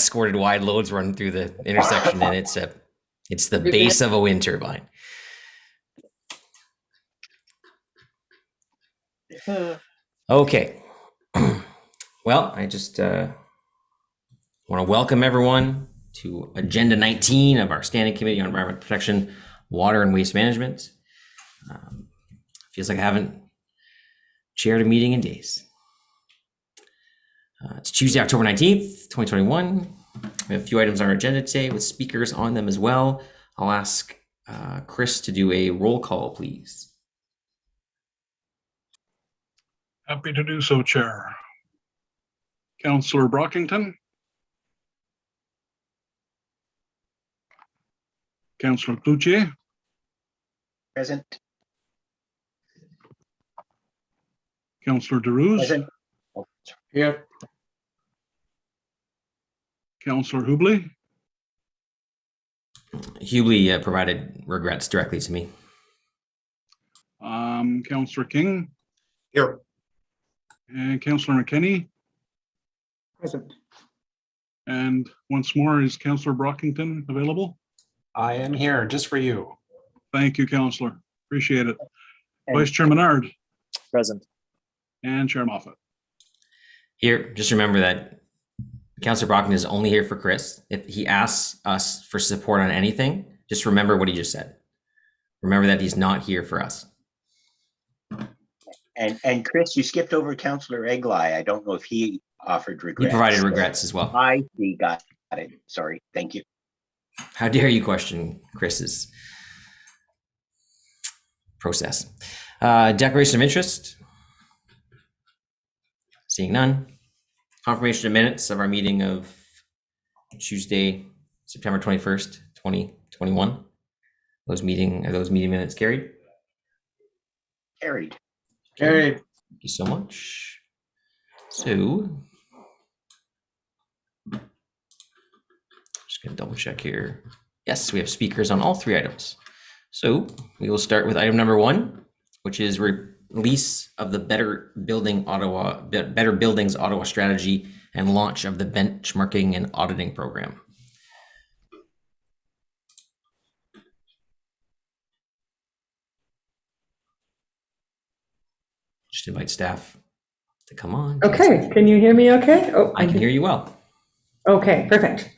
escorted wide loads run through the intersection, and it's the base of a wind turbine. Okay. Well, I just want to welcome everyone to Agenda 19 of our Standing Committee on Environmental Protection, Water and Waste Management. Feels like I haven't chaired a meeting in days. It's Tuesday, October 19th, 2021. We have a few items on our agenda today with speakers on them as well. I'll ask Chris to do a roll call, please. Happy to do so, Chair. Councillor Brockington. Councillor Cloutier. Present. Councillor DeRose. Present. Here. Councillor Hubley. Hubley provided regrets directly to me. Councillor King. Here. And Councillor McKinney. Present. And once more, is Councillor Brockington available? I am here just for you. Thank you, Councillor. Appreciate it. Vice Chair Menard. Present. And Chair Moffat. Here, just remember that Councillor Brockington is only here for Chris. If he asks us for support on anything, just remember what he just said. Remember that he's not here for us. And Chris, you skipped over Councillor Eglai. I don't know if he offered regrets. He provided regrets as well. I see, got it. Sorry, thank you. How dare you question Chris's process. Declaration of interest. Seeing none. Confirmation of minutes of our meeting of Tuesday, September 21st, 2021. Those meeting minutes carried? Carried. Carried. Thank you so much. So, just gonna double check here. Yes, we have speakers on all three items. So we will start with item number 1, which is release of the Better Buildings Ottawa strategy and launch of the benchmarking and auditing program. Just invite staff to come on. Okay, can you hear me okay? Oh, I can hear you well. Okay, perfect.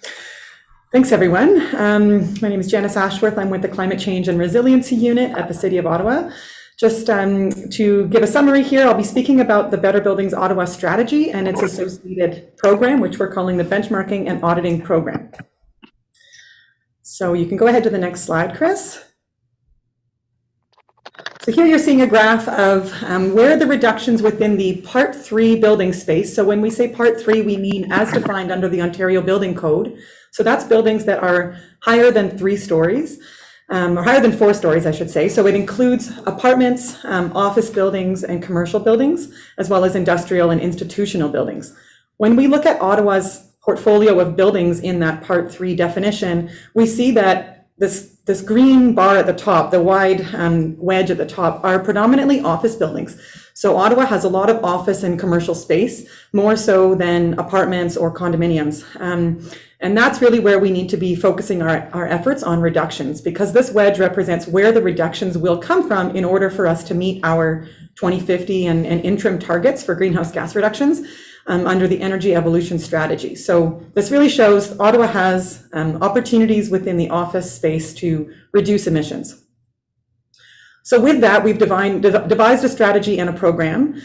Thanks, everyone. My name is Janice Ashworth. I'm with the Climate Change and Resiliency Unit at the City of Ottawa. Just to give a summary here, I'll be speaking about the Better Buildings Ottawa strategy and its associated program, which we're calling the Benchmarking and Auditing Program. So you can go ahead to the next slide, Chris. So here you're seeing a graph of where the reductions within the Part 3 building space. So when we say Part 3, we mean as defined under the Ontario Building Code. So that's buildings that are higher than 3 stories, or higher than 4 stories, I should say. So it includes apartments, office buildings, and commercial buildings, as well as industrial and institutional buildings. When we look at Ottawa's portfolio of buildings in that Part 3 definition, we see that this green bar at the top, the wide wedge at the top, are predominantly office buildings. So Ottawa has a lot of office and commercial space, more so than apartments or condominiums. And that's really where we need to be focusing our efforts on reductions, because this wedge represents where the reductions will come from in order for us to meet our 2050 and interim targets for greenhouse gas reductions under the Energy Evolution Strategy. So this really shows Ottawa has opportunities within the office space to reduce emissions. So with that, we've devised a strategy and a program.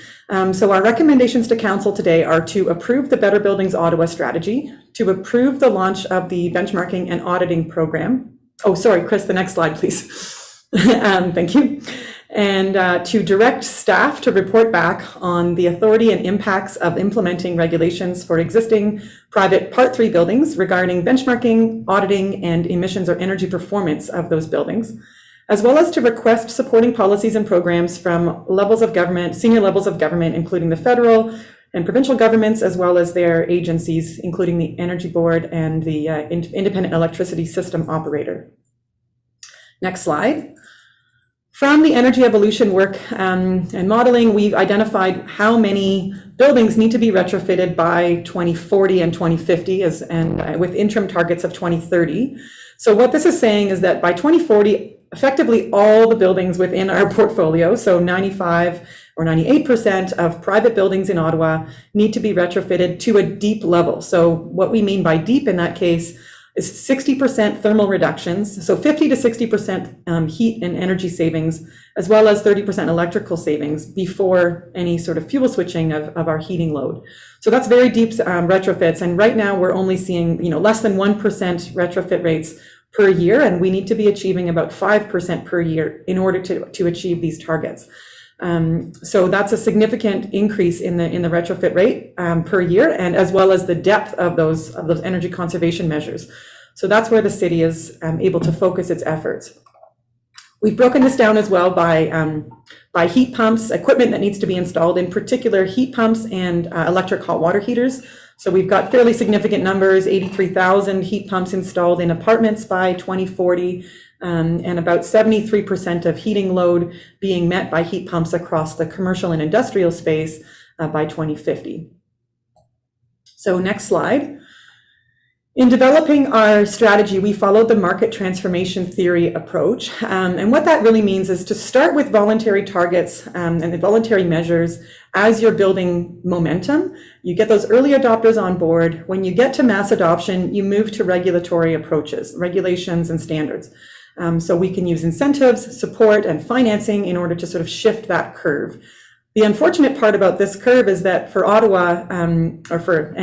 So our recommendations to Council today are to approve the Better Buildings Ottawa strategy, to approve the launch of the benchmarking and auditing program. Oh, sorry, Chris, the next slide, please. Thank you. And to direct staff to report back on the authority and impacts of implementing regulations for existing private Part 3 buildings regarding benchmarking, auditing, and emissions or energy performance of those buildings, as well as to request supporting policies and programs from levels of government, senior levels of government, including the federal and provincial governments, as well as their agencies, including the Energy Board and the Independent Electricity System Operator. Next slide. From the energy evolution work and modeling, we've identified how many buildings need to be retrofitted by 2040 and 2050 and with interim targets of 2030. So what this is saying is that by 2040, effectively all the buildings within our portfolio, so 95 or 98% of private buildings in Ottawa need to be retrofitted to a deep level. So what we mean by deep in that case is 60% thermal reductions, so 50 to 60% heat and energy savings, as well as 30% electrical savings before any sort of fuel switching of our heating load. So that's very deep retrofits, and right now we're only seeing less than 1% retrofit rates per year, and we need to be achieving about 5% per year in order to achieve these targets. So that's a significant increase in the retrofit rate per year, and as well as the depth of those energy conservation measures. So that's where the city is able to focus its efforts. We've broken this down as well by heat pumps, equipment that needs to be installed, in particular heat pumps and electric hot water heaters. So we've got fairly significant numbers, 83,000 heat pumps installed in apartments by 2040, and about 73% of heating load being met by heat pumps across the commercial and industrial space by 2050. So next slide. In developing our strategy, we followed the market transformation theory approach. And what that really means is to start with voluntary targets and the voluntary measures as you're building momentum. You get those early adopters on board. When you get to mass adoption, you move to regulatory approaches, regulations and standards. So we can use incentives, support, and financing in order to sort of shift that curve. The unfortunate part about this curve is that for Ottawa, and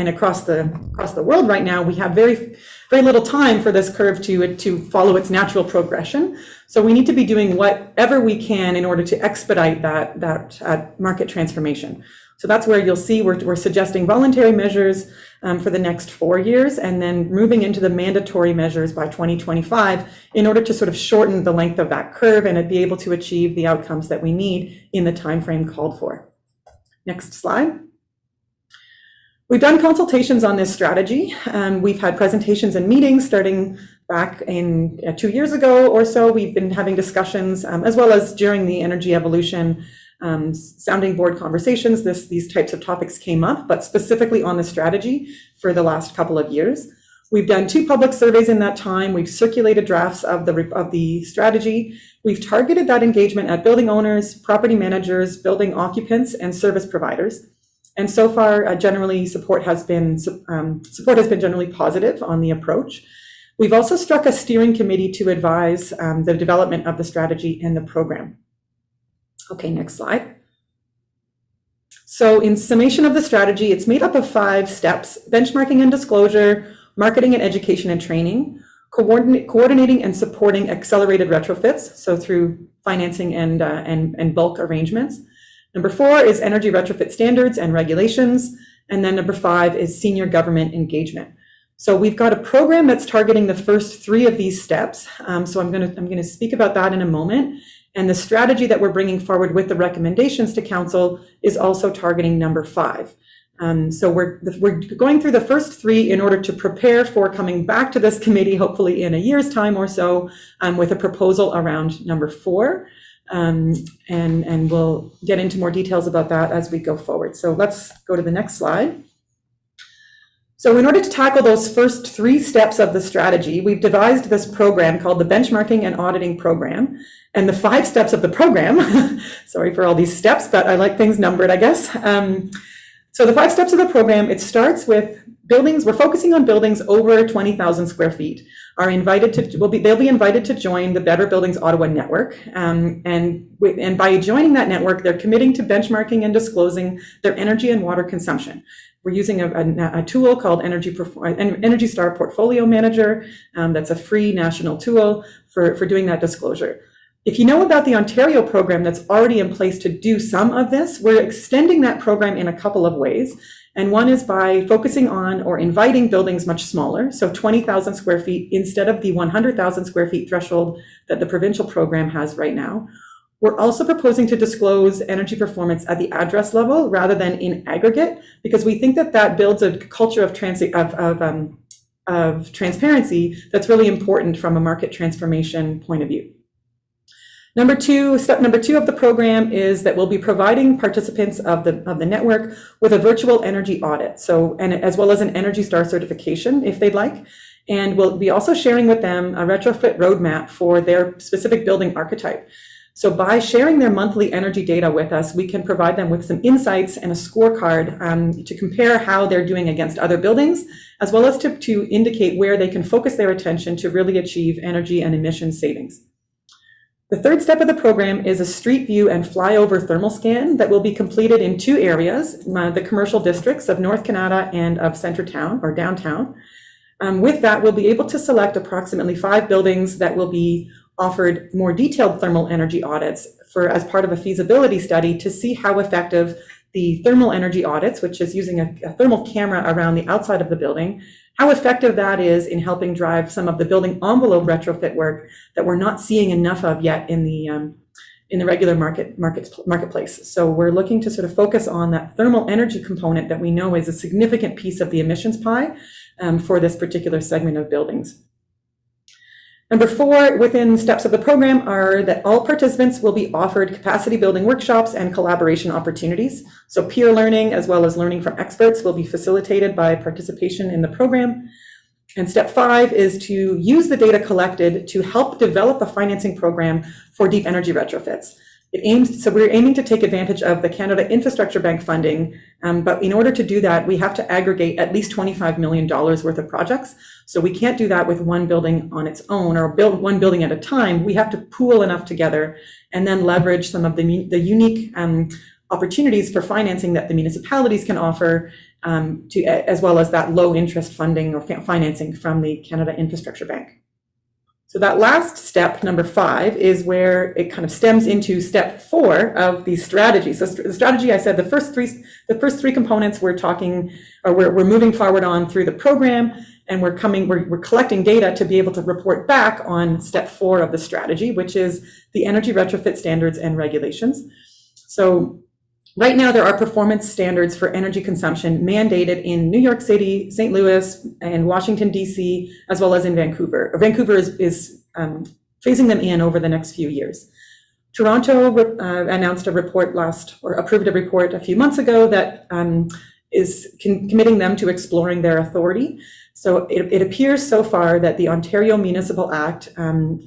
across the world right now, we have very little time for this curve to follow its natural progression. So we need to be doing whatever we can in order to expedite that market transformation. So that's where you'll see we're suggesting voluntary measures for the next 4 years, and then moving into the mandatory measures by 2025 in order to sort of shorten the length of that curve and be able to achieve the outcomes that we need in the time frame called for. Next slide. We've done consultations on this strategy. We've had presentations and meetings starting back in 2 years ago or so. We've been having discussions as well as during the energy evolution sounding board conversations. These types of topics came up, but specifically on the strategy for the last couple of years. We've done 2 public surveys in that time. We've circulated drafts of the strategy. We've targeted that engagement at building owners, property managers, building occupants, and service providers. And so far, generally, support has been generally positive on the approach. We've also struck a steering committee to advise the development of the strategy and the program. Okay, next slide. So in summation of the strategy, it's made up of 5 steps: benchmarking and disclosure, marketing and education and training, coordinating and supporting accelerated retrofits, so through financing and bulk arrangements. Number 4 is energy retrofit standards and regulations. And then number 5 is senior government engagement. So we've got a program that's targeting the first 3 of these steps. So I'm going to speak about that in a moment. And the strategy that we're bringing forward with the recommendations to council is also targeting number 5. So we're going through the first 3 in order to prepare for coming back to this committee, hopefully in a year's time or so, with a proposal around number 4. And we'll get into more details about that as we go forward. So let's go to the next slide. So in order to tackle those first 3 steps of the strategy, we've devised this program called the Benchmarking and Auditing Program. And the 5 steps of the program, sorry for all these steps, but I like things numbered, I guess. So the 5 steps of the program, it starts with buildings. We're focusing on buildings over 20,000 square feet. They'll be invited to join the Better Buildings Ottawa network. And by joining that network, they're committing to benchmarking and disclosing their energy and water consumption. We're using a tool called Energy Star Portfolio Manager. That's a free national tool for doing that disclosure. If you know about the Ontario program that's already in place to do some of this, we're extending that program in a couple of ways. And one is by focusing on or inviting buildings much smaller, so 20,000 square feet instead of the 100,000 square feet threshold that the provincial program has right now. We're also proposing to disclose energy performance at the address level rather than in aggregate, because we think that builds a culture of transparency that's really important from a market transformation point of view. Step number two of the program is that we'll be providing participants of the network with a virtual energy audit, and as well as an Energy Star certification if they'd like. And we'll be also sharing with them a retrofit roadmap for their specific building archetype. So by sharing their monthly energy data with us, we can provide them with some insights and a scorecard to compare how they're doing against other buildings, as well as to indicate where they can focus their attention to really achieve energy and emission savings. The third step of the program is a street view and flyover thermal scan that will be completed in two areas, the commercial districts of North Canada and of Centretown or downtown. With that, we'll be able to select approximately 5 buildings that will be offered more detailed thermal energy audits as part of a feasibility study to see how effective the thermal energy audits, which is using a thermal camera around the outside of the building, how effective that is in helping drive some of the building envelope retrofit work that we're not seeing enough of yet in the regular marketplace. So we're looking to sort of focus on that thermal energy component that we know is a significant piece of the emissions pie for this particular segment of buildings. Number 4 within steps of the program are that all participants will be offered capacity building workshops and collaboration opportunities. So peer learning as well as learning from experts will be facilitated by participation in the program. And step 5 is to use the data collected to help develop a financing program for deep energy retrofits. So we're aiming to take advantage of the Canada Infrastructure Bank funding, but in order to do that, we have to aggregate at least $25 million worth of projects. So we can't do that with one building on its own or build one building at a time. We have to pool enough together and then leverage some of the unique opportunities for financing that the municipalities can offer, as well as that low interest funding or financing from the Canada Infrastructure Bank. So that last step, number 5, is where it kind of stems into step 4 of the strategy. So the strategy, I said, the first three components we're moving forward on through the program, and we're collecting data to be able to report back on step 4 of the strategy, which is the energy retrofit standards and regulations. So right now, there are performance standards for energy consumption mandated in New York City, St. Louis, and Washington, D.C., as well as in Vancouver. Vancouver is phasing them in over the next few years. Toronto announced approved a report a few months ago that is committing them to exploring their authority. So it appears so far that the Ontario Municipal Act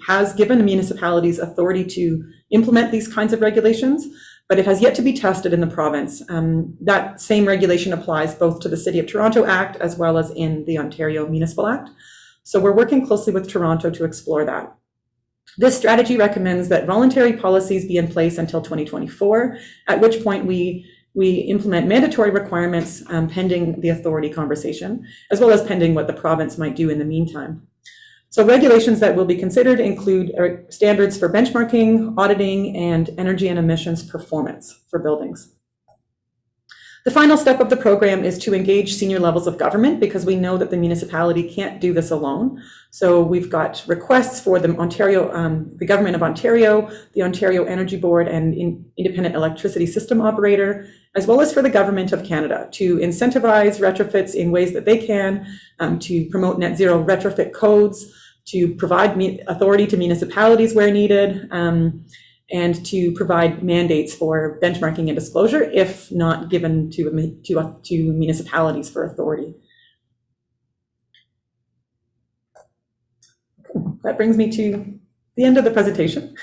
has given municipalities authority to implement these kinds of regulations, but it has yet to be tested in the province. That same regulation applies both to the City of Toronto Act as well as in the Ontario Municipal Act. So we're working closely with Toronto to explore that. This strategy recommends that voluntary policies be in place until 2024, at which point we implement mandatory requirements pending the authority conversation, as well as pending what the province might do in the meantime. So regulations that will be considered include standards for benchmarking, auditing, and energy and emissions performance for buildings. The final step of the program is to engage senior levels of government because we know that the municipality can't do this alone. So we've got requests for the Government of Ontario, the Ontario Energy Board, and Independent Electricity System Operator, as well as for the Government of Canada to incentivize retrofits in ways that they can, to promote net zero retrofit codes, to provide authority to municipalities where needed, and to provide mandates for benchmarking and disclosure, if not given to municipalities for authority. That brings me to the end of the presentation.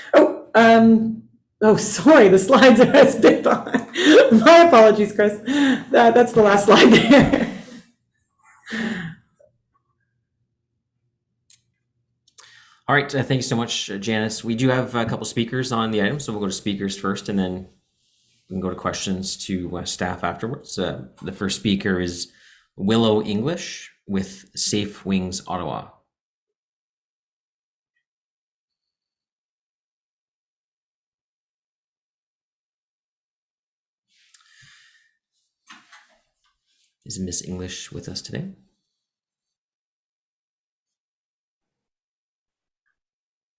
Sorry, the slides are a bit behind. My apologies, Chris. That's the last slide there. All right, thank you so much, Janice. We do have a couple speakers on the item, so we'll go to speakers first, and then we can go to questions to staff afterwards. The first speaker is Willow English with Safe Wings Ottawa. Is Miss English with us today?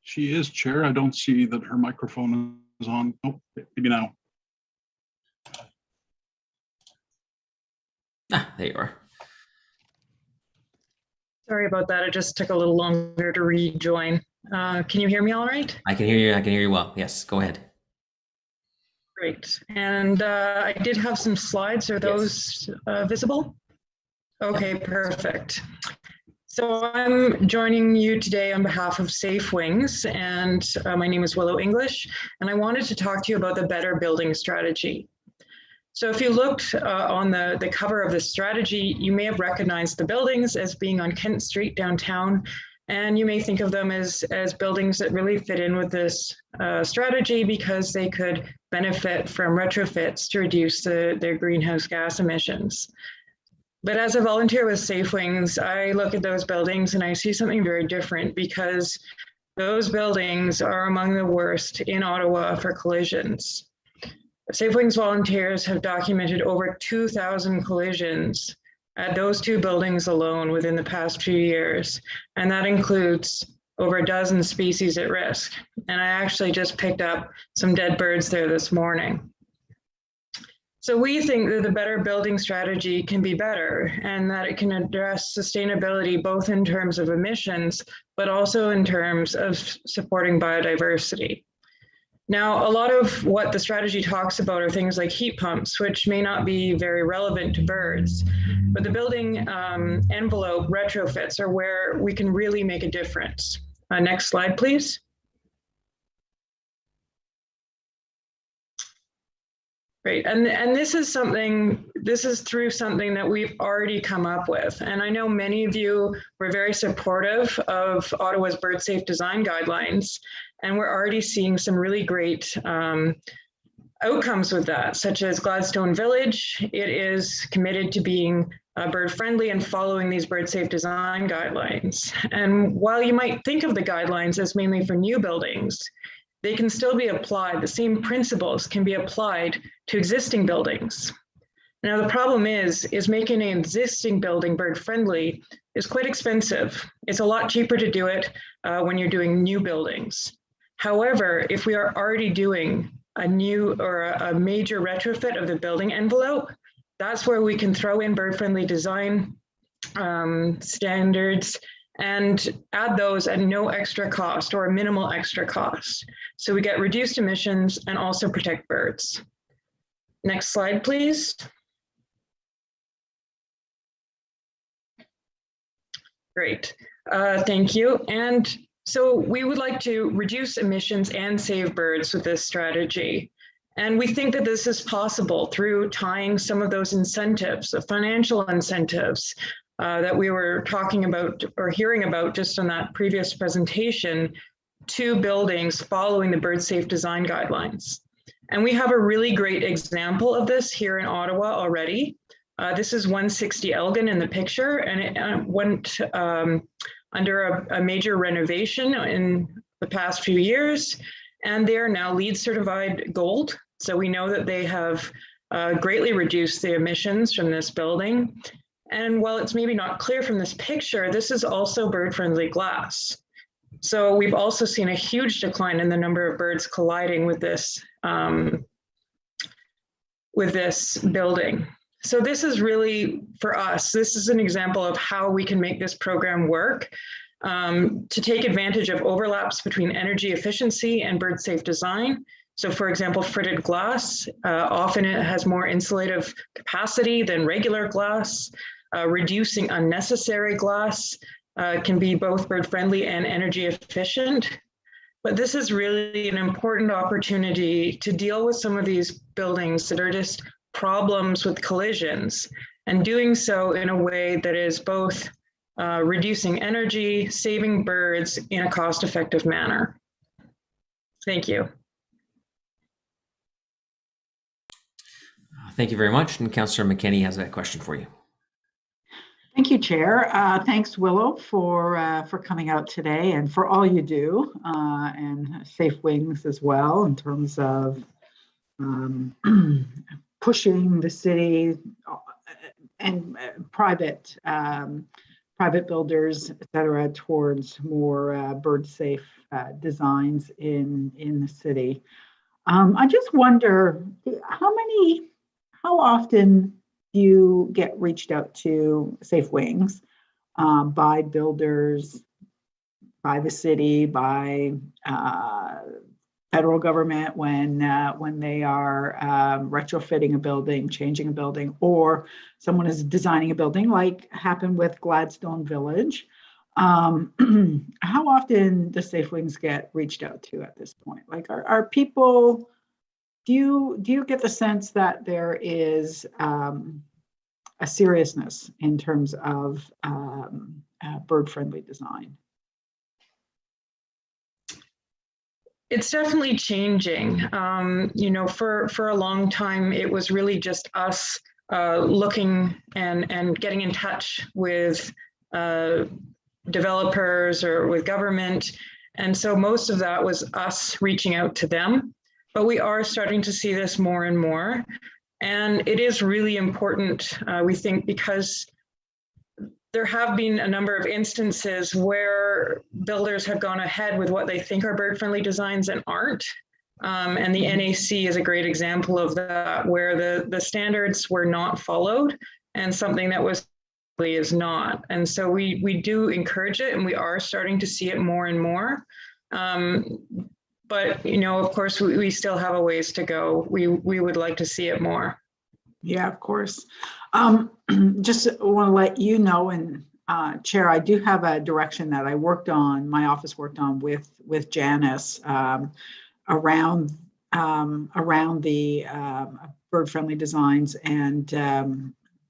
She is, Chair. I don't see that her microphone is on. Oh, maybe now. There you are. Sorry about that. It just took a little longer to rejoin. Can you hear me all right? I can hear you. I can hear you well. Yes, go ahead. Great. And I did have some slides. Are those visible? Okay, perfect. So I'm joining you today on behalf of Safe Wings, and my name is Willow English, and I wanted to talk to you about the Better Building Strategy. So if you looked on the cover of this strategy, you may have recognized the buildings as being on Kent Street downtown, and you may think of them as buildings that really fit in with this strategy because they could benefit from retrofits to reduce their greenhouse gas emissions. But as a volunteer with Safe Wings, I look at those buildings and I see something very different because those buildings are among the worst in Ottawa for collisions. Safe Wings volunteers have documented over 2,000 collisions at those two buildings alone within the past few years, and that includes over a dozen species at risk. And I actually just picked up some dead birds there this morning. So we think that the Better Building Strategy can be better and that it can address sustainability both in terms of emissions, but also in terms of supporting biodiversity. Now, a lot of what the strategy talks about are things like heat pumps, which may not be very relevant to birds, but the building envelope retrofits are where we can really make a difference. Next slide, please. Great, and this is through something that we've already come up with. And I know many of you were very supportive of Ottawa's bird safe design guidelines, and we're already seeing some really great outcomes with that, such as Gladstone Village. It is committed to being bird friendly and following these bird safe design guidelines. And while you might think of the guidelines as mainly for new buildings, they can still be applied. The same principles can be applied to existing buildings. Now, the problem is making an existing building bird friendly is quite expensive. It's a lot cheaper to do it when you're doing new buildings. However, if we are already doing a new or a major retrofit of the building envelope, that's where we can throw in bird friendly design standards and add those at no extra cost or a minimal extra cost. So we get reduced emissions and also protect birds. Next slide, please. Great, thank you. And so we would like to reduce emissions and save birds with this strategy. And we think that this is possible through tying some of those incentives, the financial incentives, that we were talking about or hearing about just on that previous presentation to buildings following the bird safe design guidelines. And we have a really great example of this here in Ottawa already. This is 160 Elgin in the picture, and it went under a major renovation in the past few years, and they are now LEED certified gold. So we know that they have greatly reduced the emissions from this building. And while it's maybe not clear from this picture, this is also bird-friendly glass. So we've also seen a huge decline in the number of birds colliding with this building. So this is really, for us, this is an example of how we can make this program work to take advantage of overlaps between energy efficiency and bird safe design. So for example, fritted glass, often it has more insulative capacity than regular glass. Reducing unnecessary glass can be both bird friendly and energy efficient. But this is really an important opportunity to deal with some of these buildings that are just problems with collisions, and doing so in a way that is both reducing energy, saving birds in a cost-effective manner. Thank you. Thank you very much. And Councillor McKenney has that question for you. Thank you, Chair. Thanks, Willow, for coming out today and for all you do, and Safe Wings as well, in terms of pushing the city and private builders, et cetera, towards more bird safe designs in the city. I just wonder how often do you get reached out to Safe Wings by builders, the city, by federal government when they are retrofitting a building, changing a building, or someone is designing a building, like happened with Gladstone Village. How often does Safe Wings get reached out to at this point? Like, are people, do you get the sense that there is a seriousness in terms of bird-friendly design? It's definitely changing. You know, for a long time, it was really just us looking and getting in touch with developers or with government. And so most of that was us reaching out to them. But we are starting to see this more and more. And it is really important, we think, because there have been a number of instances where builders have gone ahead with what they think are bird-friendly designs and aren't. And the NAC is a great example of that, where the standards were not followed and something that was is not. And so we do encourage it, and we are starting to see it more and more. But, you know, of course, we still have a ways to go. We would like to see it more. Yeah, of course. Just want to let you know, and Chair, I do have a direction that I worked on, my office worked on with Janice around the bird-friendly designs and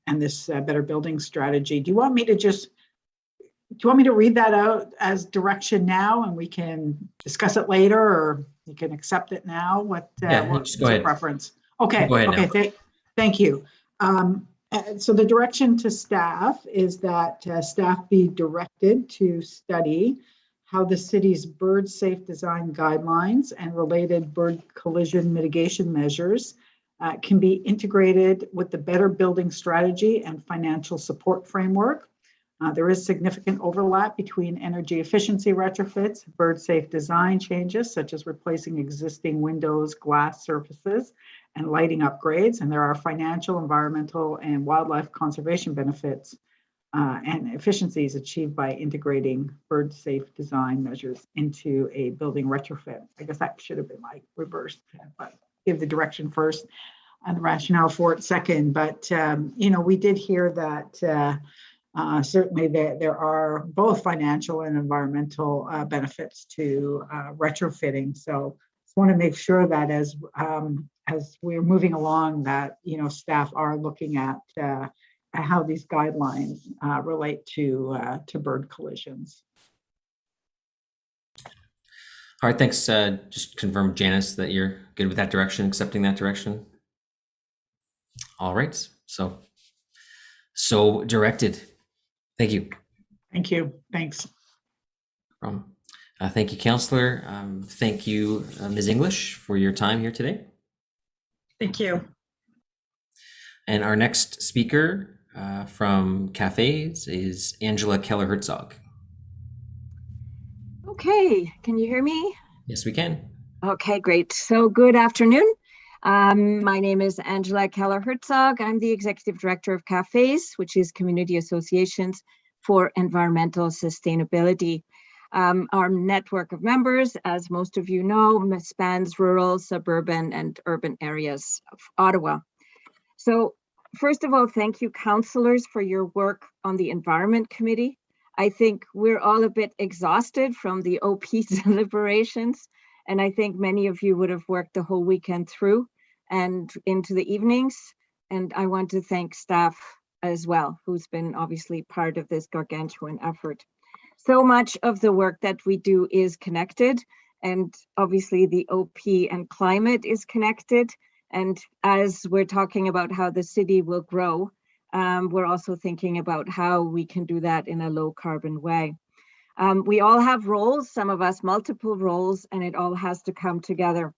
this better building strategy. Do you want me to read that out as direction now, and we can discuss it later, or you can accept it now? What's your preference? Okay. Go ahead okay. Thank you. So the direction to staff is that staff be directed to study how the city's bird safe design guidelines and related bird collision mitigation measures can be integrated with the better building strategy and financial support framework. There is significant overlap between energy efficiency retrofits, bird safe design changes, such as replacing existing windows, glass surfaces, and lighting upgrades. And there are financial, environmental, and wildlife conservation benefits and efficiencies achieved by integrating bird safe design measures into a building retrofit. I guess that should have been like reversed, but give the direction first and the rationale for it second. But, you know, we did hear that certainly there are both financial and environmental benefits to retrofitting. So just want to make sure that as we're moving along, that, you know, staff are looking at how these guidelines relate to bird collisions. All right, thanks. Just confirm, Janice, that you're good with that direction, accepting that direction. All right, so directed. Thank you. Thank you. Thanks. Thank you, Councillor. Thank you, Ms. English, for your time here today. Thank you. And our next speaker from Cafes is Angela Keller-Herzog. Okay, can you hear me? Yes, we can. Okay, great. So good afternoon. My name is Angela Keller-Herzog. I'm the Executive Director of Cafes, which is Community Associations for Environmental Sustainability. Our network of members, as most of you know, spans rural, suburban, and urban areas of Ottawa. So first of all, thank you, councillors, for your work on the Environment Committee. I think we're all a bit exhausted from the OP deliberations, and I think many of you would have worked the whole weekend through and into the evenings. And I want to thank staff as well, who's been obviously part of this gargantuan effort. So much of the work that we do is connected, and obviously the OP and climate is connected. And as we're talking about how the city will grow, we're also thinking about how we can do that in a low carbon way. We all have roles, some of us multiple roles, and it all has to come together.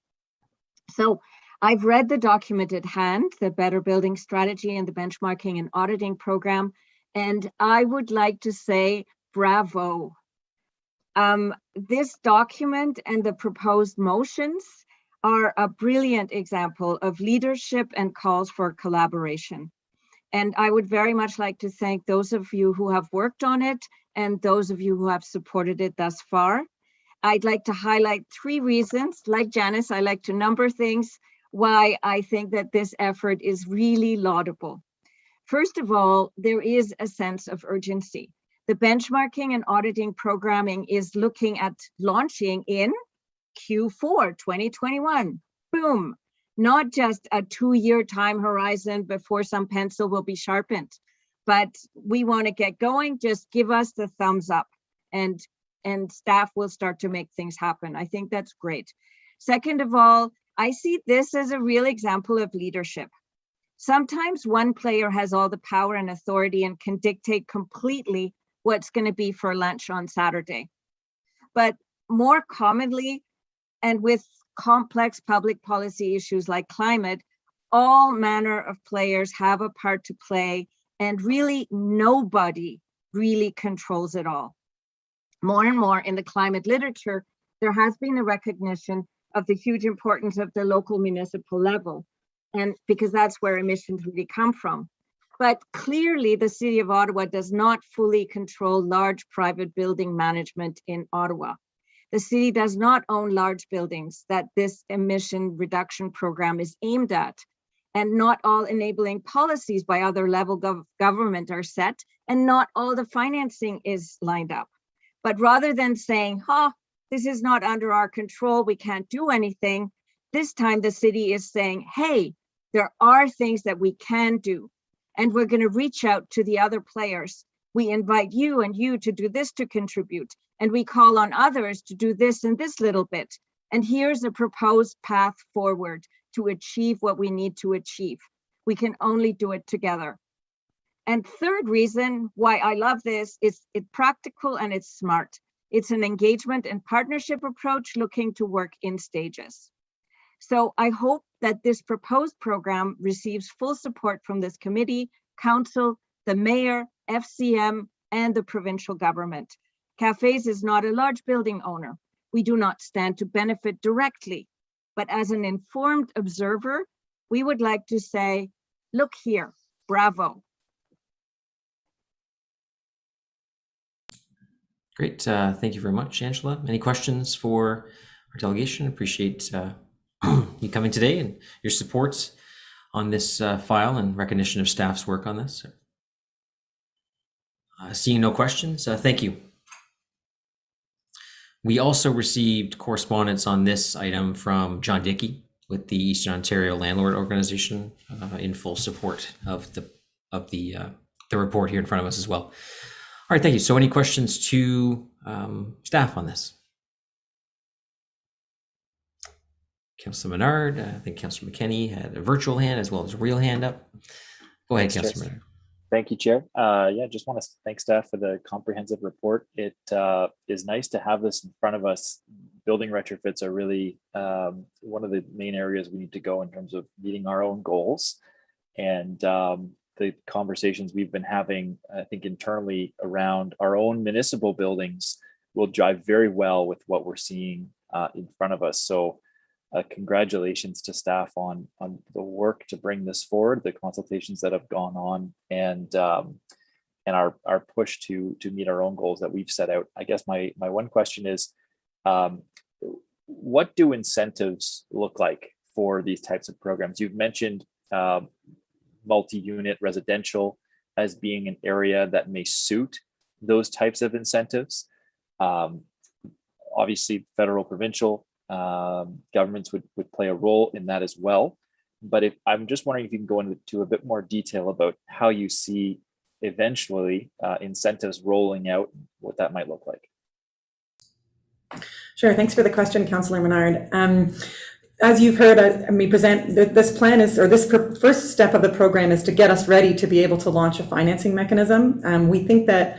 So I've read the document at hand, the Better Building Strategy and the Benchmarking and Auditing Program, and I would like to say bravo. This document and the proposed motions are a brilliant example of leadership and calls for collaboration. And I would very much like to thank those of you who have worked on it and those of you who have supported it thus far. I'd like to highlight 3 reasons. Like Janice, I like to number things, why I think that this effort is really laudable. First of all, there is a sense of urgency. The benchmarking and auditing programming is looking at launching in Q4 2021. Boom. Not just a 2-year time horizon before some pencil will be sharpened, but we want to get going. Just give us the thumbs up and staff will start to make things happen. I think that's great. Second of all, I see this as a real example of leadership. Sometimes one player has all the power and authority and can dictate completely what's going to be for lunch on Saturday. But more commonly, and with complex public policy issues like climate, all manner of players have a part to play, and really nobody really controls it all. More and more in the climate literature, there has been a recognition of the huge importance of the local municipal level, and because that's where emissions really come from. But clearly the City of Ottawa does not fully control large private building management in Ottawa. The city does not own large buildings that this emission reduction program is aimed at, and not all enabling policies by other levels of government are set, and not all the financing is lined up. But rather than saying, this is not under our control, we can't do anything, this time the city is saying, hey, there are things that we can do, and we're going to reach out to the other players. We invite you and you to do this to contribute, and we call on others to do this and this little bit. And here's a proposed path forward to achieve what we need to achieve. We can only do it together. And third reason why I love this is it's practical and it's smart. It's an engagement and partnership approach looking to work in stages. So I hope that this proposed program receives full support from this committee, council, the mayor, FCM, and the provincial government. Cafés is not a large building owner. We do not stand to benefit directly, but as an informed observer, we would like to say, look here, bravo. Great. Thank you very much, Angela. Any questions for our delegation? Appreciate you coming today and your support on this file and recognition of staff's work on this. Seeing no questions, thank you. We also received correspondence on this item from John Dickey with the Eastern Ontario Landlord Organization in full support of the report here in front of us as well. All right, thank you. So any questions to staff on this? Councillor Menard, I think Councillor McKenney had a virtual hand as well as a real hand up. Go ahead, Councillor Menard. Thank you, Chair. Just want to thank staff for the comprehensive report. It is nice to have this in front of us. Building retrofits are really one of the main areas we need to go in terms of meeting our own goals. And the conversations we've been having, I think, internally around our own municipal buildings will jive very well with what we're seeing in front of us. So congratulations to staff on the work to bring this forward, the consultations that have gone on, and our push to meet our own goals that we've set out. I guess my one question is, what do incentives look like for these types of programs? You've mentioned multi-unit residential as being an area that may suit those types of incentives. Obviously, federal, provincial governments would play a role in that as well. But I'm just wondering if you can go into a bit more detail about how you see eventually incentives rolling out, and what that might look like. Sure, thanks for the question, Councillor Menard. As you've heard me present, this plan is, or this first step of the program is to get us ready to be able to launch a financing mechanism. We think that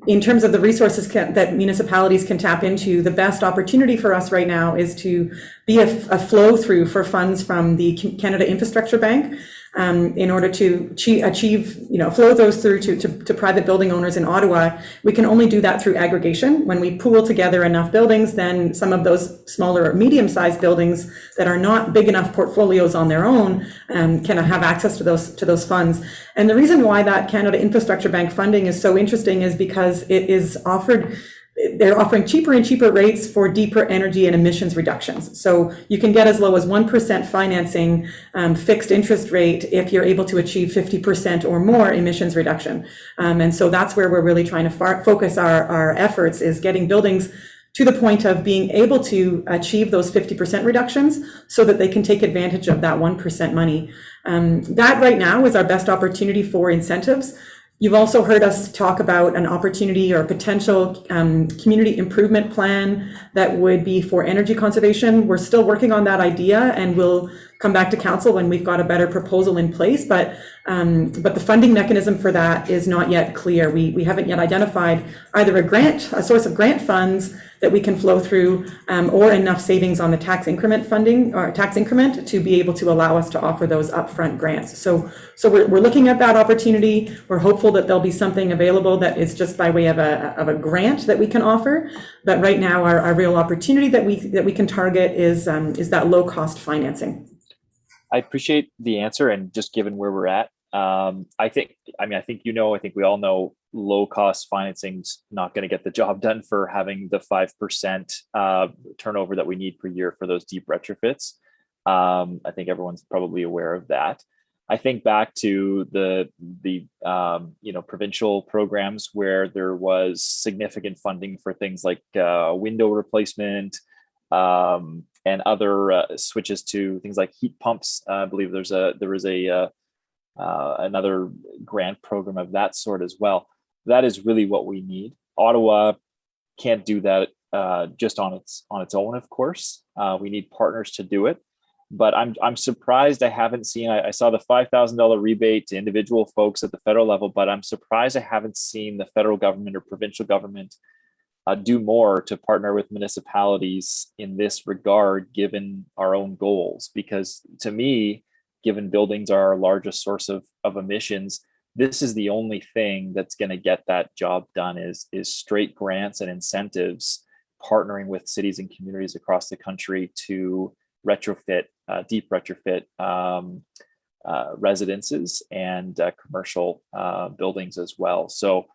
in terms of the resources that municipalities can tap into, the best opportunity for us right now is to be a flow through for funds from the Canada Infrastructure Bank. in order to achieve, flow those through to private building owners in Ottawa, we can only do that through aggregation. When we pool together enough buildings, then some of those smaller or medium-sized buildings that are not big enough portfolios on their own can have access to those funds. And the reason why that Canada Infrastructure Bank funding is so interesting is because it is they're offering cheaper and cheaper rates for deeper energy and emissions reductions. So you can get as low as 1% financing, fixed interest rate, if you're able to achieve 50% or more emissions reduction. And so that's where we're really trying to focus our efforts, is getting buildings to the point of being able to achieve those 50% reductions so that they can take advantage of that 1% money. That right now is our best opportunity for incentives. You've also heard us talk about an opportunity or a potential community improvement plan that would be for energy conservation. We're still working on that idea, and we'll come back to council when we've got a better proposal in place. But the funding mechanism for that is not yet clear. We haven't yet identified either a source of grant funds that we can flow through, or enough savings on the tax increment funding or tax increment to be able to allow us to offer those upfront grants. So we're looking at that opportunity. We're hopeful that there'll be something available that is just by way of a grant that we can offer. But right now, our real opportunity that we can target is that low cost financing. I appreciate the answer, and just given where we're at, I think we all know low cost financing's not going to get the job done for having the 5% turnover that we need per year for those deep retrofits. I think everyone's probably aware of that. I think back to the provincial programs where there was significant funding for things like window replacement, and other switches to things like heat pumps. I believe there was another grant program of that sort as well. That is really what we need. Ottawa can't do that just on its own, of course. We need partners to do it. But I'm surprised I haven't seen. I saw the $5,000 rebate to individual folks at the federal level, but I'm surprised I haven't seen the federal government or provincial government do more to partner with municipalities in this regard, given our own goals. Because to me, given buildings are our largest source of emissions, this is the only thing that's going to get that job done is straight grants and incentives, partnering with cities and communities across the country to retrofit, deep retrofit residences and commercial buildings as well. So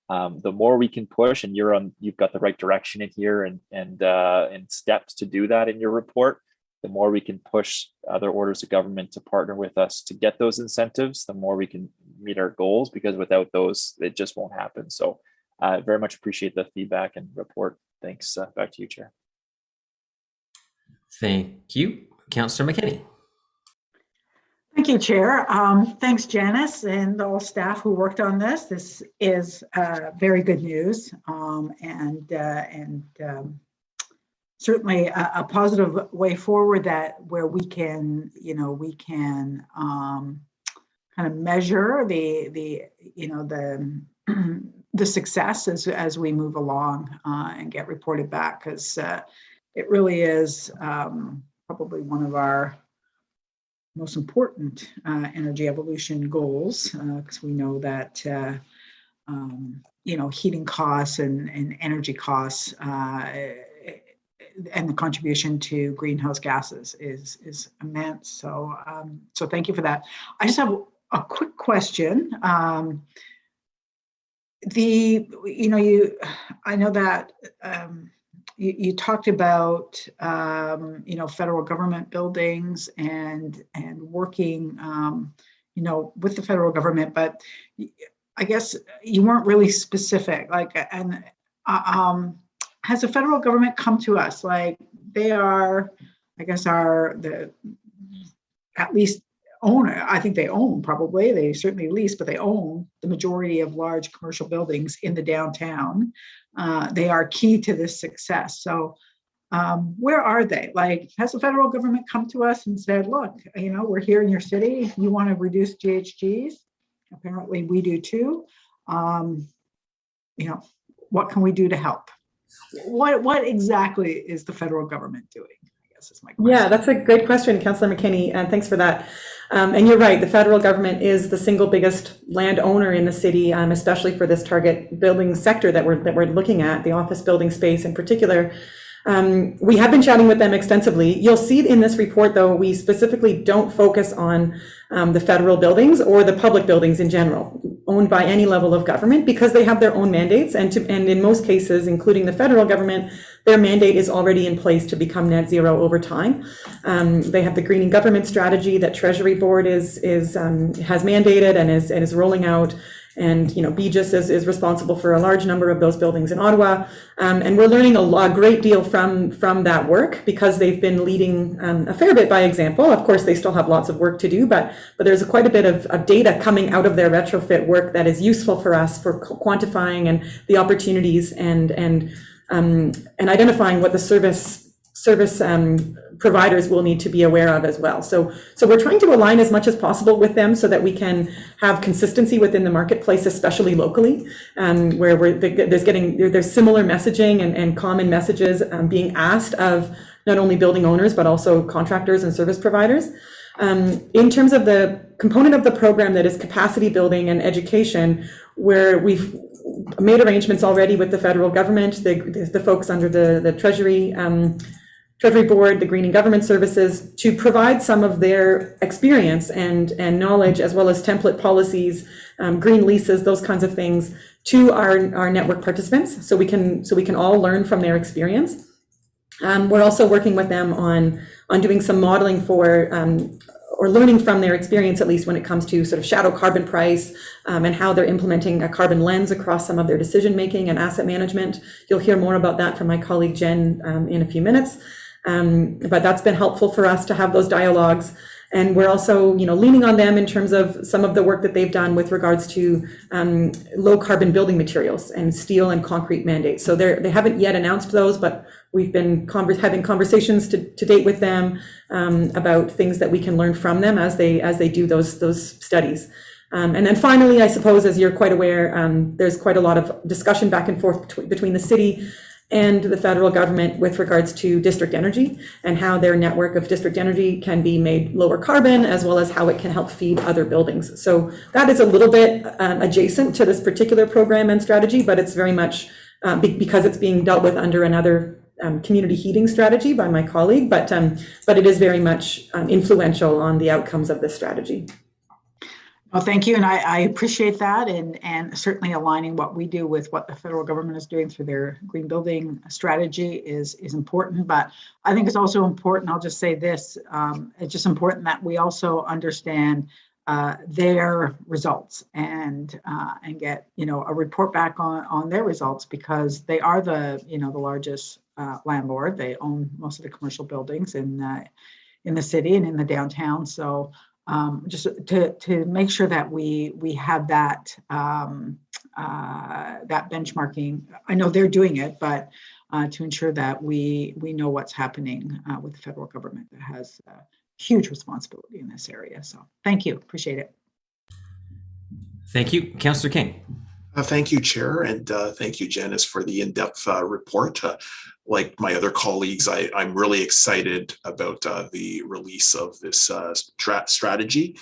the more we can push, and you've got the right direction in here and steps to do that in your report, the more we can push other orders of government to partner with us to get those incentives, the more we can meet our goals, because without those, it just won't happen. So I very much appreciate the feedback and report. Thanks. Back to you, Chair. Thank you. Councillor McKinney. Thank you, Chair. Thanks, Janice, and all staff who worked on this. This is very good news, and certainly a positive way forward, where we can kind of measure the success as we move along and get reported back, because it really is probably one of our most important energy evolution goals, because we know that heating costs and energy costs and the contribution to greenhouse gases is immense. So thank you for that. I just have a quick question. I know that you talked about federal government buildings and working with the federal government, but I guess you weren't really specific. Has the federal government come to us? Like, they are, I guess, at least owner. I think they own, probably. They certainly lease, but they own the majority of large commercial buildings in the downtown. They are key to this success. So where are they? Like, has the federal government come to us and said, look, we're here in your city. You want to reduce GHGs? Apparently we do too. What can we do to help? What exactly is the federal government doing? guess is my question. Yeah, that's a great question, Councillor McKinney, and thanks for that. And you're right, the federal government is the single biggest landowner in the city, especially for this target building sector that we're looking at, the office building space in particular. We have been chatting with them extensively. You'll see in this report, though, we specifically don't focus on the federal buildings or the public buildings in general, owned by any level of government, because they have their own mandates, and in most cases, including the federal government, their mandate is already in place to become net zero over time. They have the greening government strategy that Treasury Board has mandated and is rolling out. And, you know, BGIS is responsible for a large number of those buildings in Ottawa. And we're learning a great deal from that work, because they've been leading a fair bit by example. Of course, they still have lots of work to do, but there's quite a bit of data coming out of their retrofit work that is useful for us for quantifying and the opportunities and identifying what the service providers will need to be aware of as well. So we're trying to align as much as possible with them so that we can have consistency within the marketplace, especially locally, where there's similar messaging and common messages being asked of not only building owners, but also contractors and service providers. In terms of the component of the program that is capacity building and education, where we've made arrangements already with the federal government, the folks under the Treasury Board, the Greening Government Services, to provide some of their experience and knowledge, as well as template policies, green leases, those kinds of things, to our network participants, so we can all learn from their experience. We're also working with them on doing some modeling for or learning from their experience, at least when it comes to sort of shadow carbon price and how they're implementing a carbon lens across some of their decision making and asset management. You'll hear more about that from my colleague Jen in a few minutes. But that's been helpful for us to have those dialogues. And we're also, leaning on them in terms of some of the work that they've done with regards to low carbon building materials and steel and concrete mandates. So they haven't yet announced those, but we've been having conversations to date with them about things that we can learn from them as they do those studies. And then finally, I suppose, as you're quite aware, there's quite a lot of discussion back and forth between the city and the federal government with regards to district energy and how their network of district energy can be made lower carbon, as well as how it can help feed other buildings. So that is a little bit adjacent to this particular program and strategy, but it's very much because it's being dealt with under another community heating strategy by my colleague, but it is very much influential on the outcomes of this strategy. Well, thank you, and I appreciate that, and certainly aligning what we do with what the federal government is doing through their green building strategy is important. But I think it's also important, I'll just say this, it's just important that we also understand their results and get a report back on their results, because they are the largest landlord. They own most of the commercial buildings in the city and in the downtown. So just to make sure that we have that that benchmarking. I know they're doing it, but to ensure that we know what's happening with the federal government that has a huge responsibility in this area. So thank you, appreciate it. Thank you, Councillor King. Thank you, Chair, and thank you, Janice, for the in-depth report. Like my other colleagues, I'm really excited about the release of this strategy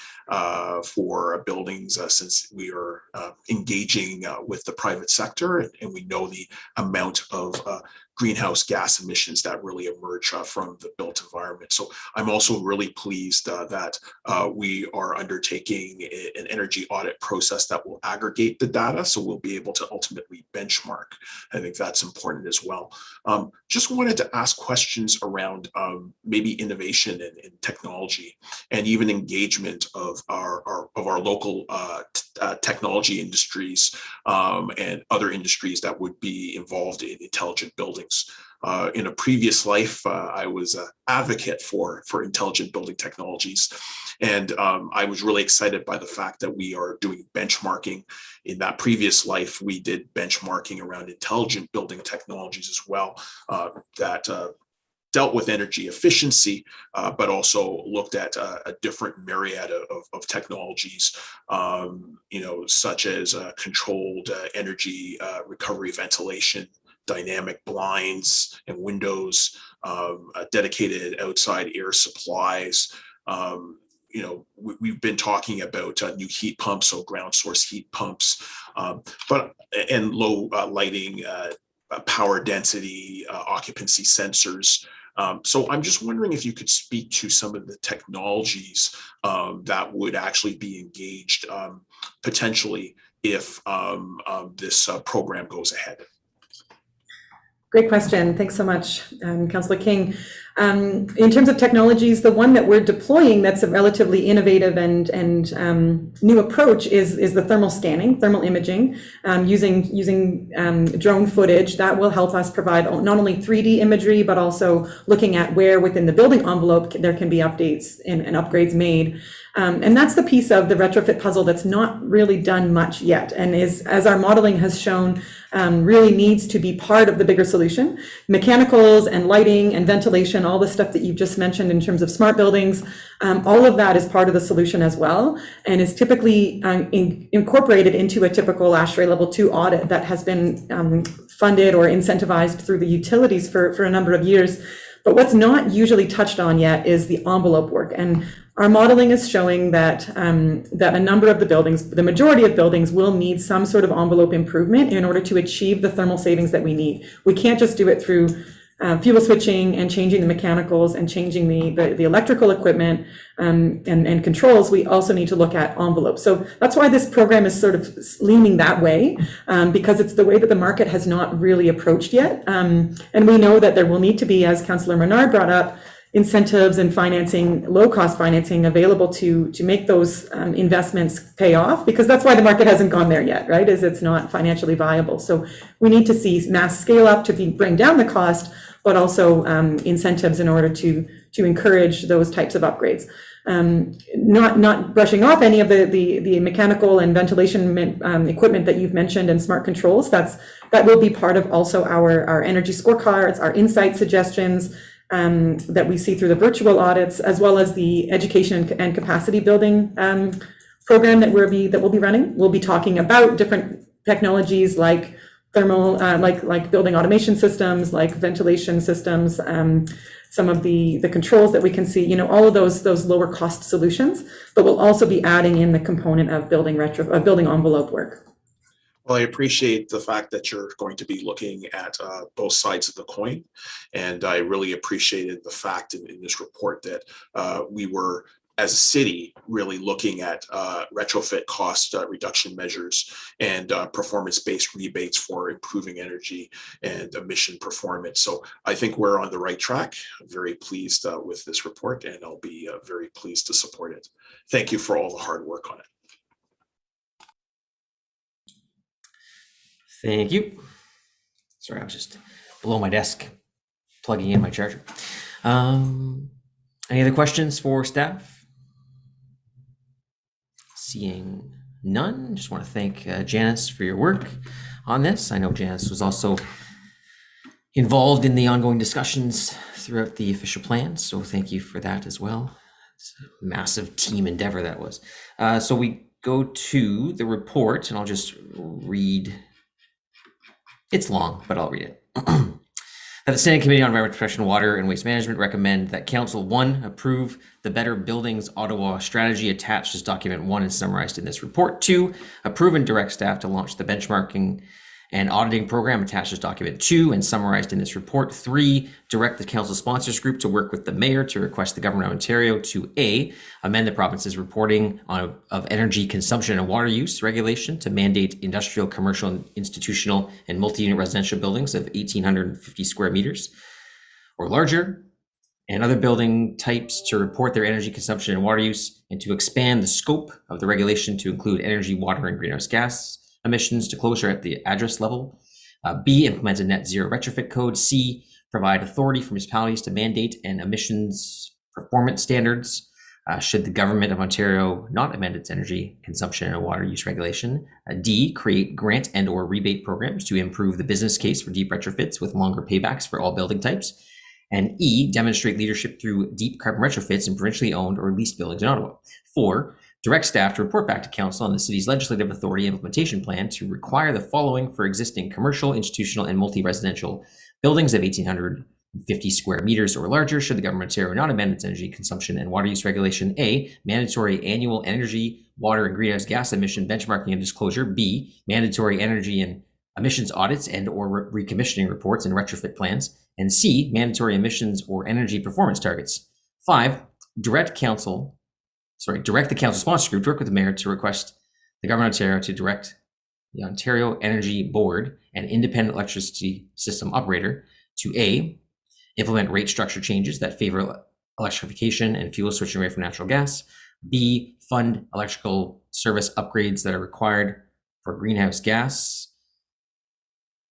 for buildings, since we are engaging with the private sector, and we know the amount of greenhouse gas emissions that really emerge from the built environment. So I'm also really pleased that we are undertaking an energy audit process that will aggregate the data, so we'll be able to ultimately benchmark. I think that's important as well. Just wanted to ask questions around maybe innovation and technology, and even engagement of our local technology industries and other industries that would be involved in intelligent buildings. In a previous life, I was an advocate for intelligent building technologies, and I was really excited by the fact that we are doing benchmarking. In that previous life, we did benchmarking around intelligent building technologies as well, that dealt with energy efficiency, but also looked at a different myriad of technologies, such as controlled energy recovery ventilation, dynamic blinds and windows, dedicated outside air supplies. You know, we've been talking about new heat pumps, so ground source heat pumps, and low lighting, power density, occupancy sensors. So I'm just wondering if you could speak to some of the technologies that would actually be engaged potentially if this program goes ahead. Great question. Thanks so much, Councillor King. In terms of technologies, the one that we're deploying that's a relatively innovative and new approach is the thermal scanning, thermal imaging, using drone footage that will help us provide not only 3D imagery, but also looking at where within the building envelope there can be updates and upgrades made. And that's the piece of the retrofit puzzle that's not really done much yet, and is, as our modeling has shown, really needs to be part of the bigger solution. Mechanicals and lighting and ventilation, all the stuff that you've just mentioned in terms of smart buildings, all of that is part of the solution as well, and is typically incorporated into a typical ASHRAE Level 2 audit that has been funded or incentivized through the utilities for a number of years. But what's not usually touched on yet is the envelope work. And our modeling is showing that that a number of the buildings, the majority of buildings, will need some sort of envelope improvement in order to achieve the thermal savings that we need. We can't just do it through fuel switching and changing the mechanicals and changing the electrical equipment and controls. We also need to look at envelopes. So that's why this program is sort of leaning that way, because it's the way that the market has not really approached yet. And we know that there will need to be, as Councillor Menard brought up, incentives and financing, low-cost financing available to make those investments pay off, because that's why the market hasn't gone there yet, right? Is it's not financially viable. So we need to see mass scale up to bring down the cost, but also incentives in order to encourage those types of upgrades. Not brushing off any of the mechanical and ventilation equipment that you've mentioned and smart controls. That will be part of also our energy scorecards, our insight suggestions, that we see through the virtual audits, as well as the education and capacity building program that we'll be running. We'll be talking about different technologies like thermal, like building automation systems, like ventilation systems, some of the controls that we can see, all of those lower cost solutions. But we'll also be adding in the component of building envelope work. Well, I appreciate the fact that you're going to be looking at both sides of the coin. And I really appreciated the fact in this report that we were, as a city, really looking at retrofit cost reduction measures and performance-based rebates for improving energy and emission performance. So I think we're on the right track. I'm very pleased with this report, and I'll be very pleased to support it. Thank you for all the hard work on it. Thank you. Sorry, I was just below my desk plugging in my charger. Any other questions for staff? Seeing none, just want to thank Janice for your work on this. I know Janice was also involved in the ongoing discussions throughout the official plan, so thank you for that as well. It's a massive team endeavor that was. So we go to the report, and I'll just read. It's long, but I'll read it. That the Standing Committee on Environment Protection, Water and Waste Management recommend that Council 1 approve the Better Buildings Ottawa strategy attached as document 1 and summarized in this report. 2, approve and direct staff to launch the benchmarking and auditing program attached as document 2 and summarized in this report. 3, direct the council sponsors group to work with the mayor to request the government of Ontario to A, amend the province's reporting of energy consumption and water use regulation to mandate industrial, commercial, institutional, and multi-unit residential buildings of 1,850 square meters or larger, and other building types to report their energy consumption and water use, and to expand the scope of the regulation to include energy, water, and greenhouse gas emissions to closure at the address level. B, implement a net zero retrofit code. C, provide authority for municipalities to mandate and emissions performance standards should the government of Ontario not amend its energy consumption and water use regulation. D, create grant and or rebate programs to improve the business case for deep retrofits with longer paybacks for all building types. And E, demonstrate leadership through deep carbon retrofits in provincially owned or leased buildings in Ottawa. 4, direct staff to report back to council on the city's legislative authority implementation plan to require the following for existing commercial, institutional, and multi-residential buildings of 1,850 square meters or larger, should the government of Ontario not amend its energy consumption and water use regulation. A, mandatory annual energy, water, and greenhouse gas emission benchmarking and disclosure. B, mandatory energy and emissions audits and or recommissioning reports and retrofit plans. And C, mandatory emissions or energy performance targets. 5, direct the council sponsor group to work with the mayor to request the government of Ontario to direct the Ontario Energy Board and independent electricity system operator to A, implement rate structure changes that favor electrification and fuel switching away from natural gas. B, fund electrical service upgrades that are required for greenhouse gas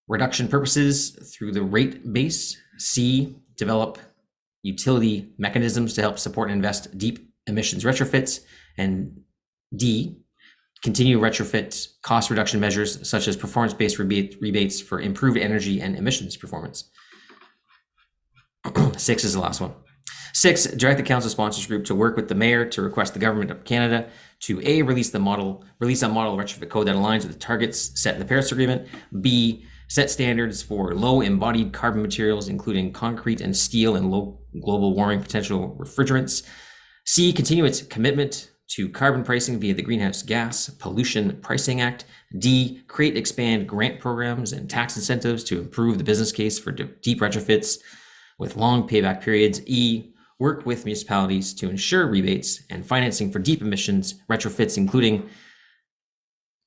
reduction purposes through the rate base. C, develop utility mechanisms to help support and invest deep emissions retrofits. And D, continue retrofit cost reduction measures such as performance-based rebates for improved energy and emissions performance. 6 is the last one. 6, direct the council sponsors group to work with the mayor to request the government of Canada to A, release a model retrofit code that aligns with the targets set in the Paris Agreement. B, set standards for low embodied carbon materials, including concrete and steel and low global warming potential refrigerants. C, continue its commitment to carbon pricing via the Greenhouse Gas Pollution Pricing Act. D, create and expand grant programs and tax incentives to improve the business case for deep retrofits with long payback periods. E, work with municipalities to ensure rebates and financing for deep emissions retrofits,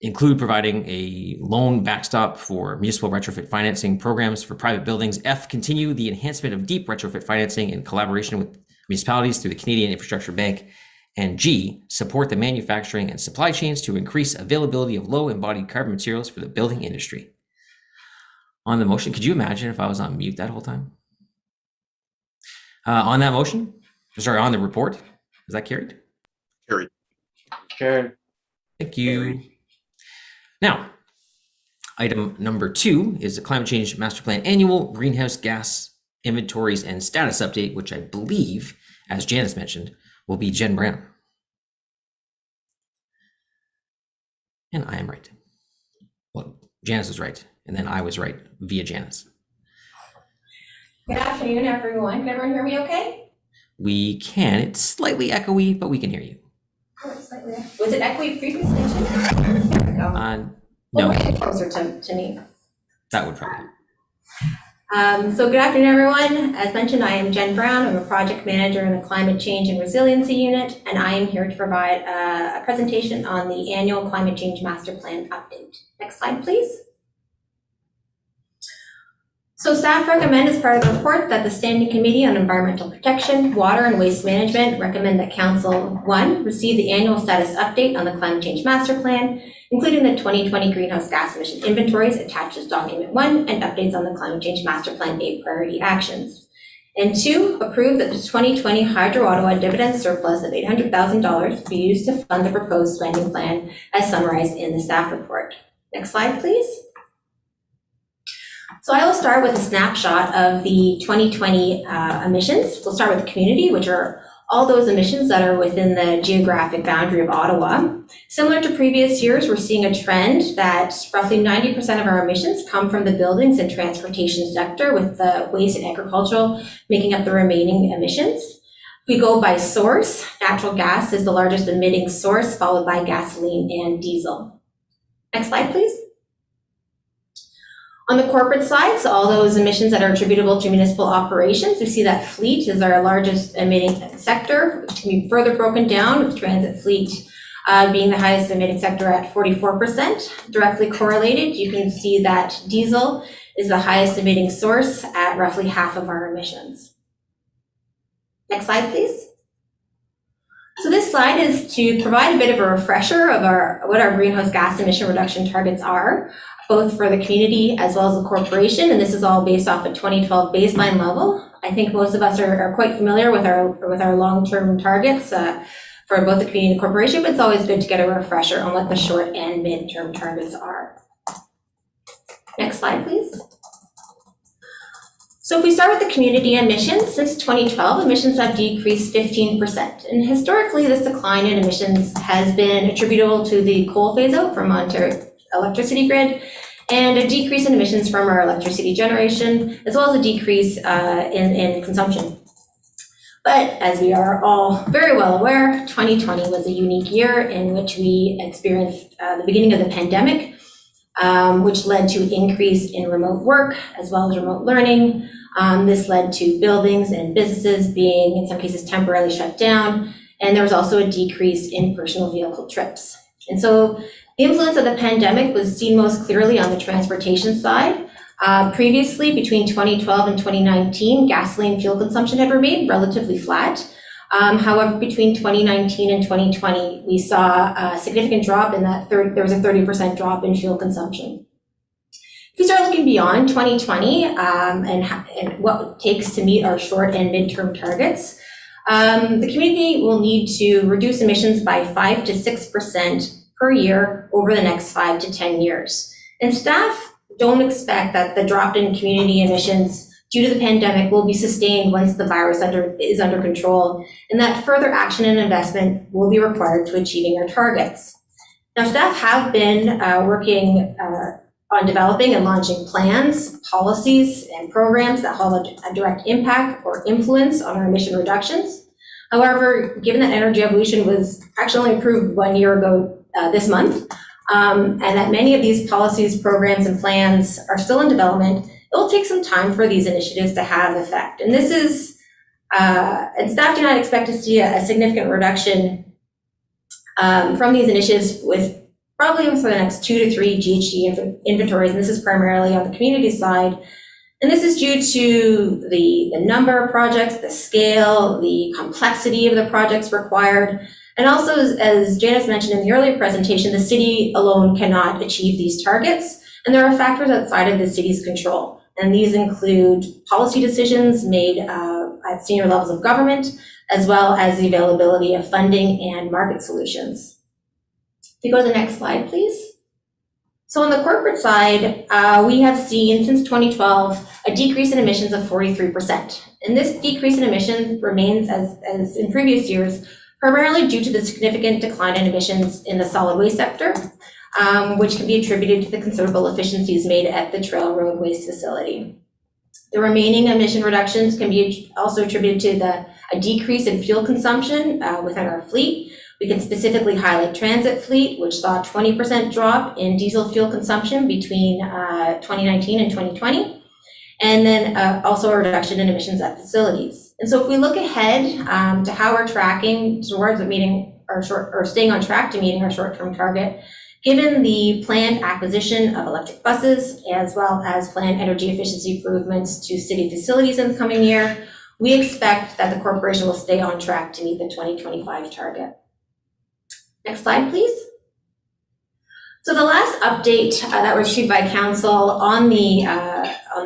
include providing a loan backstop for municipal retrofit financing programs for private buildings. F, continue the enhancement of deep retrofit financing in collaboration with municipalities through the Canadian Infrastructure Bank. And G, support the manufacturing and supply chains to increase availability of low embodied carbon materials for the building industry. On the motion, could you imagine if I was on mute that whole time? On that motion, on the report, is that carried? Carried. Carried. Thank you. Now, item number 2 is the Climate Change Master Plan Annual Greenhouse Gas Inventories and Status Update, which I believe, as Janice mentioned, will be Jen Brown. And I am right. Well, Janice was right, and then I was right via Janice. Good afternoon, everyone. Can everyone hear me okay? We can. It's slightly echoey, but we can hear you. Oh, it's slightly. Was it echoey previously too? There we go. No. Get closer to me. That would probably. So good afternoon, everyone. As mentioned, I am Jen Brown. I'm a project manager in the Climate Change and Resiliency Unit, and I am here to provide a presentation on the annual Climate Change Master Plan update. Next slide, please. So staff recommend as part of the report that the Standing Committee on Environmental Protection, Water and Waste Management recommend that Council 1, receive the annual status update on the Climate Change Master Plan, including the 2020 greenhouse gas emission inventories attached as document 1 and updates on the Climate Change Master Plan 8 priority actions. And 2, approve that the 2020 Hydro Ottawa dividend surplus of $800,000 be used to fund the proposed spending plan as summarized in the staff report. Next slide, please. So I will start with a snapshot of the 2020 emissions. We'll start with the community, which are all those emissions that are within the geographic boundary of Ottawa. Similar to previous years, we're seeing a trend that roughly 90% of our emissions come from the buildings and transportation sector, with the waste and agricultural making up the remaining emissions. If we go by source, natural gas is the largest emitting source, followed by gasoline and diesel. Next slide, please. On the corporate side, so all those emissions that are attributable to municipal operations, we see that fleet is our largest emitting sector, which can be further broken down with transit fleet being the highest emitting sector at 44%. Directly correlated, you can see that diesel is the highest emitting source at roughly half of our emissions. Next slide, please. So this slide is to provide a bit of a refresher of what our greenhouse gas emission reduction targets are, both for the community as well as the corporation, and this is all based off a 2012 baseline level. I think most of us are quite familiar with our long-term targets for both the community and the corporation, but it's always good to get a refresher on what the short and mid-term targets are. Next slide, please. So if we start with the community emissions, since 2012, emissions have decreased 15%. And historically, this decline in emissions has been attributable to the coal phase out from Ontario electricity grid and a decrease in emissions from our electricity generation, as well as a decrease in consumption. But as we are all very well aware, 2020 was a unique year in which we experienced the beginning of the pandemic, which led to increase in remote work as well as remote learning. This led to buildings and businesses being, in some cases, temporarily shut down. And there was also a decrease in personal vehicle trips. And so the influence of the pandemic was seen most clearly on the transportation side. Previously, between 2012 and 2019, gasoline fuel consumption had remained relatively flat. However, between 2019 and 2020, we saw a significant drop in that there was a 30% drop in fuel consumption. If we start looking beyond 2020 and what it takes to meet our short and midterm targets, the community will need to reduce emissions by 5 to 6% per year over the next 5 to 10 years. And staff don't expect that the drop in community emissions due to the pandemic will be sustained once the virus is under control, and that further action and investment will be required to achieving our targets. Now, staff have been working on developing and launching plans, policies, and programs that have a direct impact or influence on our emission reductions. However, given that energy evolution was actually only approved 1 year ago this month, and that many of these policies, programs, and plans are still in development, it will take some time for these initiatives to have effect. And this is, and staff do not expect to see a significant reduction from these initiatives with probably for the next 2 to 3 GHG inventories, and this is primarily on the community side. And this is due to the number of projects, the scale, the complexity of the projects required, and also, as Janice mentioned in the earlier presentation, the city alone cannot achieve these targets, and there are factors outside of the city's control. And these include policy decisions made at senior levels of government, as well as the availability of funding and market solutions. If you go to the next slide, please. So on the corporate side, we have seen since 2012 a decrease in emissions of 43%. And this decrease in emissions remains, as in previous years, primarily due to the significant decline in emissions in the solid waste sector, which can be attributed to the considerable efficiencies made at the Trail Road Waste Facility. The remaining emission reductions can be also attributed to a decrease in fuel consumption within our fleet. We can specifically highlight transit fleet, which saw a 20% drop in diesel fuel consumption between 2019 and 2020, and then also a reduction in emissions at facilities. And so if we look ahead to how we're tracking towards meeting our staying on track to meeting our short-term target, given the planned acquisition of electric buses, as well as planned energy efficiency improvements to city facilities in the coming year, we expect that the corporation will stay on track to meet the 2025 target. Next slide, please. So the last update that was issued by Council on the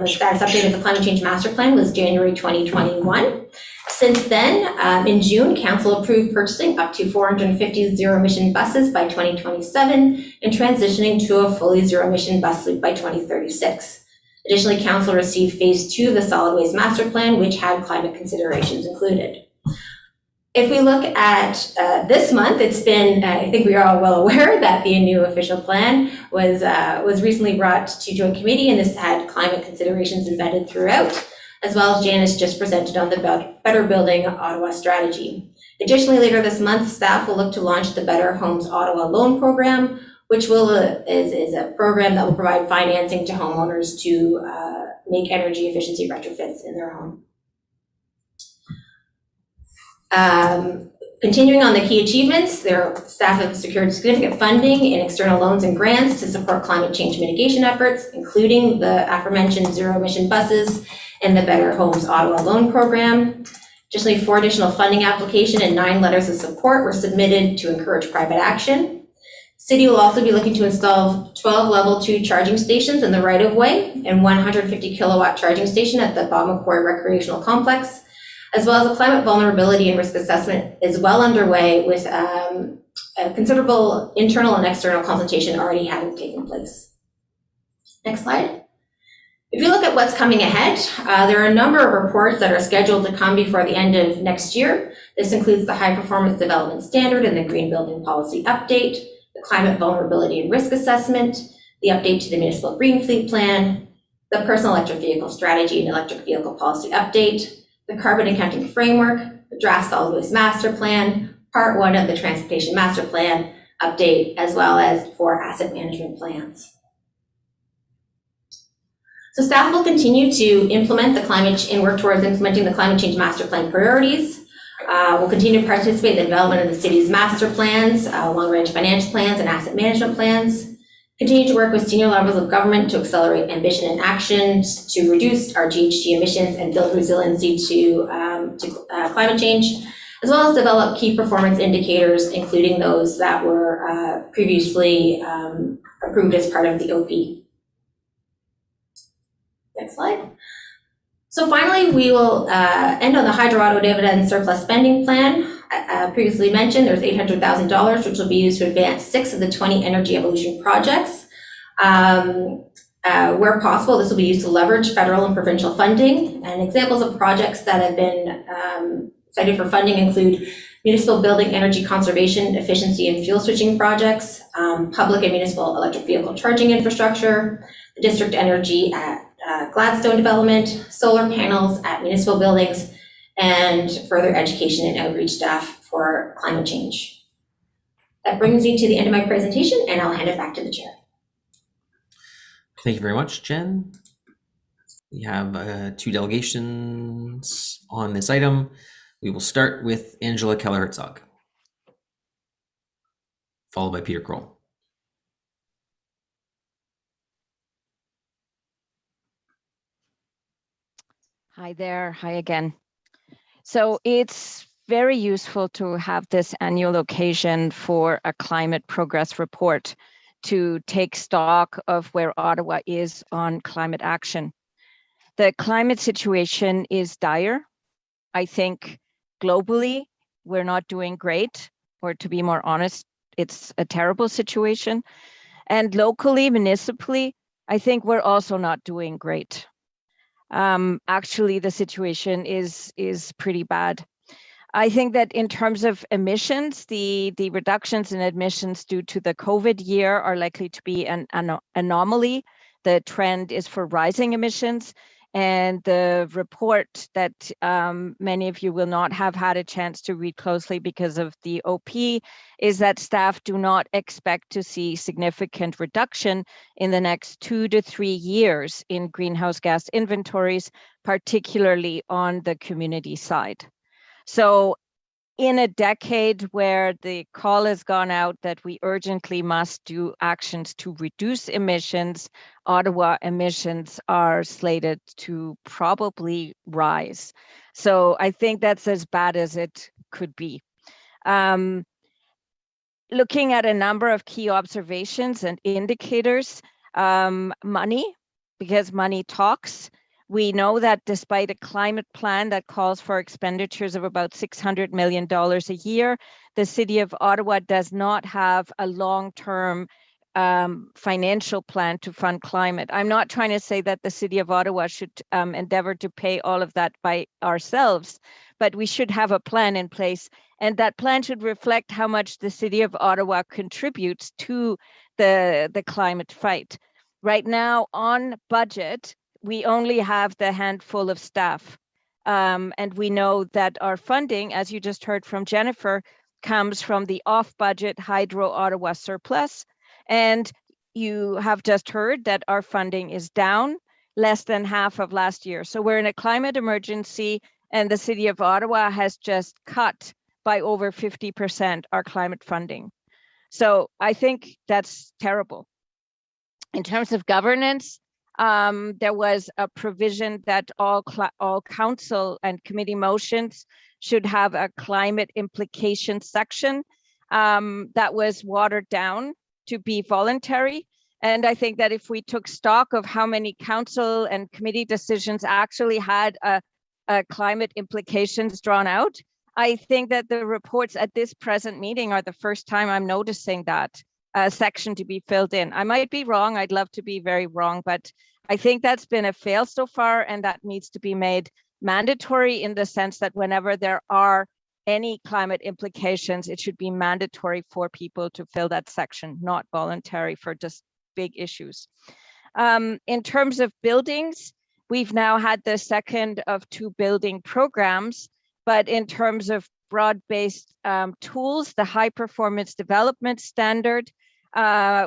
status update of the Climate Change Master Plan was January 2021. Since then, in June, Council approved purchasing up to 450 zero-emission buses by 2027 and transitioning to a fully zero-emission bus fleet by 2036. Additionally, Council received Phase 2 of the Solid Waste Master Plan, which had climate considerations included. If we look at this month, it's been, I think we are all well aware that the new official plan was recently brought to joint committee, and this had climate considerations embedded throughout, as well as Janice just presented on the Better Building Ottawa strategy. Additionally, later this month, staff will look to launch the Better Homes Ottawa Loan Program, which is a program that will provide financing to homeowners to make energy efficiency retrofits in their home. Continuing on the key achievements, their staff have secured significant funding in external loans and grants to support climate change mitigation efforts, including the aforementioned zero-emission buses and the Better Homes Ottawa Loan Program. Additionally, 4 additional funding applications and 9 letters of support were submitted to encourage private action. City will also be looking to install 12 level 2 charging stations in the right-of-way and 150 kilowatt charging station at the Bob McCoy Recreational Complex, as well as a climate vulnerability and risk assessment is well underway with a considerable internal and external consultation already having taken place. Next slide. If you look at what's coming ahead, there are a number of reports that are scheduled to come before the end of next year. This includes the High Performance Development Standard and the Green Building Policy Update, the Climate Vulnerability and Risk Assessment, the update to the Municipal Green Fleet Plan, the Personal Electric Vehicle Strategy and Electric Vehicle Policy Update, the Carbon Accounting Framework, the Draft Solid Waste Master Plan, Part 1 of the Transportation Master Plan update, as well as 4 asset management plans. So staff will continue to implement the and work towards implementing the climate change master plan priorities. We'll continue to participate in the development of the city's master plans, long-range financial plans and asset management plans. Continue to work with senior levels of government to accelerate ambition and action to reduce our GHG emissions and build resiliency to climate change, as well as develop key performance indicators, including those that were previously approved as part of the OP. Next slide. So finally, we will end on the Hydro Auto Dividend Surplus Spending Plan. Previously mentioned, there's $800,000, which will be used to advance 6 of the 20 energy evolution projects. Where possible, this will be used to leverage federal and provincial funding. And examples of projects that have been cited for funding include municipal building energy conservation, efficiency, and fuel switching projects, public and municipal electric vehicle charging infrastructure, the district energy at Gladstone development, solar panels at municipal buildings, and further education and outreach staff for climate change. That brings me to the end of my presentation, and I'll hand it back to the chair. Thank you very much, Jen. We have 2 delegations on this item. We will start with Angela Keller-Herzog, followed by Peter Kroll. Hi there. Hi again. So it's very useful to have this annual occasion for a climate progress report to take stock of where Ottawa is on climate action. The climate situation is dire. I think globally, we're not doing great, or to be more honest, it's a terrible situation. And locally, municipally, I think we're also not doing great. Actually, the situation is pretty bad. I think that in terms of emissions, the reductions in emissions due to the COVID year are likely to be an anomaly. The trend is for rising emissions. And the report that many of you will not have had a chance to read closely because of the OP is that staff do not expect to see significant reduction in the next 2 to 3 years in greenhouse gas inventories, particularly on the community side. So in a decade where the call has gone out that we urgently must do actions to reduce emissions, Ottawa emissions are slated to probably rise. So I think that's as bad as it could be. Looking at a number of key observations and indicators, money, because money talks. We know that despite a climate plan that calls for expenditures of about $600 million a year, the City of Ottawa does not have a long-term financial plan to fund climate. I'm not trying to say that the City of Ottawa should endeavor to pay all of that by ourselves, but we should have a plan in place, and that plan should reflect how much the City of Ottawa contributes to the climate fight. Right now, on budget, we only have the handful of staff. And we know that our funding, as you just heard from Jennifer, comes from the off-budget Hydro Ottawa surplus. And you have just heard that our funding is down less than half of last year. So we're in a climate emergency, and the City of Ottawa has just cut by over 50% our climate funding. So I think that's terrible. In terms of governance, there was a provision that all council and committee motions should have a climate implication section that was watered down to be voluntary. And I think that if we took stock of how many council and committee decisions actually had a climate implications drawn out, I think that the reports at this present meeting are the first time I'm noticing that section to be filled in. I might be wrong. I'd love to be very wrong, but I think that's been a fail so far, and that needs to be made mandatory in the sense that whenever there are any climate implications, it should be mandatory for people to fill that section, not voluntary for just big issues. In terms of buildings, we've now had the second of 2 building programs, but in terms of broad-based tools, the high performance development standard,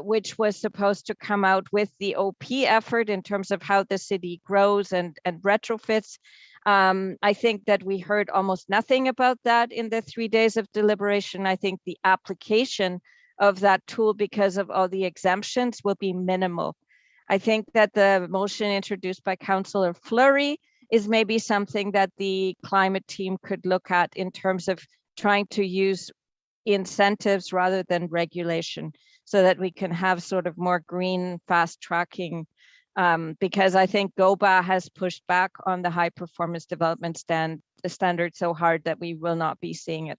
which was supposed to come out with the OP effort in terms of how the city grows and retrofits. I think that we heard almost nothing about that in the 3 days of deliberation. I think the application of that tool, because of all the exemptions, will be minimal. I think that the motion introduced by Councillor Fleury is maybe something that the climate team could look at in terms of trying to use incentives rather than regulation, so that we can have sort of more green fast tracking, because I think GOBA has pushed back on the high performance development standard so hard that we will not be seeing it.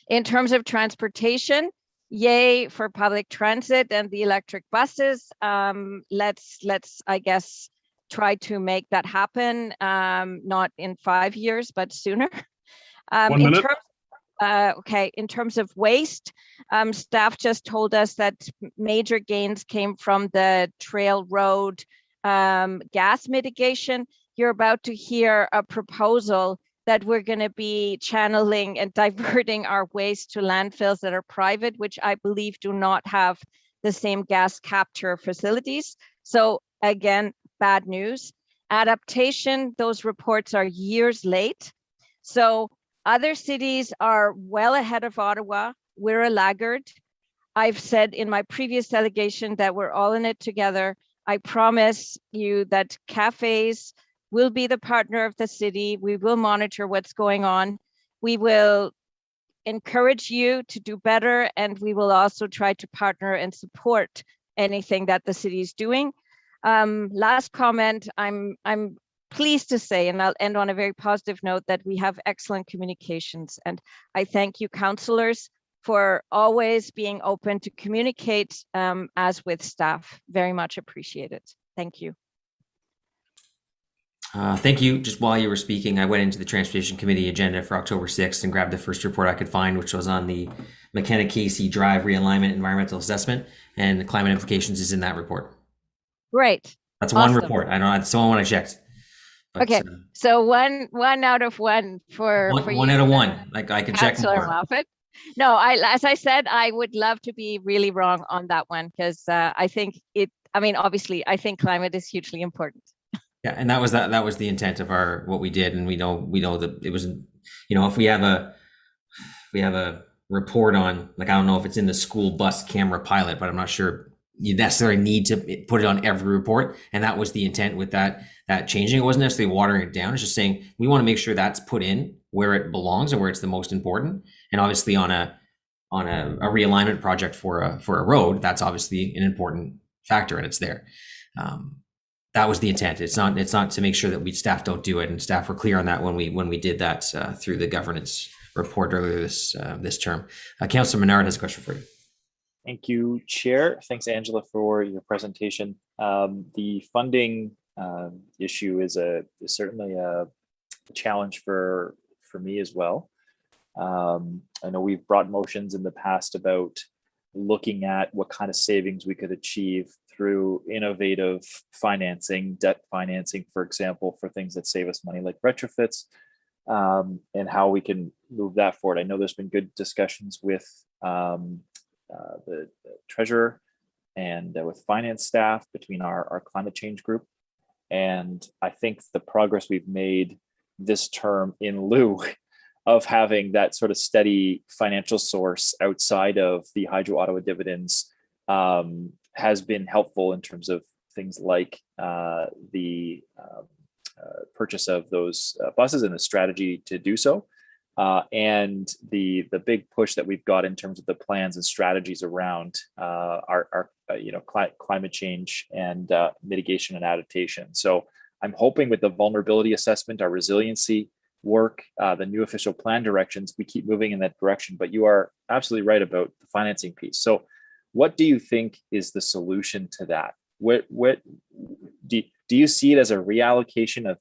In terms of transportation, yay for public transit and the electric buses. Let's I guess try to make that happen, not in 5 years, but sooner. 1 minute. Okay, in terms of waste, staff just told us that major gains came from the trail road gas mitigation. You're about to hear a proposal that we're going to be channeling and diverting our waste to landfills that are private, which I believe do not have the same gas capture facilities. So again, bad news. Adaptation, those reports are years late. So other cities are well ahead of Ottawa. We're a laggard. I've said in my previous delegation that we're all in it together. I promise you that cafes will be the partner of the city. We will monitor what's going on. We will encourage you to do better, and we will also try to partner and support anything that the city is doing. Last comment, I'm pleased to say, and I'll end on a very positive note, that we have excellent communications. And I thank you, councillors, for always being open to communicate as with staff. Very much appreciated. Thank you. Thank you. Just while you were speaking, I went into the Transportation Committee agenda for October 6th and grabbed the first report I could find, which was on the McKenna-Casey Drive realignment environmental assessment, and the climate implications is in that report. Great. That's Awesome. one report. I know that's the only one I checked. But, okay, so one out of one for one out of one. Like I could check more. Moffat. No, as I said, I would love to be really wrong on that one, because I think obviously, I think climate is hugely important. Yeah, and that was the intent of what we did, and we know that it was, if we have a report on, like, I don't know if it's in the school bus camera pilot, but I'm not sure you necessarily need to put it on every report, and that was the intent with that changing. It wasn't necessarily watering it down. It's just saying we want to make sure that's put in where it belongs and where it's the most important. And obviously on a realignment project for a road, that's obviously an important factor, and it's there. That was the intent. It's not to make sure that staff don't do it, and staff were clear on that when we did that through the governance report earlier this term. Councillor Menard has a question for you. Thank you, Chair. Thanks, Angela, for your presentation. The funding issue is certainly a challenge for me as well. I know we've brought motions in the past about looking at what kind of savings we could achieve through innovative financing, debt financing, for example, for things that save us money like retrofits, and how we can move that forward. I know there's been good discussions with the treasurer and with finance staff between our climate change group. And I think the progress we've made this term, in lieu of having that sort of steady financial source outside of the Hydro Ottawa dividends, has been helpful in terms of things like the purchase of those buses and the strategy to do so, and the big push that we've got in terms of the plans and strategies around our climate change and mitigation and adaptation. So I'm hoping with the vulnerability assessment, our resiliency work, the new official plan directions, we keep moving in that direction. But you are absolutely right about the financing piece. So what do you think is the solution to that? what do you see it as a reallocation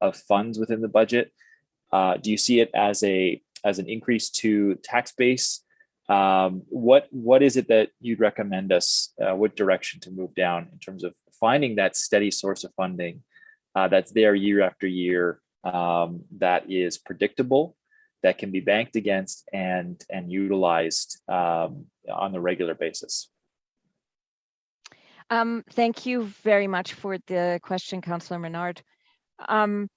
of funds within the budget? Do you see it as an increase to tax base? What is it that you'd recommend us, what direction to move down in terms of finding that steady source of funding that's there year after year, that is predictable, that can be banked against and utilized on the regular basis? Thank you very much for the question, Councillor Menard. I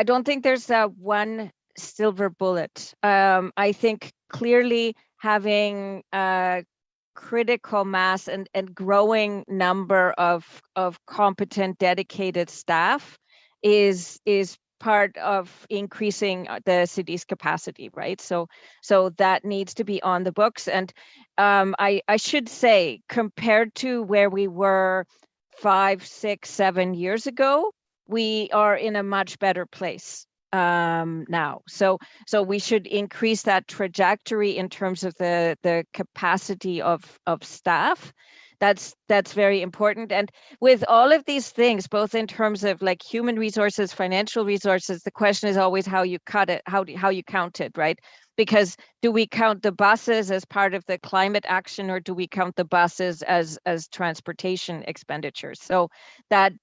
don't think there's one silver bullet. I think clearly having a critical mass and growing number of competent, dedicated staff is part of increasing the city's capacity, right? So that needs to be on the books. And I should say, compared to where we were 5, 6, 7 years ago, we are in a much better place now. So we should increase that trajectory in terms of the capacity of staff. That's very important. And with all of these things, both in terms of like human resources, financial resources, the question is always how you cut it, how you count it, right? Because do we count the buses as part of the climate action, or do we count the buses as transportation expenditures? So that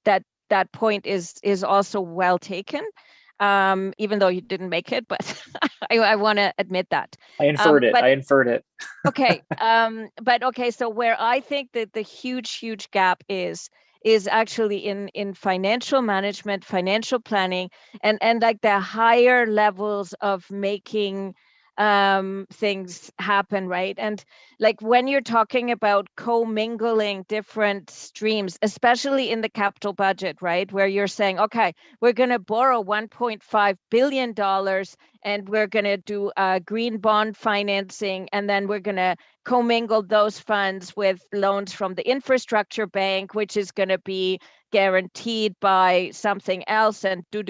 point is also well taken, even though you didn't make it, but I want to admit that. I inferred it. Okay. So where I think that the huge gap is actually in financial management, financial planning, and like the higher levels of making things happen, right? And like when you're talking about commingling different streams, especially in the capital budget, right, where you're saying, okay, we're going to borrow $1.5 billion and we're going to do green bond financing, and then we're going to commingle those funds with loans from the infrastructure bank, which is going to be guaranteed by something else, and do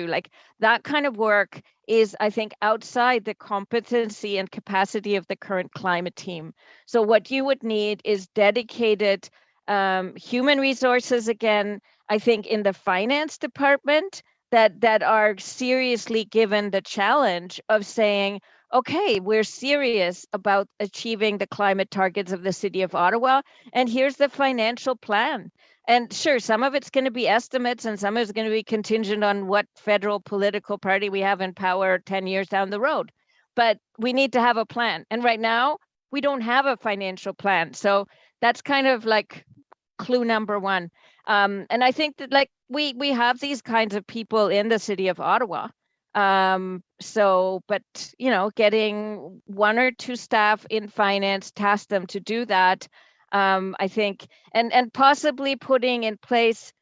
like that kind of work is, I think, outside the competency and capacity of the current climate team. So what you would need is dedicated human resources, again, I think in the finance department, that are seriously given the challenge of saying, okay, we're serious about achieving the climate targets of the City of Ottawa, and here's the financial plan. And sure, some of it's going to be estimates and some of it's going to be contingent on what federal political party we have in power 10 years down the road. But we need to have a plan. And right now, we don't have a financial plan. So that's kind of like clue number one. And I think that like we have these kinds of people in the City of Ottawa. But getting 1 or 2 staff in finance, task them to do that. I think, and possibly putting in place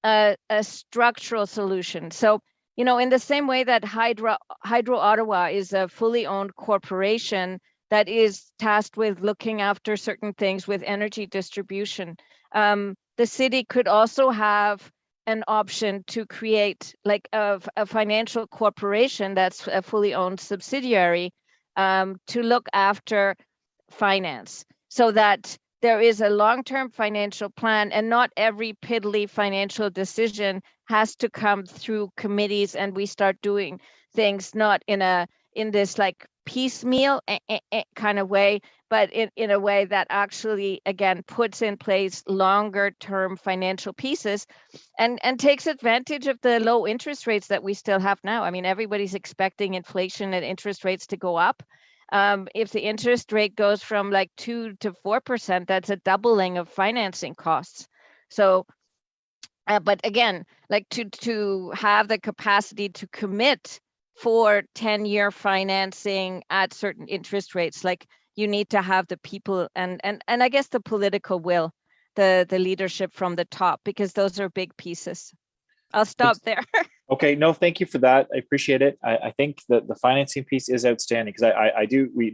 a structural solution. So, in the same way that Hydro Ottawa is a fully owned corporation that is tasked with looking after certain things with energy distribution, the city could also have an option to create like a financial corporation that's a fully owned subsidiary to look after finance, so that there is a long-term financial plan, and not every piddly financial decision has to come through committees, and we start doing things not in this like piecemeal kind of way, but in a way that actually, again, puts in place longer-term financial pieces and takes advantage of the low interest rates that we still have now. I mean, everybody's expecting inflation and interest rates to go up. If the interest rate goes from like 2 to 4%, that's a doubling of financing costs. So, but again, like to have the capacity to commit for 10-year financing at certain interest rates, like you need to have the people and I guess the political will, the leadership from the top, because those are big pieces. I'll stop there. Okay, no, thank you for that. I appreciate it. I think that the financing piece is outstanding, because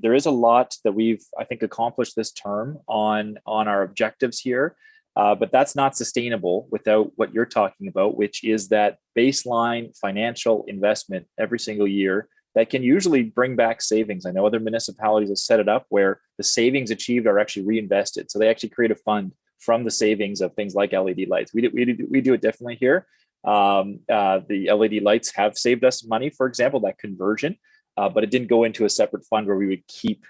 there is a lot that we've, I think, accomplished this term on our objectives here, but that's not sustainable without what you're talking about, which is that baseline financial investment every single year that can usually bring back savings. I know other municipalities have set it up where the savings achieved are actually reinvested. So they actually create a fund from the savings of things like LED lights. We do it differently here. The LED lights have saved us money, for example, that conversion, but it didn't go into a separate fund where we would keep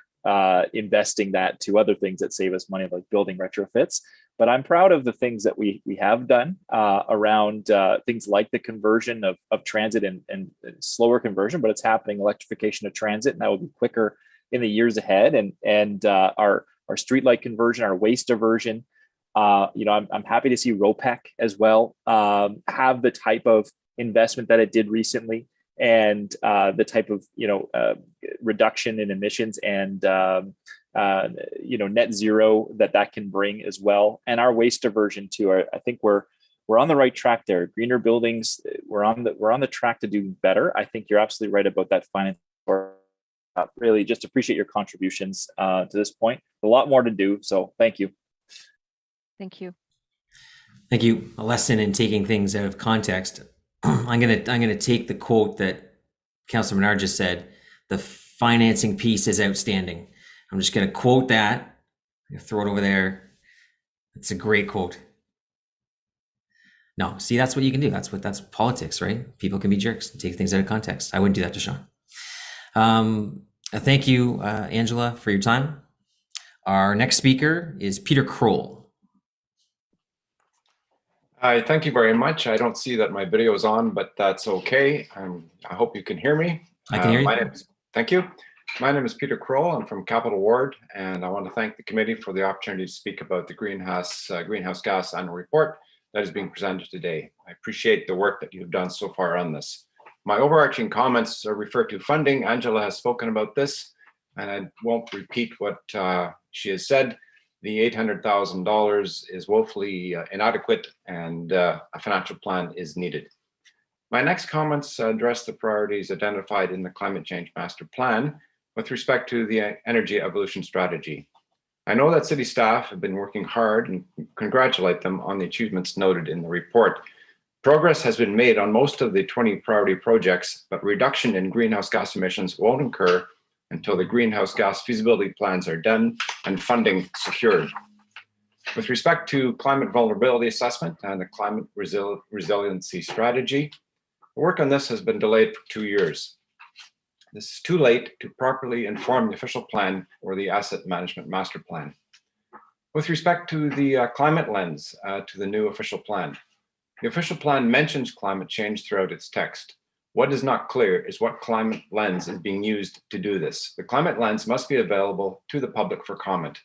investing that to other things that save us money, like building retrofits. But I'm proud of the things that we have done around things like the conversion of transit and slower conversion, but it's happening, electrification of transit, and that will be quicker in the years ahead. And our streetlight conversion, our waste diversion. I'm happy to see ROPEC as well have the type of investment that it did recently, and the type of reduction in emissions and net zero that can bring as well, and our waste diversion too. I think we're on the right track there. Greener buildings, we're on the track to do better. I think you're absolutely right about that finance. Really, just appreciate your contributions to this point. A lot more to do, so thank you. Thank you. Thank you. A lesson in taking things out of context. I'm gonna take the quote that Councillor Menard just said. The financing piece is outstanding. I'm just gonna quote that. I'm gonna throw it over there. It's a great quote. No, see, that's what you can do. That's politics, right? People can be jerks and take things out of context. I wouldn't do that to Sean. Thank you, Angela, for your time. Our next speaker is Peter Kroll. Hi, thank you very much. I don't see that my video is on, but that's okay. I hope you can hear me. I can hear you. Thank you. My name is Peter Kroll. I'm from Capital Ward, and I want to thank the committee for the opportunity to speak about the greenhouse gas annual report that is being presented today. I appreciate the work that you've done so far on this. My overarching comments refer to funding. Angela has spoken about this, and I won't repeat what she has said. The $800,000 is woefully inadequate, and a financial plan is needed. My next comments address the priorities identified in the Climate Change Master Plan with respect to the energy evolution strategy. I know that city staff have been working hard and congratulate them on the achievements noted in the report. Progress has been made on most of the 20 priority projects, but reduction in greenhouse gas emissions won't occur until the greenhouse gas feasibility plans are done and funding secured. With respect to climate vulnerability assessment and the climate resiliency strategy, work on this has been delayed for 2 years. This is too late to properly inform the official plan or the asset management master plan. With respect to the climate lens to the new official plan, the official plan mentions climate change throughout its text. What is not clear is what climate lens is being used to do this. The climate lens must be available to the public for comment.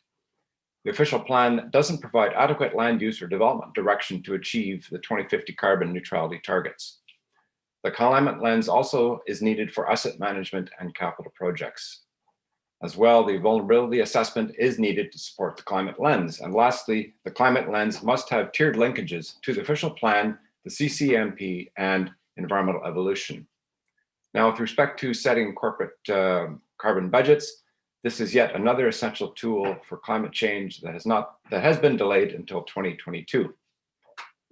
The official plan doesn't provide adequate land use or development direction to achieve the 2050 carbon neutrality targets. The climate lens also is needed for asset management and capital projects. As well, the vulnerability assessment is needed to support the climate lens. And lastly, the climate lens must have tiered linkages to the official plan, the CCMP, and environmental evolution. Now, with respect to setting corporate carbon budgets, this is yet another essential tool for climate change that has been delayed until 2022.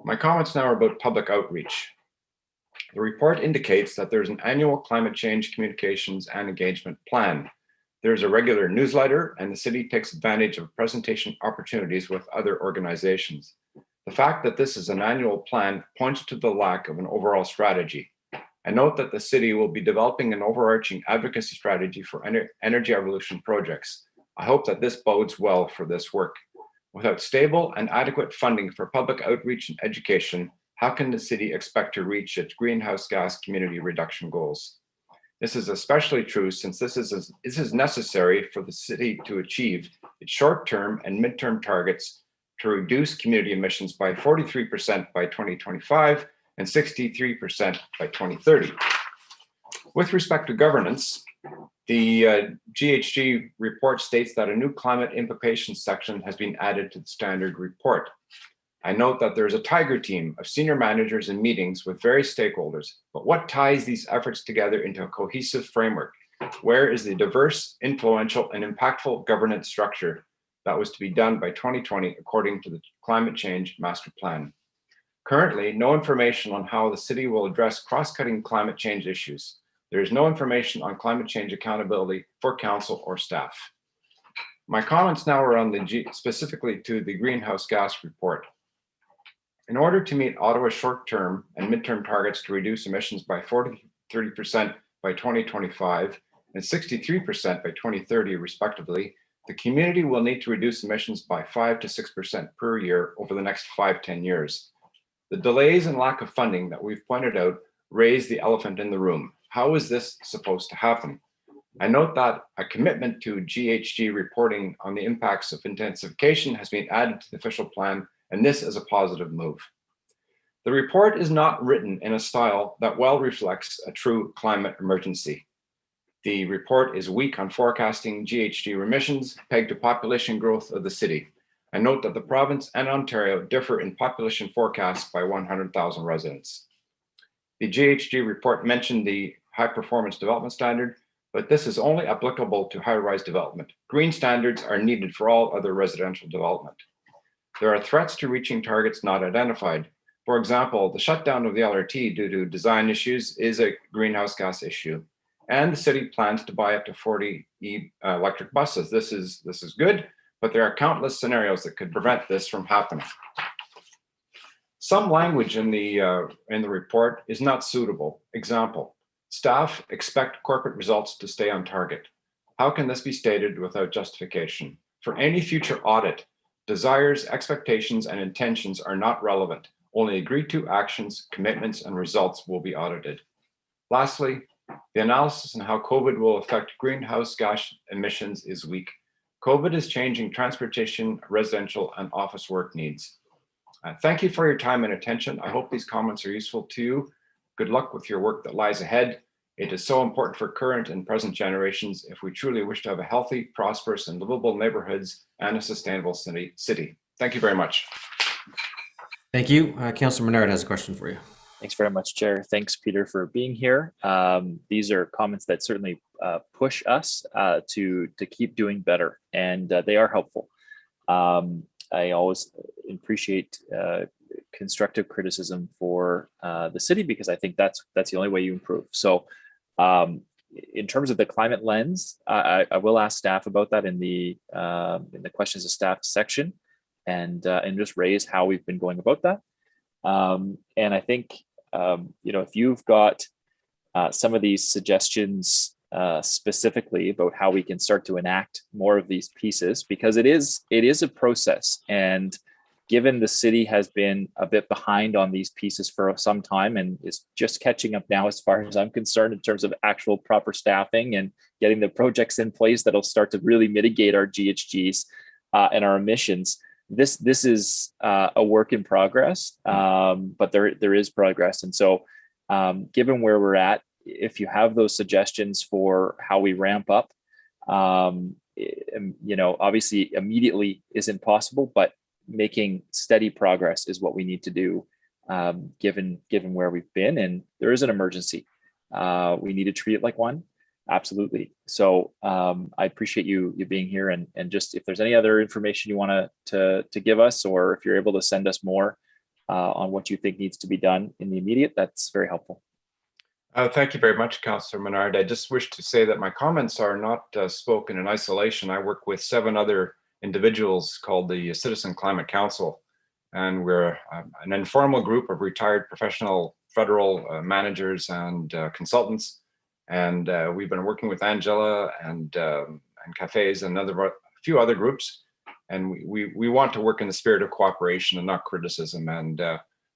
My comments now are about public outreach. The report indicates that there's an annual climate change communications and engagement plan. There's a regular newsletter, and the city takes advantage of presentation opportunities with other organizations. The fact that this is an annual plan points to the lack of an overall strategy. I note that the city will be developing an overarching advocacy strategy for energy evolution projects. I hope that this bodes well for this work. Without stable and adequate funding for public outreach and education, how can the city expect to reach its greenhouse gas community reduction goals? This is especially true since this is necessary for the city to achieve its short-term and midterm targets to reduce community emissions by 43% by 2025 and 63% by 2030. With respect to governance, the GHG report states that a new climate implications section has been added to the standard report. I note that there's a tiger team of senior managers and meetings with various stakeholders, but what ties these efforts together into a cohesive framework? Where is the diverse, influential, and impactful governance structure that was to be done by 2020 according to the Climate Change Master Plan? Currently, no information on how the city will address cross-cutting climate change issues. There is no information on climate change accountability for council or staff. My comments now are on specifically to the greenhouse gas report. In order to meet Ottawa's short-term and midterm targets to reduce emissions by 30% by 2025 and 63% by 2030, respectively, the community will need to reduce emissions by 5 to 6% per year over the next 5-10 years. The delays and lack of funding that we've pointed out raise the elephant in the room. How is this supposed to happen? I note that a commitment to GHG reporting on the impacts of intensification has been added to the official plan, and this is a positive move. The report is not written in a style that well reflects a true climate emergency. The report is weak on forecasting GHG emissions pegged to population growth of the city. I note that the province and Ontario differ in population forecasts by 100,000 residents. The GHG report mentioned the high performance development standard, but this is only applicable to high-rise development. Green standards are needed for all other residential development. There are threats to reaching targets not identified. For example, the shutdown of the LRT due to design issues is a greenhouse gas issue, and the city plans to buy up to 40 electric buses. This is good, but there are countless scenarios that could prevent this from happening. Some language in the report is not suitable. Example, staff expect corporate results to stay on target. How can this be stated without justification? For any future audit, desires, expectations, and intentions are not relevant. Only agreed to actions, commitments, and results will be audited. Lastly, the analysis on how COVID will affect greenhouse gas emissions is weak. COVID is changing transportation, residential, and office work needs. Thank you for your time and attention. I hope these comments are useful to you. Good luck with your work that lies ahead. It is so important for current and present generations if we truly wish to have a healthy, prosperous, and livable neighborhoods and a sustainable city. Thank you very much. Thank you. Councillor Menard has a question for you. Thanks very much, Chair. Thanks, Peter, for being here. These are comments that certainly push us to keep doing better, and they are helpful. I always appreciate constructive criticism for the city, because I think that's the only way you improve. So in terms of the climate lens, I will ask staff about that in the questions of staff section, and just raise how we've been going about that. And I think, if you've got some of these suggestions specifically about how we can start to enact more of these pieces, because it is a process, and given the city has been a bit behind on these pieces for some time and is just catching up now, as far as I'm concerned, in terms of actual proper staffing and getting the projects in place that'll start to really mitigate our GHGs and our emissions. This is a work in progress, but there is progress. And so given where we're at, if you have those suggestions for how we ramp up, obviously immediately isn't possible, but making steady progress is what we need to do, given where we've been. And there is an emergency. We need to treat it like one. Absolutely. So I appreciate you being here, and just if there's any other information you want to give us, or if you're able to send us more on what you think needs to be done in the immediate, that's very helpful. Thank you very much, Councillor Menard. I just wish to say that my comments are not spoken in isolation. I work with 7 other individuals called the Citizen Climate Council, and we're an informal group of retired professional federal managers and consultants. And we've been working with Angela and Cafes and a few other groups, and we want to work in the spirit of cooperation and not criticism. And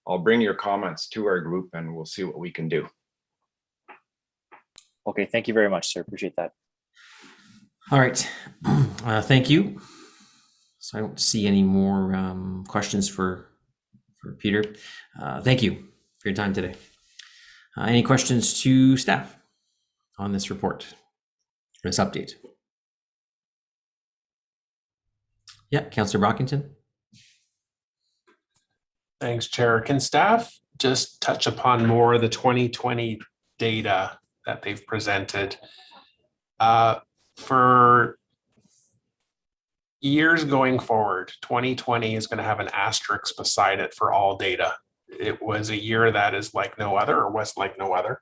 I'll bring your comments to our group, and we'll see what we can do. Okay, thank you very much, sir. Appreciate that. All right, thank you. So I don't see any more questions for Peter. Thank you for your time today. Any questions to staff on this report, this update? Yeah, Councillor Brockington. Thanks, Chair. Can staff just touch upon more of the 2020 data that they've presented? For years going forward, 2020 is going to have an asterisk beside it for all data. It was a year that is like no other, or was like no other.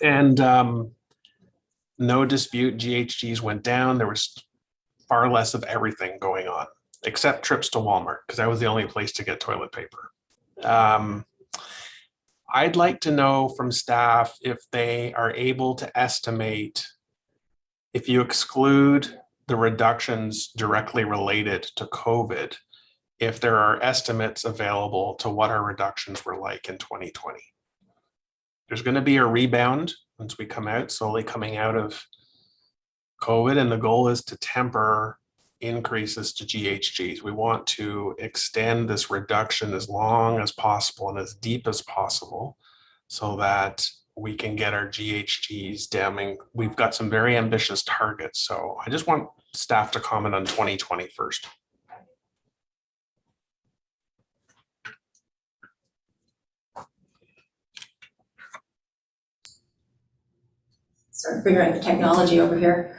And no dispute, GHGs went down. There was far less of everything going on, except trips to Walmart, because that was the only place to get toilet paper. I'd like to know from staff if they are able to estimate, if you exclude the reductions directly related to COVID, if there are estimates available to what our reductions were like in 2020. There's going to be a rebound once we come out, slowly coming out of COVID, and the goal is to temper increases to GHGs. We want to extend this reduction as long as possible and as deep as possible so that we can get our GHGs down. We've got some very ambitious targets. So I just want staff to comment on 2020 first. Sort of figuring out the technology over here.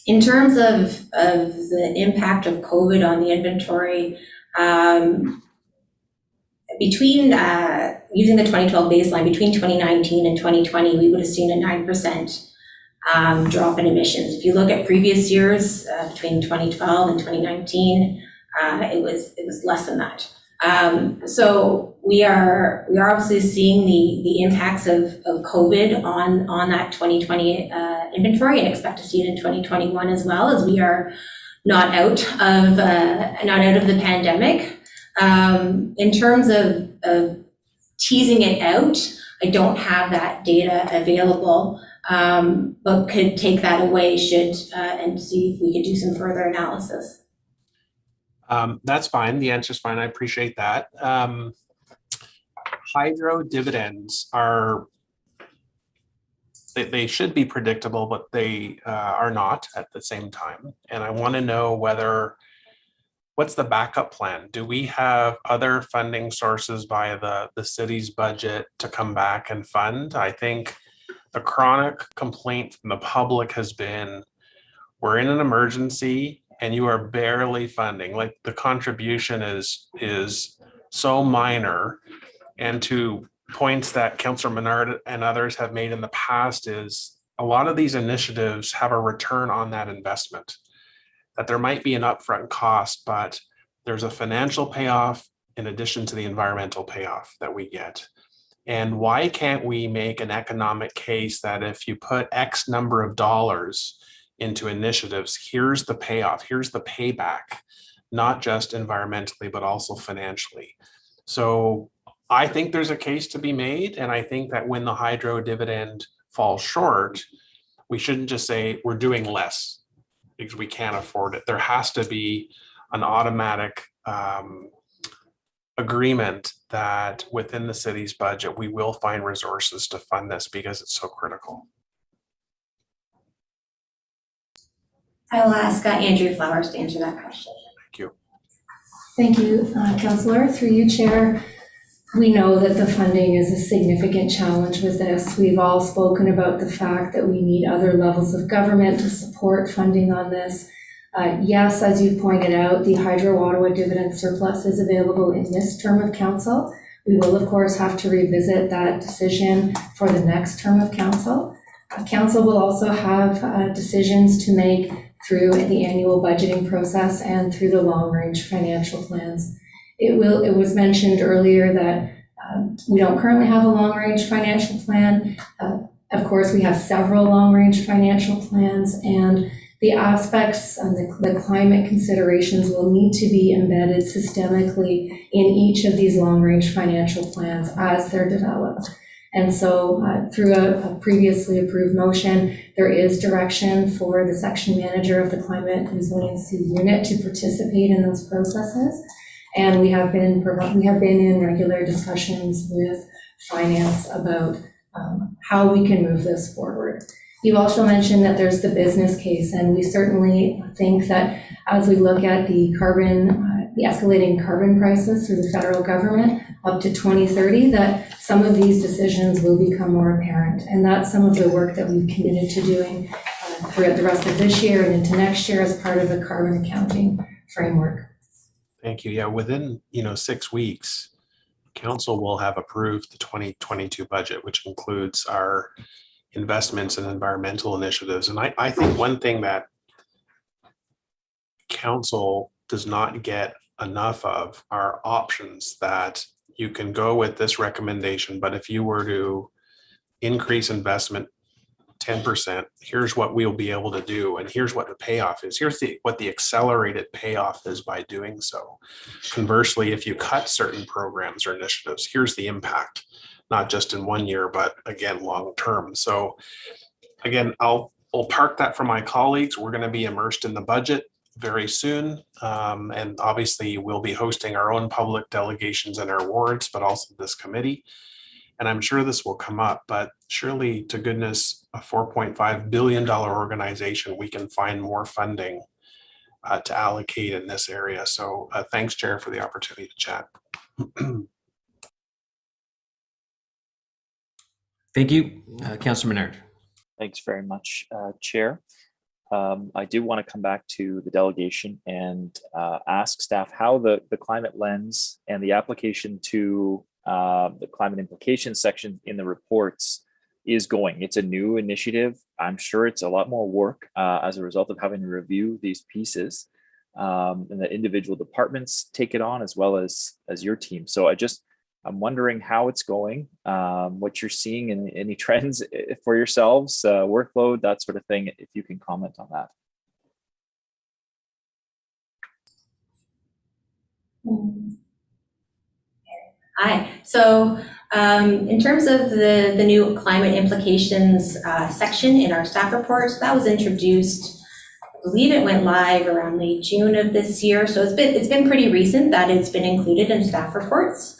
In terms of the impact of COVID on the inventory, between using the 2012 baseline, between 2019 and 2020, we would have seen a 9% drop in emissions. If you look at previous years, between 2012 and 2019, it was less than that. So we are obviously seeing the impacts of COVID on that 2020 inventory, and expect to see it in 2021 as well, as we are not out of the pandemic. In terms of teasing it out, I don't have that data available, but could take that away and see if we could do some further analysis. That's fine. The answer's fine. I appreciate that. Hydro dividends they should be predictable, but they are not at the same time. And I want to know what's the backup plan? Do we have other funding sources via the city's budget to come back and fund? I think the chronic complaint from the public has been, we're in an emergency and you are barely funding. Like, the contribution is so minor. And to points that Councillor Menard and others have made in the past, is a lot of these initiatives have a return on that investment. That there might be an upfront cost, but there's a financial payoff in addition to the environmental payoff that we get. And why can't we make an economic case that if you put X number of dollars into initiatives, here's the payoff, here's the payback, not just environmentally, but also financially. So I think there's a case to be made. And I think that when the hydro dividend falls short, we shouldn't just say we're doing less because we can't afford it. There has to be an automatic agreement that within the city's budget, we will find resources to fund this because it's so critical. I will ask Andrea Flowers to answer that question. Thank you. Thank you, Councillor. Through you, Chair. We know that the funding is a significant challenge with this. We've all spoken about the fact that we need other levels of government to support funding on this. Yes, as you pointed out, the Hydro Ottawa dividend surplus is available in this term of council. We will, of course, have to revisit that decision for the next term of council. Council will also have decisions to make through the annual budgeting process and through the long-range financial plans. It was mentioned earlier that we don't currently have a long-range financial plan. Of course, we have several long-range financial plans, and the aspects and the climate considerations will need to be embedded systemically in each of these long-range financial plans as they're developed. And so through a previously approved motion, there is direction for the section manager of the Climate Resiliency Unit to participate in those processes. And we have been in regular discussions with finance about how we can move this forward. You also mentioned that there's the business case, and we certainly think that as we look at the escalating carbon prices through the federal government up to 2030, that some of these decisions will become more apparent. And that's some of the work that we've committed to doing throughout the rest of this year and into next year as part of the carbon accounting framework. Thank you. Yeah, within 6 weeks, Council will have approved the 2022 budget, which includes our investments in environmental initiatives. And I think one thing that council does not get enough of are options that you can go with this recommendation, but if you were to increase investment 10%, here's what we'll be able to do, and here's what the payoff is. Here's what the accelerated payoff is by doing so. Conversely, if you cut certain programs or initiatives, here's the impact, not just in 1 year, but again, long term. So again, I'll park that for my colleagues. We're going to be immersed in the budget very soon. And obviously we'll be hosting our own public delegations and our wards, but also this committee. And I'm sure this will come up, but surely to goodness, a $4.5 billion organization, we can find more funding to allocate in this area. So thanks, Chair, for the opportunity to chat. Thank you, Councillor Menard. Thanks very much, Chair. I do want to come back to the delegation and ask staff how the climate lens and the application to the climate implications section in the reports is going. It's a new initiative. I'm sure it's a lot more work as a result of having to review these pieces, and the individual departments take it on as well as your team. So I'm wondering how it's going, what you're seeing, and any trends for yourselves, workload, that sort of thing, if you can comment on that. Hi. So in terms of the new climate implications section in our staff reports, that was introduced, I believe it went live around late June of this year. So it's been pretty recent that it's been included in staff reports.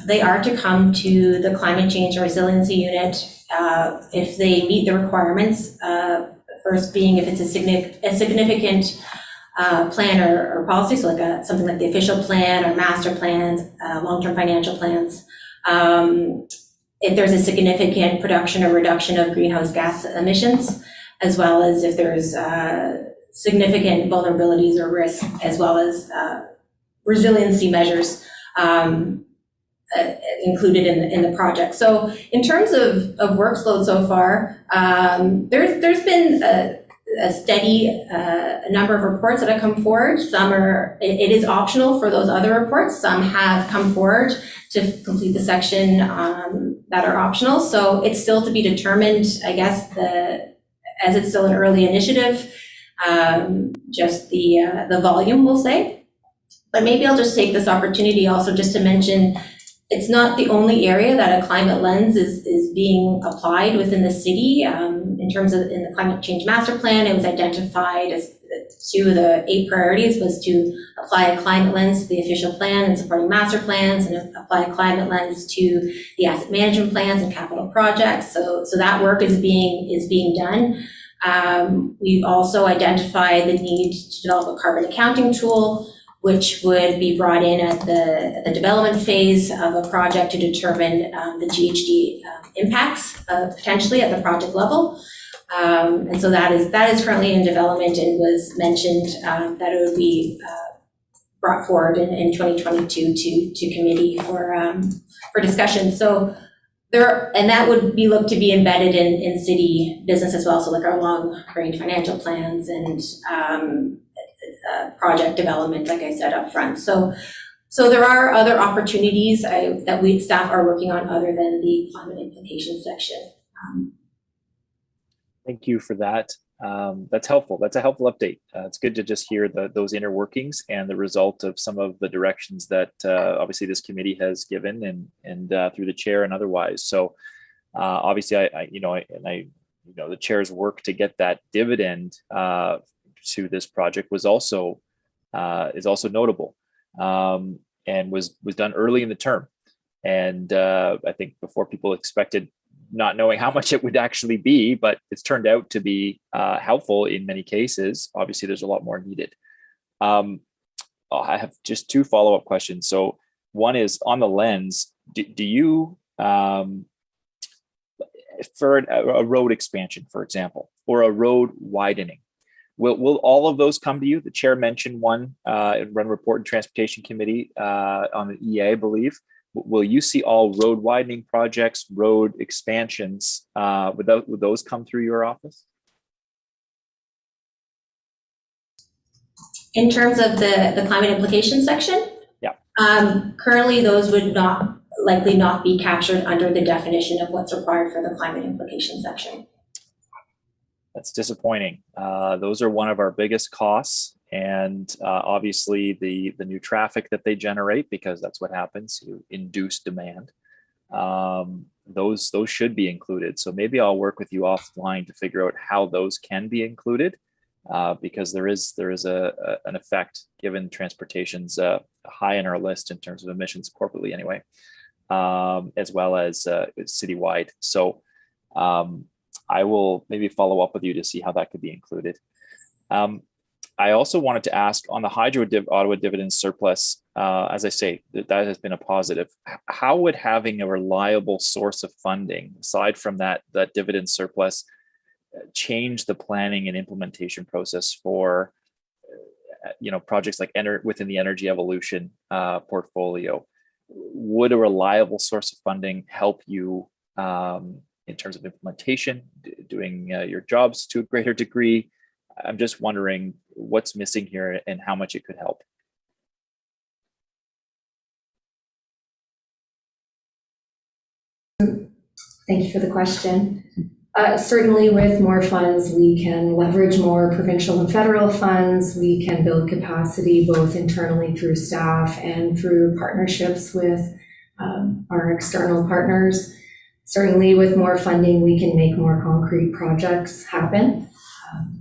They are to come to the Climate Change and Resiliency Unit if they meet the requirements. First being if it's a significant plan or policy, so like something like the official plan or master plans, long-term financial plans. If there's a significant production or reduction of greenhouse gas emissions, as well as if there's significant vulnerabilities or risks, as well as resiliency measures included in the project. So in terms of workload so far, there's been a steady number of reports that have come forward. Some it is optional for those other reports. Some have come forward to complete the section that are optional. So it's still to be determined, I guess, as it's still an early initiative, just the volume, we'll say. But maybe I'll just take this opportunity also just to mention it's not the only area that a climate lens is being applied within the city. In terms of in the climate change master plan, it was identified as two of the 8 priorities was to apply a climate lens to the official plan and supporting master plans, and apply a climate lens to the asset management plans and capital projects. So that work is being done. We've also identified the need to develop a carbon accounting tool, which would be brought in at the development phase of a project to determine the GHG impacts potentially at the project level. And so that is currently in development and was mentioned that it would be brought forward in 2022 to committee for discussion. So and that would be looked to be embedded in city business as well. So like our long range financial plans and project development, like I said up front. So there are other opportunities that we staff are working on other than the climate implications section. Thank you for that. That's helpful. That's a helpful update. It's good to just hear those inner workings and the result of some of the directions that obviously this committee has given and through the chair and otherwise. So obviously, the chair's work to get that dividend to this project was also is also notable, and was done early in the term, and I think before people expected, not knowing how much it would actually be, but it's turned out to be helpful in many cases. Obviously, there's a lot more needed. I have just 2 follow-up questions. So one is on the lens, do you, for a road expansion, for example, or a road widening, will all of those come to you? The chair mentioned one run report and transportation committee on the EA, I believe. Will you see all road widening projects, road expansions, would those come through your office? In terms of the climate implications section? Yeah. Currently, those would likely not be captured under the definition of what's required for the climate implication section. That's disappointing. Those are one of our biggest costs, and obviously the new traffic that they generate, because that's what happens, you induce demand. Those should be included. So maybe I'll work with you offline to figure out how those can be included, because there is an effect, given transportation's high in our list in terms of emissions corporately anyway, as well as citywide. So I will maybe follow up with you to see how that could be included. I also wanted to ask on the Hydro Ottawa dividend surplus, as I say, that has been a positive. How would having a reliable source of funding, aside from that dividend surplus, change the planning and implementation process for projects like within the energy evolution portfolio? Would a reliable source of funding help you in terms of implementation, doing your jobs to a greater degree? I'm just wondering what's missing here and how much it could help. Thank you for the question. Certainly with more funds, we can leverage more provincial and federal funds. We can build capacity both internally through staff and through partnerships with our external partners. Certainly with more funding, we can make more concrete projects happen.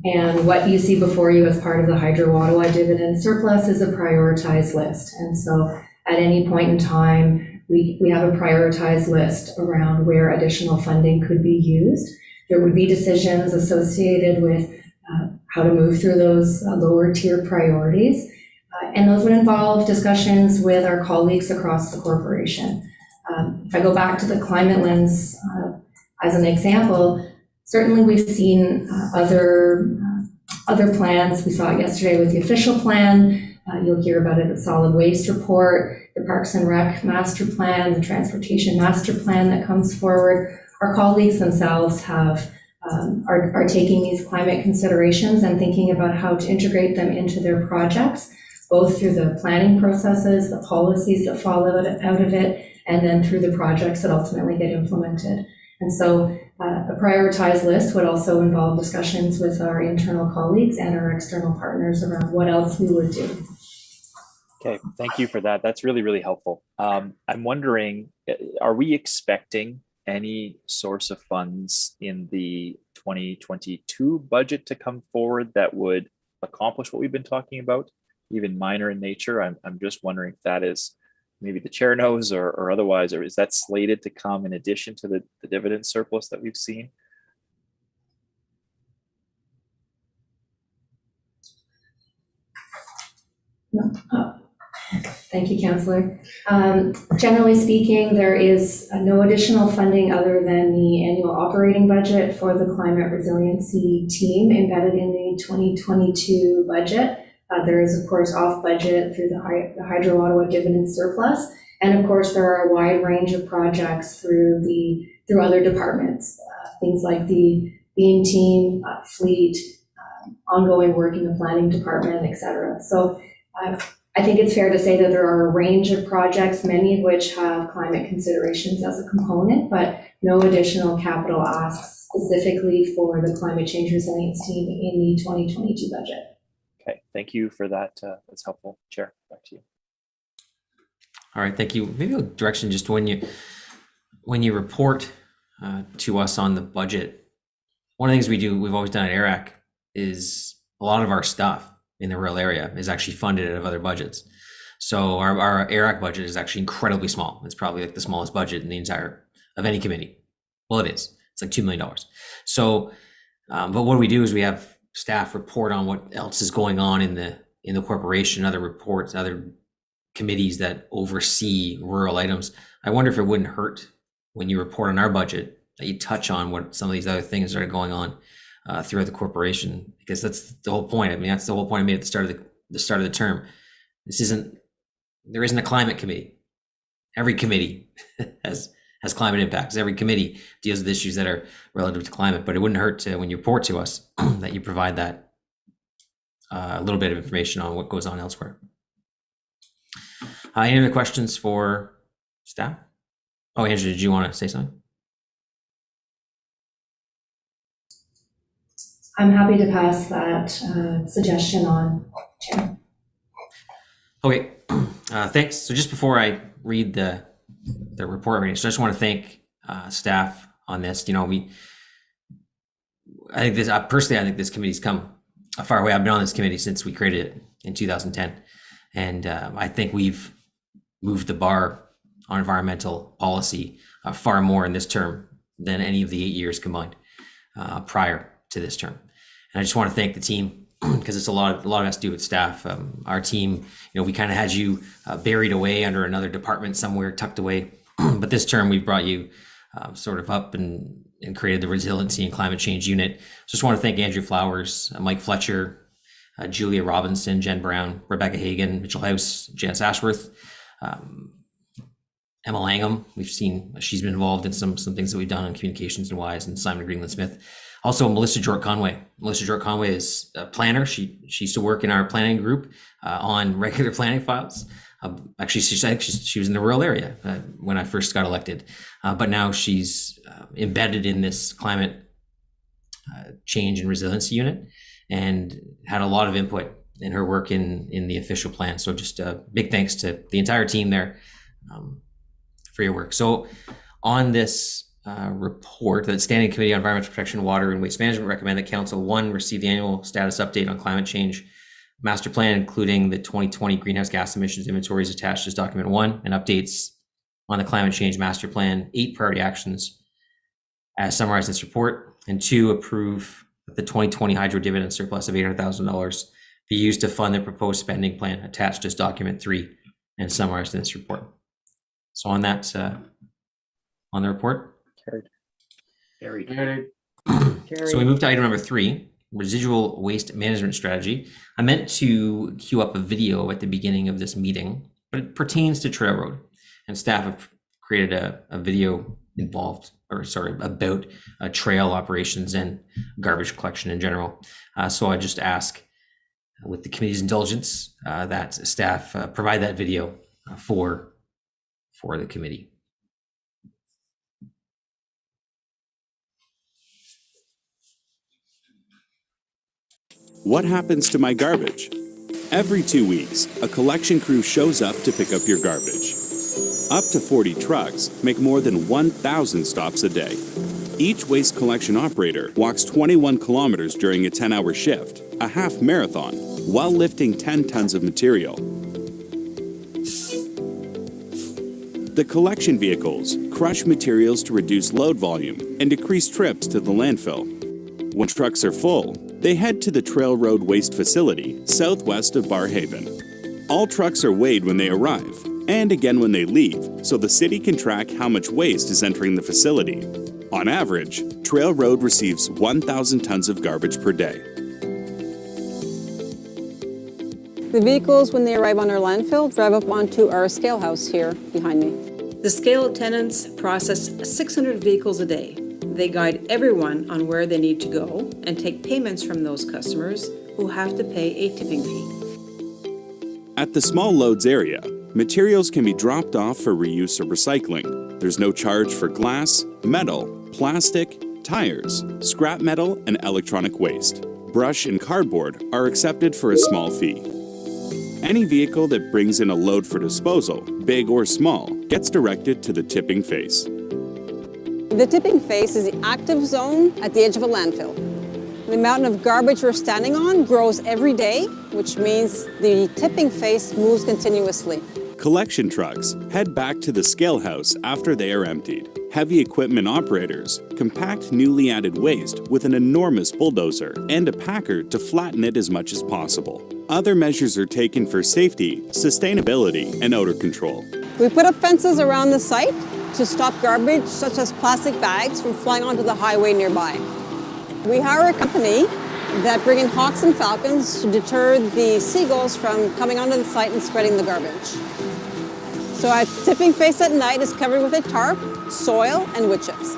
And what you see before you as part of the Hydro Ottawa dividend surplus is a prioritized list. And so at any point in time, we have a prioritized list around where additional funding could be used. There would be decisions associated with how to move through those lower tier priorities. And those would involve discussions with our colleagues across the corporation. If I go back to the climate lens as an example, certainly we've seen other plans. We saw it yesterday with the official plan. You'll hear about it at solid waste report, the Parks and Rec master plan, the transportation master plan that comes forward. Our colleagues themselves are taking these climate considerations and thinking about how to integrate them into their projects, both through the planning processes, the policies that fall out of it, and then through the projects that ultimately get implemented. And so a prioritized list would also involve discussions with our internal colleagues and our external partners around what else we would do. Okay, thank you for that. That's really, really helpful. I'm wondering, are we expecting any source of funds in the 2022 budget to come forward that would accomplish what we've been talking about, even minor in nature? I'm just wondering if that is, maybe the chair knows, or otherwise, or is that slated to come in addition to the dividend surplus that we've seen? Thank you, Councillor. Generally speaking, there is no additional funding other than the annual operating budget for the climate resiliency team embedded in the 2022 budget. There is, of course, off budget through the Hydro Ottawa dividend surplus. And of course, there are a wide range of projects through other departments, things like the beam team, fleet, ongoing work in the planning department, et cetera. So I think it's fair to say that there are a range of projects, many of which have climate considerations as a component, but no additional capital asks specifically for the climate change resilience team in the 2022 budget. Okay, thank you for that. That's helpful. Chair, back to you. All right, thank you. Maybe a direction, just when you report to us on the budget, one of the things we've always done at ARAC is a lot of our stuff in the rural area is actually funded out of other budgets. So our ARAC budget is actually incredibly small. It's probably like the smallest budget in the entire of any committee. Well, it is. It's like $2 million. So, but what we do is we have staff report on what else is going on in the corporation, other reports, other committees that oversee rural items. I wonder if it wouldn't hurt when you report on our budget that you touch on what some of these other things that are going on throughout the corporation, because that's the whole point. I mean, that's the whole point I made at the start of the term. There isn't a climate committee. Every committee has climate impacts. Every committee deals with issues that are relative to climate, but it wouldn't hurt to, when you report to us, that you provide that a little bit of information on what goes on elsewhere. Any other questions for staff? Oh, Andrew, did you want to say something? I'm happy to pass that suggestion on, Chair. Okay, thanks. So just before I read the report, so I just want to thank staff on this. You know, I think this committee's come a far way. I've been on this committee since we created it in 2010, and I think we've moved the bar on environmental policy far more in this term than any of the 8 years combined prior to this term. And I just want to thank the team, because it's a lot of us do with staff. Our team, you know, we kind of had you buried away under another department somewhere, tucked away. But this term, we've brought you sort of up and created the Resiliency and Climate Change Unit. Just want to thank Andrew Flowers, Mike Fletcher, Julia Robinson, Jen Brown, Rebecca Hagan, Mitchell House, Janice Ashworth, Emma Langham. We've seen she's been involved in some things that we've done on communications and wise, and Simon Greenland Smith. Also, Melissa Jork-Conway. Melissa Jork-Conway is a planner. She used to work in our planning group on regular planning files. Actually, she was in the rural area when I first got elected, but now she's embedded in this climate change and resiliency unit, and had a lot of input in her work in the official plan. So just big thanks to the entire team there for your work. So on this report, the Standing Committee on Environmental Protection, Water and Waste Management recommend that Council 1 receive the annual status update on climate change master plan, including the 2020 greenhouse gas emissions inventories attached as document 1, and updates on the climate change master plan 8 priority actions as summarized in this report, and 2, approve that the 2020 hydro dividend surplus of $800,000 be used to fund the proposed spending plan attached as document 3 and summarized in this report. So on that, on the report. Carried. So we move to item number 3, residual waste management strategy. I meant to queue up a video at the beginning of this meeting, but it pertains to Trail Road, and staff have created a video about trail operations and garbage collection in general. So I just ask, with the committee's indulgence, that staff provide that video for the committee. What happens to my garbage? Every 2 weeks, a collection crew shows up to pick up your garbage. Up to 40 trucks make more than 1,000 stops a day. Each waste collection operator walks 21 kilometers during a 10-hour shift, a half marathon, while lifting 10 tons of material. The collection vehicles crush materials to reduce load volume and decrease trips to the landfill. When trucks are full, they head to the Trail Road Waste Facility, southwest of Barrhaven. All trucks are weighed when they arrive, and again when they leave, so the city can track how much waste is entering the facility. On average, Trail Road receives 1,000 tons of garbage per day. The vehicles, when they arrive on our landfill, drive up onto our scale house here behind me. The scale attendants process 600 vehicles a day. They guide everyone on where they need to go and take payments from those customers who have to pay a tipping fee. At the small loads area, materials can be dropped off for reuse or recycling. There's no charge for glass, metal, plastic, tires, scrap metal, and electronic waste. Brush and cardboard are accepted for a small fee. Any vehicle that brings in a load for disposal, big or small, gets directed to the tipping face. The tipping face is the active zone at the edge of a landfill. The mountain of garbage we're standing on grows every day, which means the tipping face moves continuously. Collection trucks head back to the scale house after they are emptied. Heavy equipment operators compact newly added waste with an enormous bulldozer and a packer to flatten it as much as possible. Other measures are taken for safety, sustainability, and odor control. We put up fences around the site to stop garbage such as plastic bags from flying onto the highway nearby. We hire a company that bring in hawks and falcons to deter the seagulls from coming onto the site and spreading the garbage. So our tipping face at night is covered with a tarp, soil, and wood chips.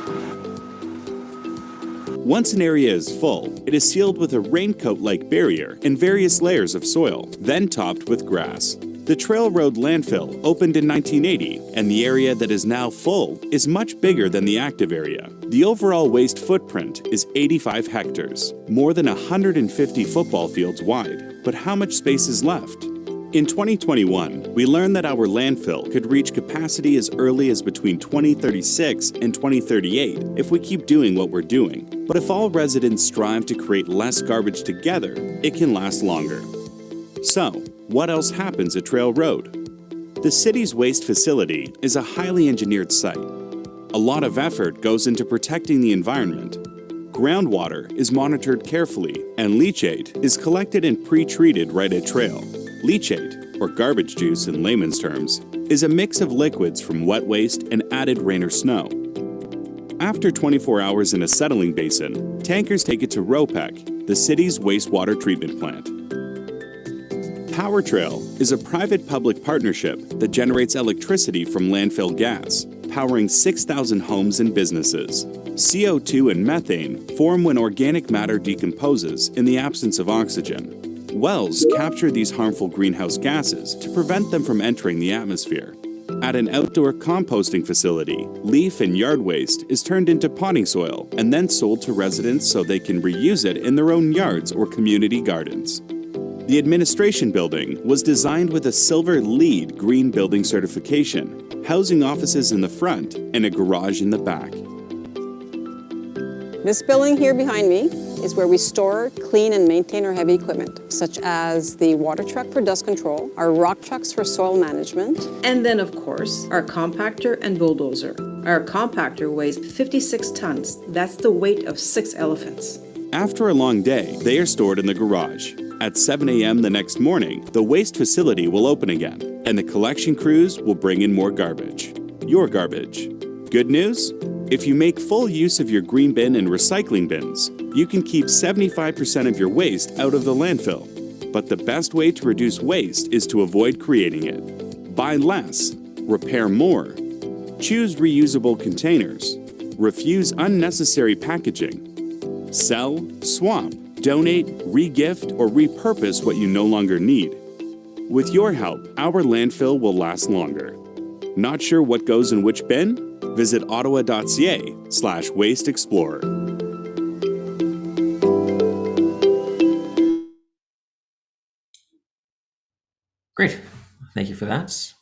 Once an area is full, it is sealed with a raincoat-like barrier and various layers of soil, then topped with grass. The Trail Road landfill opened in 1980, and the area that is now full is much bigger than the active area. The overall waste footprint is 85 hectares, more than 150 football fields wide. But how much space is left? In 2021, we learned that our landfill could reach capacity as early as between 2036 and 2038 if we keep doing what we're doing. But if all residents strive to create less garbage together, it can last longer. So, what else happens at Trail Road? The city's waste facility is a highly engineered site. A lot of effort goes into protecting the environment. Groundwater is monitored carefully, and leachate is collected and pre-treated right at Trail. Leachate, or garbage juice in layman's terms, is a mix of liquids from wet waste and added rain or snow. After 24 hours in a settling basin, tankers take it to ROPEC, the city's wastewater treatment plant. Power Trail is a private-public partnership that generates electricity from landfill gas, powering 6,000 homes and businesses. CO2 and methane form when organic matter decomposes in the absence of oxygen. Wells capture these harmful greenhouse gases to prevent them from entering the atmosphere. At an outdoor composting facility, leaf and yard waste is turned into potting soil and then sold to residents so they can reuse it in their own yards or community gardens. The administration building was designed with a Silver LEED Green Building certification, housing offices in the front and a garage in the back. This building here behind me is where we store, clean, and maintain our heavy equipment, such as the water truck for dust control, our rock trucks for soil management, and then, of course, our compactor and bulldozer. Our compactor weighs 56 tons. That's the weight of 6 elephants. After a long day, they are stored in the garage. At 7 a.m. the next morning, the waste facility will open again, and the collection crews will bring in more garbage. Your garbage. Good news? If you make full use of your green bin and recycling bins, you can keep 75% of your waste out of the landfill. But the best way to reduce waste is to avoid creating it. Buy less, repair more, choose reusable containers, refuse unnecessary packaging, sell, swap, donate, re-gift, or repurpose what you no longer need. With your help, our landfill will last longer. Not sure what goes in which bin? Visit ottawa.ca/waste explorer. Great. Thank you for that. It's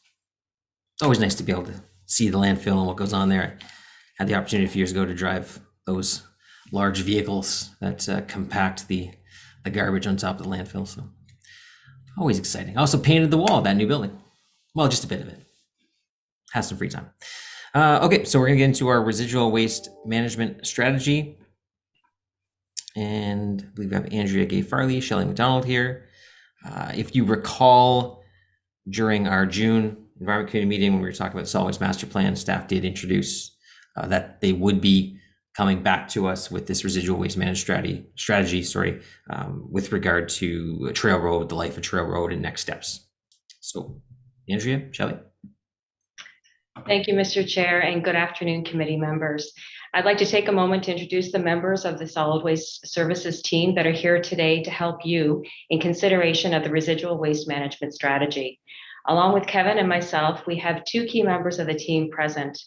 always nice to be able to see the landfill and what goes on there. I had the opportunity a few years ago to drive those large vehicles that compact the garbage on top of the landfill. So always exciting. I also painted the wall of that new building. Well, just a bit of it. Have some free time. Okay, so we're gonna get into our residual waste management strategy. And I believe we have Andrea Gay-Farley, Shelley McDonald here. If you recall, during our June Environment Committee meeting, when we were talking about the solid waste master plan, staff did introduce that they would be coming back to us with this residual waste management strategy, with regard to Trail Road, the life of Trail Road, and next steps. So, Andrea, Shelley. Thank you, Mr. Chair, and good afternoon, committee members. I'd like to take a moment to introduce the members of the Solid Waste Services team that are here today to help you in consideration of the residual waste management strategy. Along with Kevin and myself, we have 2 key members of the team present.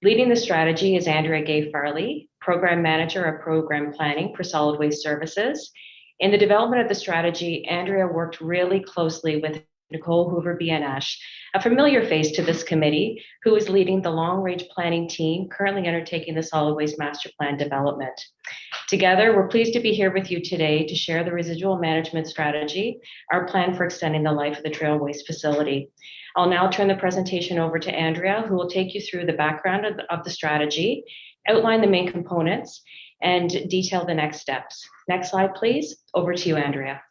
Leading the strategy is Andrea Gay-Farley, Program Manager of Program Planning for Solid Waste Services. In the development of the strategy, Andrea worked really closely with Nicole Hoover-Bianash, a familiar face to this committee, who is leading the long-range planning team currently undertaking the solid waste master plan development. Together, we're pleased to be here with you today to share the residual management strategy, our plan for extending the life of the Trail Waste facility. I'll now turn the presentation over to Andrea, who will take you through the background of the strategy, outline the main components, and detail the next steps. Next slide, please. Over to you, Andrea.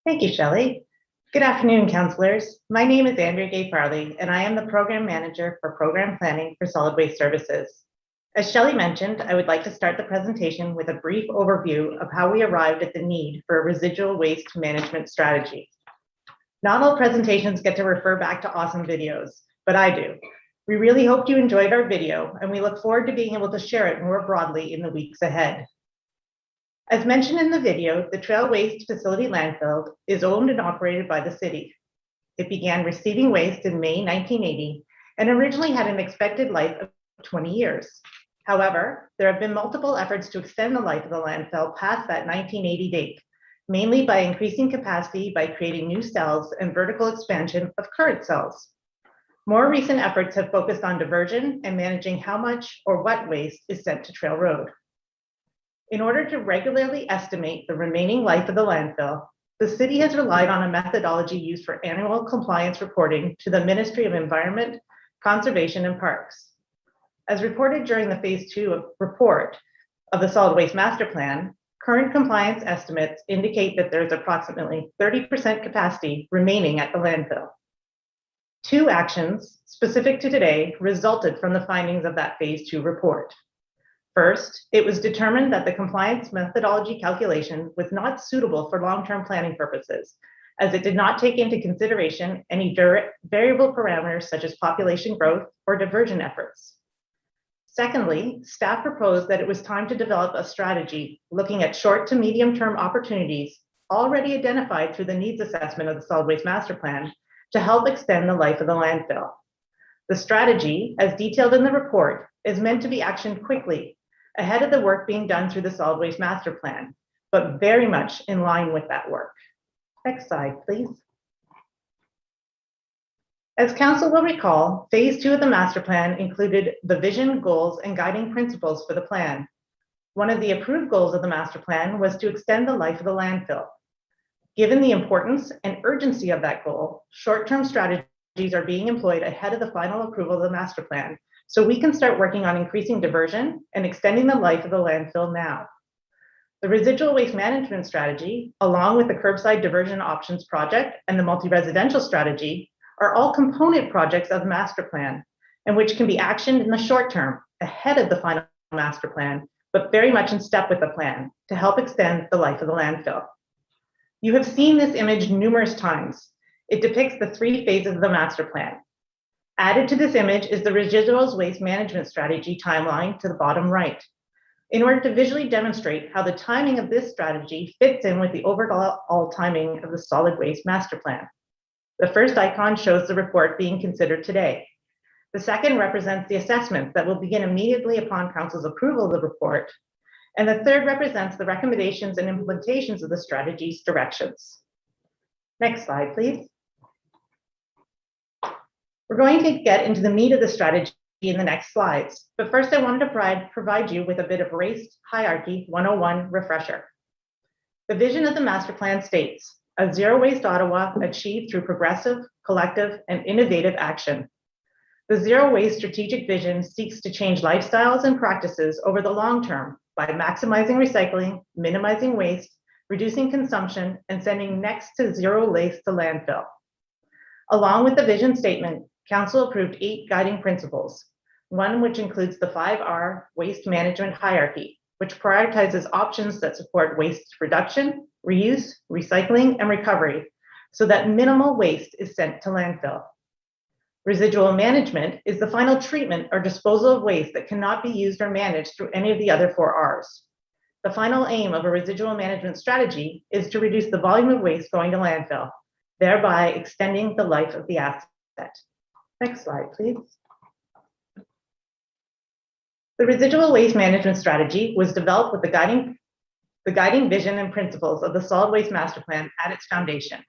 Thank you, Shelley. Good afternoon, councillors. My name is Andrea Gay-Farley, and I am the Program Manager for Program Planning for Solid Waste Services. As Shelley mentioned, I would like to start the presentation with a brief overview of how we arrived at the need for a residual waste management strategy. Not all presentations get to refer back to awesome videos, but I do. We really hope you enjoyed our video, and we look forward to being able to share it more broadly in the weeks ahead. As mentioned in the video, the Trail Waste Facility landfill is owned and operated by the city. It began receiving waste in May 1980 and originally had an expected life of 20 years. However, there have been multiple efforts to extend the life of the landfill past that 1980 date, mainly by increasing capacity by creating new cells and vertical expansion of current cells. More recent efforts have focused on diversion and managing how much or what waste is sent to Trail Road. In order to regularly estimate the remaining life of the landfill, the city has relied on a methodology used for annual compliance reporting to the Ministry of Environment, Conservation and Parks. As reported during the Phase 2 report of the Solid Waste Master Plan, current compliance estimates indicate that there's approximately 30% capacity remaining at the landfill. 2 actions specific to today resulted from the findings of that Phase 2 report. First, it was determined that the compliance methodology calculation was not suitable for long-term planning purposes, as it did not take into consideration any variable parameters such as population growth or diversion efforts. Secondly, staff proposed that it was time to develop a strategy looking at short to medium-term opportunities already identified through the needs assessment of the Solid Waste Master Plan to help extend the life of the landfill. The strategy, as detailed in the report, is meant to be actioned quickly ahead of the work being done through the Solid Waste Master Plan, but very much in line with that work. Next slide, please. As Council will recall, Phase 2 of the Master Plan included the vision, goals, and guiding principles for the plan. One of the approved goals of the Master Plan was to extend the life of the landfill. Given the importance and urgency of that goal, short-term strategies are being employed ahead of the final approval of the Master Plan, so we can start working on increasing diversion and extending the life of the landfill now. The residual waste management strategy, along with the curbside diversion options project and the multi-residential strategy, are all component projects of the master plan, and which can be actioned in the short term ahead of the final master plan, but very much in step with the plan to help extend the life of the landfill. You have seen this image numerous times. It depicts the 3 phases of the master plan. Added to this image is the residuals waste management strategy timeline to the bottom right, in order to visually demonstrate how the timing of this strategy fits in with the overall timing of the solid waste master plan. The first icon shows the report being considered today. The second represents the assessments that will begin immediately upon Council's approval of the report. And the third represents the recommendations and implementations of the strategy's directions. Next slide, please. We're going to get into the meat of the strategy in the next slides. But first, I wanted to provide you with a bit of Waste Hierarchy 101 refresher. The vision of the master plan states, a zero waste Ottawa achieved through progressive, collective, and innovative action. The zero waste strategic vision seeks to change lifestyles and practices over the long term by maximizing recycling, minimizing waste, reducing consumption, and sending next to zero waste to landfill. Along with the vision statement, Council approved 8 guiding principles, one which includes the 5R waste management hierarchy, which prioritizes options that support waste reduction, reuse, recycling, and recovery, so that minimal waste is sent to landfill. Residual management is the final treatment or disposal of waste that cannot be used or managed through any of the other 4 Rs. The final aim of a residual management strategy is to reduce the volume of waste going to landfill, thereby extending the life of the asset. Next slide, please. The residual waste management strategy was developed with the guiding vision and principles of the Solid Waste Master Plan at its foundation.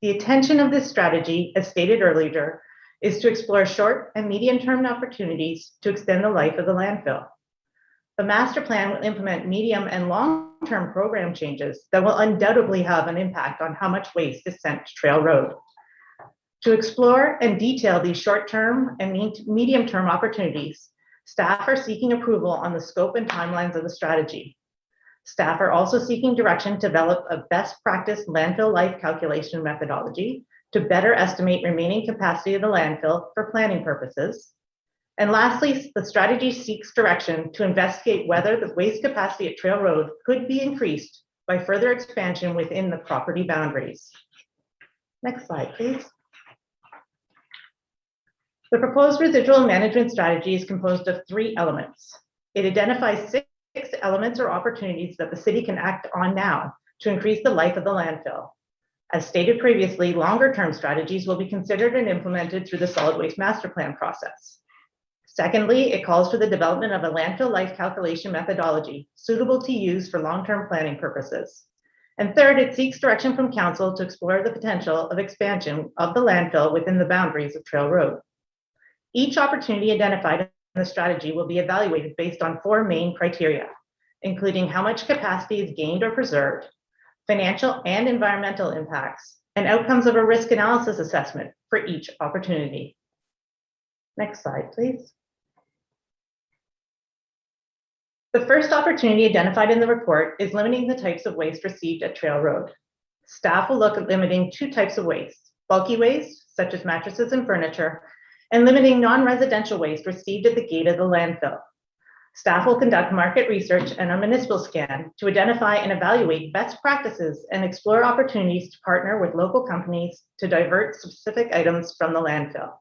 The intention of this strategy, as stated earlier, is to explore short and medium-term opportunities to extend the life of the landfill. The master plan will implement medium and long-term program changes that will undoubtedly have an impact on how much waste is sent to Trail Road. To explore and detail these short-term and medium-term opportunities, staff are seeking approval on the scope and timelines of the strategy. Staff are also seeking direction to develop a best practice landfill life calculation methodology to better estimate remaining capacity of the landfill for planning purposes. And lastly, the strategy seeks direction to investigate whether the waste capacity at Trail Road could be increased by further expansion within the property boundaries. Next slide, please. The proposed residual management strategy is composed of 3 elements. It identifies 6 elements or opportunities that the city can act on now to increase the life of the landfill. As stated previously, longer-term strategies will be considered and implemented through the solid waste master plan process. Secondly, it calls for the development of a landfill life calculation methodology suitable to use for long-term planning purposes. And third, it seeks direction from council to explore the potential of expansion of the landfill within the boundaries of Trail Road. Each opportunity identified in the strategy will be evaluated based on 4 main criteria, including how much capacity is gained or preserved, financial and environmental impacts, and outcomes of a risk analysis assessment for each opportunity. Next slide, please. The first opportunity identified in the report is limiting the types of waste received at Trail Road. Staff will look at limiting 2 types of waste: bulky waste, such as mattresses and furniture, and limiting non-residential waste received at the gate of the landfill. Staff will conduct market research and a municipal scan to identify and evaluate best practices and explore opportunities to partner with local companies to divert specific items from the landfill.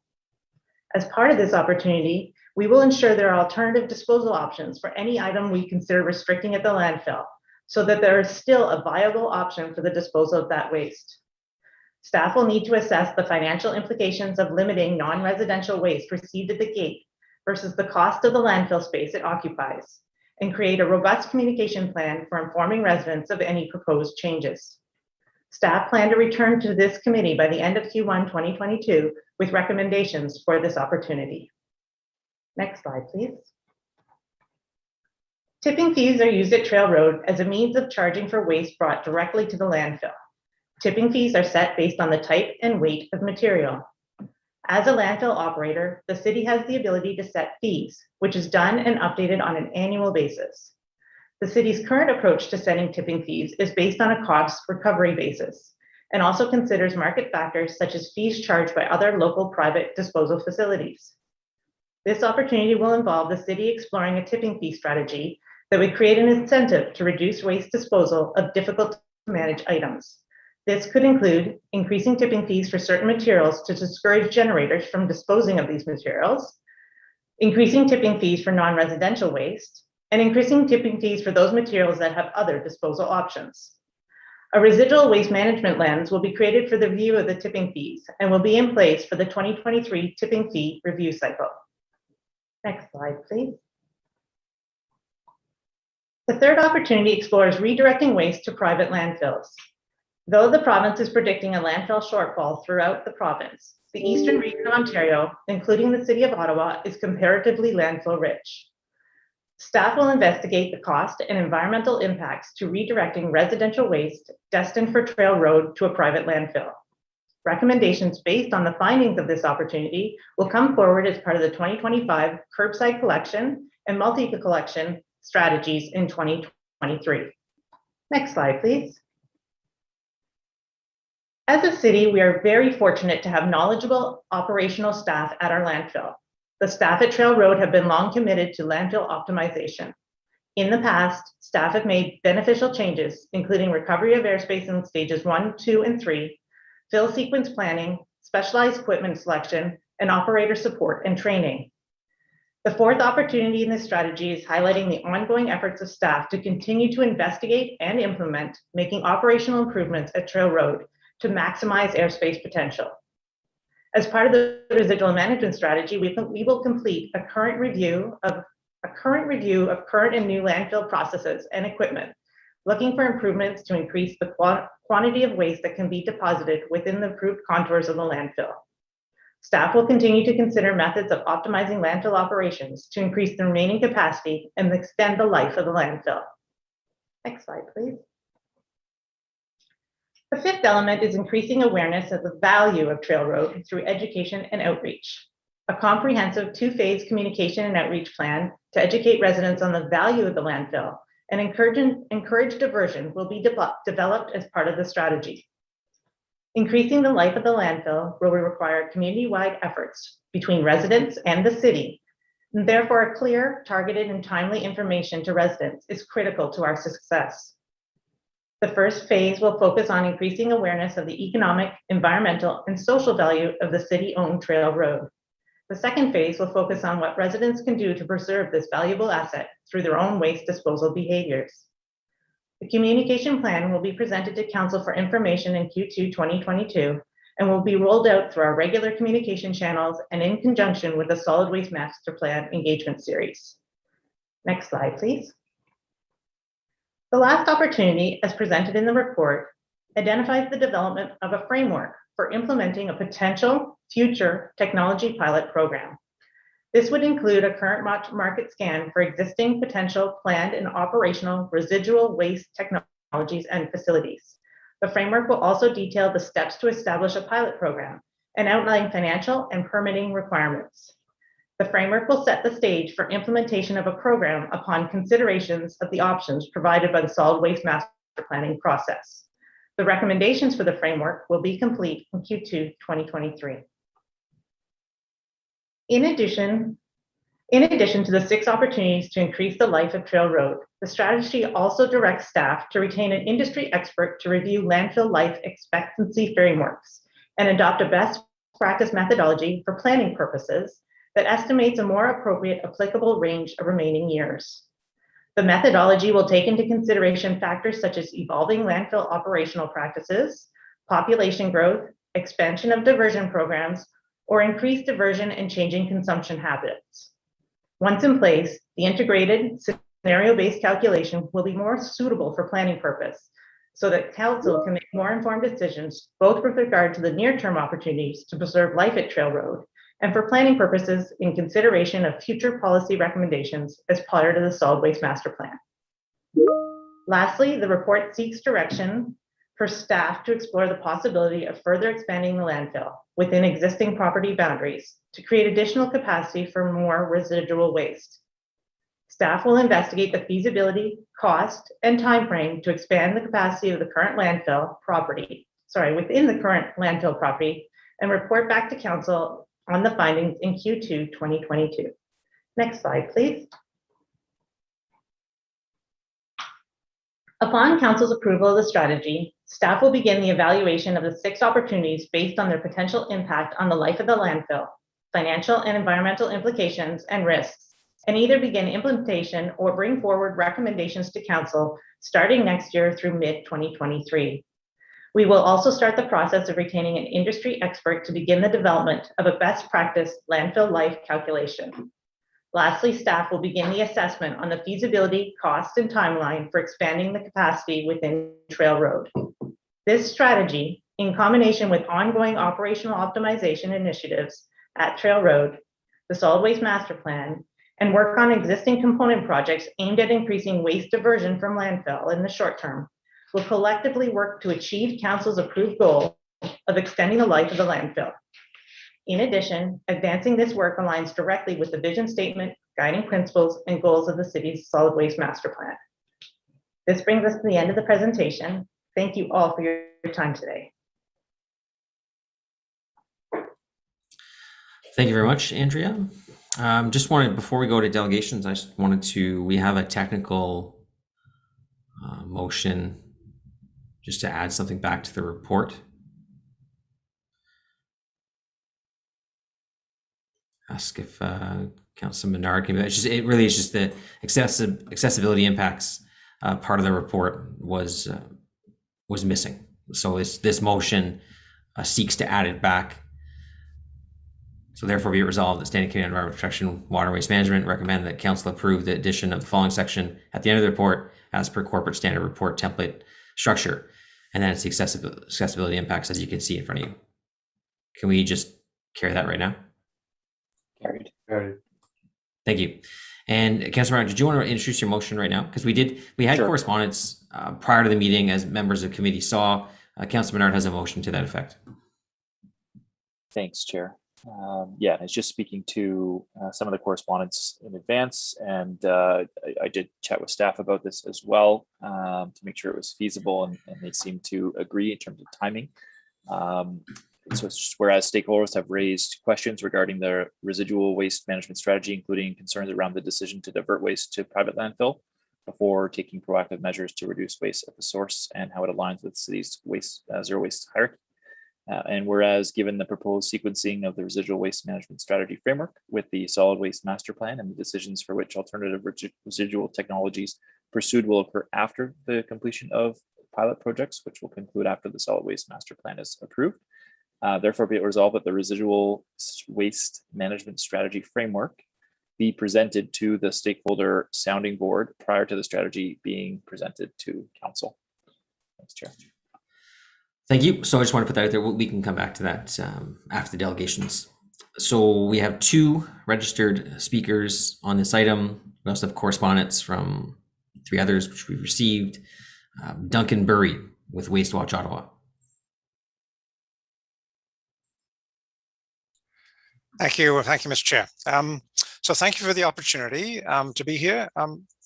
As part of this opportunity, we will ensure there are alternative disposal options for any item we consider restricting at the landfill, so that there is still a viable option for the disposal of that waste. Staff will need to assess the financial implications of limiting non-residential waste received at the gate versus the cost of the landfill space it occupies, and create a robust communication plan for informing residents of any proposed changes. Staff plan to return to this committee by the end of Q1 2022 with recommendations for this opportunity. Next slide, please. Tipping fees are used at Trail Road as a means of charging for waste brought directly to the landfill. Tipping fees are set based on the type and weight of material. As a landfill operator, the city has the ability to set fees, which is done and updated on an annual basis. The city's current approach to setting tipping fees is based on a cost recovery basis and also considers market factors such as fees charged by other local private disposal facilities. This opportunity will involve the city exploring a tipping fee strategy that would create an incentive to reduce waste disposal of difficult to manage items. This could include increasing tipping fees for certain materials to discourage generators from disposing of these materials, increasing tipping fees for non-residential waste, and increasing tipping fees for those materials that have other disposal options. A residual waste management lens will be created for the review of the tipping fees and will be in place for the 2023 tipping fee review cycle. Next slide, please. The third opportunity explores redirecting waste to private landfills. Though the province is predicting a landfill shortfall throughout the province, the eastern region of Ontario, including the city of Ottawa, is comparatively landfill rich. Staff will investigate the cost and environmental impacts to redirecting residential waste destined for Trail Road to a private landfill. Recommendations based on the findings of this opportunity will come forward as part of the 2025 curbside collection and multi-collection strategies in 2023. Next slide, please. As a city, we are very fortunate to have knowledgeable operational staff at our landfill. The staff at Trail Road have been long committed to landfill optimization. In the past, staff have made beneficial changes, including recovery of airspace in stages 1, 2, and 3, fill sequence planning, specialized equipment selection, and operator support and training. The fourth opportunity in this strategy is highlighting the ongoing efforts of staff to continue to investigate and implement making operational improvements at Trail Road to maximize airspace potential. As part of the residual management strategy, we will complete a current review of current and new landfill processes and equipment, looking for improvements to increase the quantity of waste that can be deposited within the approved contours of the landfill. Staff will continue to consider methods of optimizing landfill operations to increase the remaining capacity and extend the life of the landfill. Next slide, please. The fifth element is increasing awareness of the value of Trail Road through education and outreach. A comprehensive two-phase communication and outreach plan to educate residents on the value of the landfill and encourage diversion will be developed as part of the strategy. Increasing the life of the landfill will require community-wide efforts between residents and the city, and therefore clear, targeted, and timely information to residents is critical to our success. The first phase will focus on increasing awareness of the economic, environmental, and social value of the city-owned Trail Road. The second phase will focus on what residents can do to preserve this valuable asset through their own waste disposal behaviors. The communication plan will be presented to Council for information in Q2 2022 and will be rolled out through our regular communication channels and in conjunction with the Solid Waste Master Plan engagement series. Next slide, please. The last opportunity, as presented in the report, identifies the development of a framework for implementing a potential future technology pilot program. This would include a current market scan for existing potential planned and operational residual waste technologies and facilities. The framework will also detail the steps to establish a pilot program and outline financial and permitting requirements. The framework will set the stage for implementation of a program upon considerations of the options provided by the Solid Waste Master Planning process. The recommendations for the framework will be complete in Q2 2023. In addition to the 6 opportunities to increase the life of Trail Road, the strategy also directs staff to retain an industry expert to review landfill life expectancy frameworks and adopt a best practice methodology for planning purposes that estimates a more appropriate applicable range of remaining years. The methodology will take into consideration factors such as evolving landfill operational practices, population growth, expansion of diversion programs, or increased diversion and changing consumption habits. Once in place, the integrated scenario-based calculation will be more suitable for planning purpose so that Council can make more informed decisions, both with regard to the near-term opportunities to preserve life at Trail Road and for planning purposes in consideration of future policy recommendations as part of the Solid Waste Master Plan. Lastly, the report seeks direction for staff to explore the possibility of further expanding the landfill within existing property boundaries to create additional capacity for more residual waste. Staff will investigate the feasibility, cost, and timeframe to expand the capacity of the current within the current landfill property and report back to Council on the findings in Q2 2022. Next slide, please. Upon Council's approval of the strategy, staff will begin the evaluation of the 6 opportunities based on their potential impact on the life of the landfill, financial and environmental implications and risks, and either begin implementation or bring forward recommendations to Council starting next year through mid-2023. We will also start the process of retaining an industry expert to begin the development of a best practice landfill life calculation. Lastly, staff will begin the assessment on the feasibility, cost, and timeline for expanding the capacity within Trail Road. This strategy, in combination with ongoing operational optimization initiatives at Trail Road, the Solid Waste Master Plan, and work on existing component projects aimed at increasing waste diversion from landfill in the short term, will collectively work to achieve Council's approved goal of extending the life of the landfill. In addition, advancing this work aligns directly with the vision statement, guiding principles, and goals of the city's Solid Waste Master Plan. This brings us to the end of the presentation. Thank you all for your time today. Thank you very much, Andrea. Just wanted, before we go to delegations, we have a technical motion just to add something back to the report. Ask if Councilor Menard can. It really is just the accessibility impacts part of the report was missing. So this motion seeks to add it back. So therefore, be it resolved that Standing Committee on Environmental Protection, Water Waste Management recommend that Council approve the addition of the following section at the end of the report as per corporate standard report template structure, and then it's the accessibility impacts as you can see in front of you. Can we just carry that right now? Carried. Thank you. And Councillor Brown, did you want to introduce your motion right now? Because we had Sure. correspondence prior to the meeting, as members of the committee saw. Councillor Menard has a motion to that effect. Thanks, Chair. Yeah, it's just speaking to some of the correspondence in advance, and I did chat with staff about this as well to make sure it was feasible, and they seem to agree in terms of timing. So it's just, whereas stakeholders have raised questions regarding the residual waste management strategy, including concerns around the decision to divert waste to private landfill before taking proactive measures to reduce waste at the source and how it aligns with the city's zero waste hierarchy. And whereas given the proposed sequencing of the residual waste management strategy framework with the solid waste master plan and the decisions for which alternative residual technologies pursued will occur after the completion of pilot projects, which will conclude after the solid waste master plan is approved. Therefore, be it resolved that the residual waste management strategy framework be presented to the stakeholder sounding board prior to the strategy being presented to council. Thanks, Chair. Thank you. So I just want to put that out there. We can come back to that after the delegations. So we have 2 registered speakers on this item. We also have correspondence from 3 others, which we've received. Duncan Burry with Waste Watch Ottawa. Thank you, Mr. Chair. So thank you for the opportunity to be here.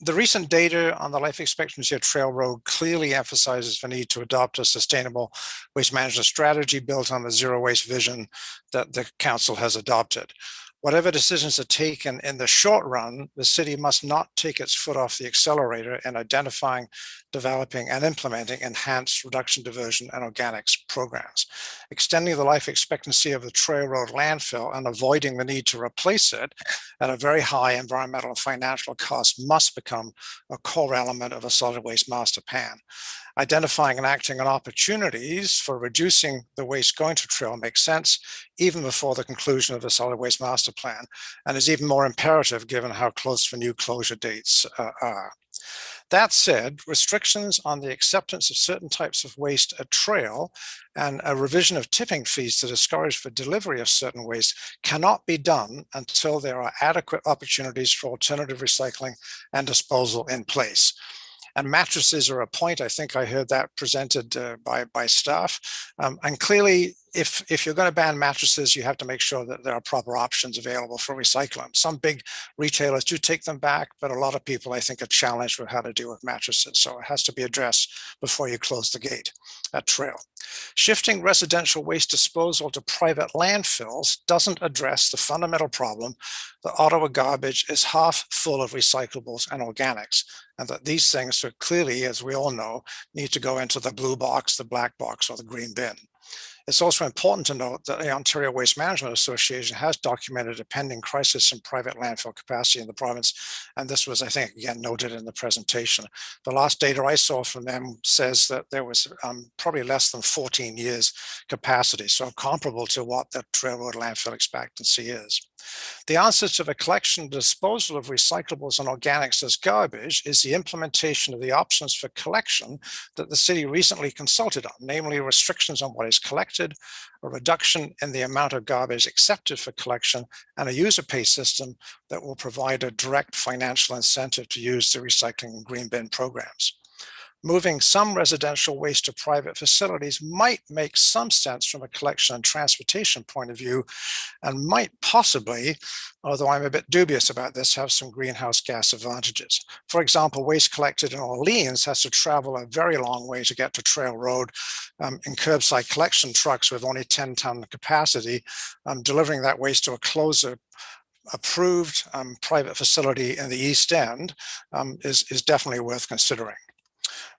The recent data on the life expectancy of Trail Road clearly emphasizes the need to adopt a sustainable waste management strategy built on the zero waste vision that the council has adopted. Whatever decisions are taken in the short run, the city must not take its foot off the accelerator in identifying, developing, and implementing enhanced reduction, diversion, and organics programs. Extending the life expectancy of the Trail Road landfill and avoiding the need to replace it at a very high environmental and financial cost must become a core element of a solid waste master plan. Identifying and acting on opportunities for reducing the waste going to trail makes sense even before the conclusion of the solid waste master plan, and is even more imperative given how close the new closure dates are. That said, restrictions on the acceptance of certain types of waste at trail and a revision of tipping fees to discourage the delivery of certain waste cannot be done until there are adequate opportunities for alternative recycling and disposal in place. And mattresses are a point. I think I heard that presented by staff. And clearly, if you're going to ban mattresses, you have to make sure that there are proper options available for recycling. Some big retailers do take them back, but a lot of people, I think, are challenged with how to deal with mattresses. So it has to be addressed before you close the gate at trail. Shifting residential waste disposal to private landfills doesn't address the fundamental problem that Ottawa garbage is half full of recyclables and organics, and that these things are clearly, as we all know, need to go into the blue box, the black box, or the green bin. It's also important to note that the Ontario Waste Management Association has documented a pending crisis in private landfill capacity in the province. And this was, I think, again, noted in the presentation. The last data I saw from them says that there was probably less than 14 years capacity, so comparable to what the Trail Road landfill expectancy is. The answer to the collection and disposal of recyclables and organics as garbage is the implementation of the options for collection that the city recently consulted on, namely restrictions on what is collected, a reduction in the amount of garbage accepted for collection, and a user pay system that will provide a direct financial incentive to use the recycling and green bin programs. Moving some residential waste to private facilities might make some sense from a collection and transportation point of view, and might possibly, although I'm a bit dubious about this, have some greenhouse gas advantages. For example, waste collected in Orleans has to travel a very long way to get to Trail Road in curbside collection trucks with only 10-ton capacity. Delivering that waste to a closer approved private facility in the East End is definitely worth considering.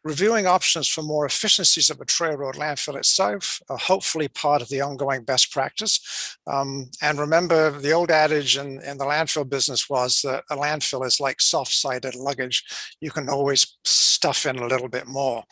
Reviewing options for more efficiencies of a Trail Road landfill itself are hopefully part of the ongoing best practice. And remember, the old adage in the landfill business was that a landfill is like soft-sided luggage. You can always stuff in a little bit more.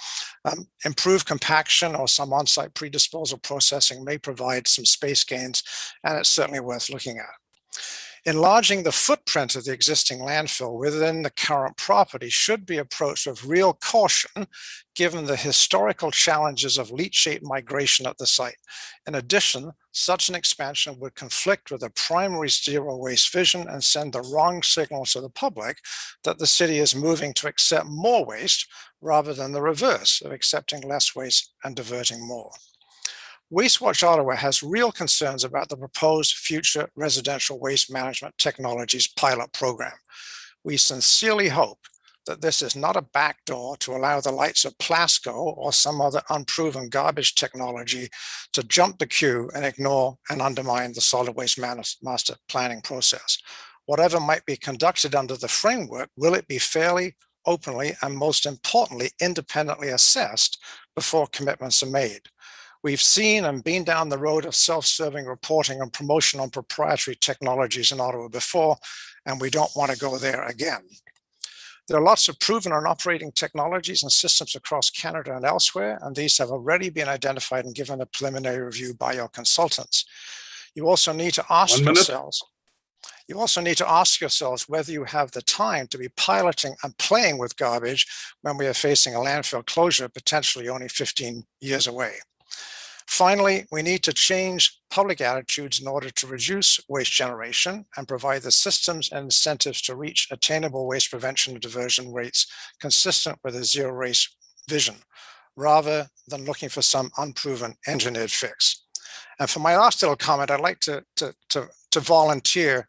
Improved compaction or some on-site pre-disposal processing may provide some space gains, and it's certainly worth looking at. Enlarging the footprint of the existing landfill within the current property should be approached with real caution, given the historical challenges of leachate migration at the site. In addition, such an expansion would conflict with a primary zero waste vision and send the wrong signal to the public that the city is moving to accept more waste rather than the reverse of accepting less waste and diverting more. Waste Watch Ottawa has real concerns about the proposed future residential waste management technologies pilot program. We sincerely hope that this is not a backdoor to allow the likes of Plasco or some other unproven garbage technology to jump the queue and ignore and undermine the solid waste master planning process. Whatever might be conducted under the framework, will it be fairly, openly, and most importantly, independently assessed before commitments are made? We've seen and been down the road of self-serving reporting and promotion on proprietary technologies in Ottawa before, and we don't want to go there again. There are lots of proven and operating technologies and systems across Canada and elsewhere, and these have already been identified and given a preliminary review by your consultants. You also need to ask yourselves whether you have the time to be piloting and playing with garbage when we are facing a landfill closure potentially only 15 years away. Finally, we need to change public attitudes in order to reduce waste generation and provide the systems and incentives to reach attainable waste prevention and diversion rates consistent with a zero waste vision, rather than looking for some unproven engineered fix. And for my last little comment, I'd like to volunteer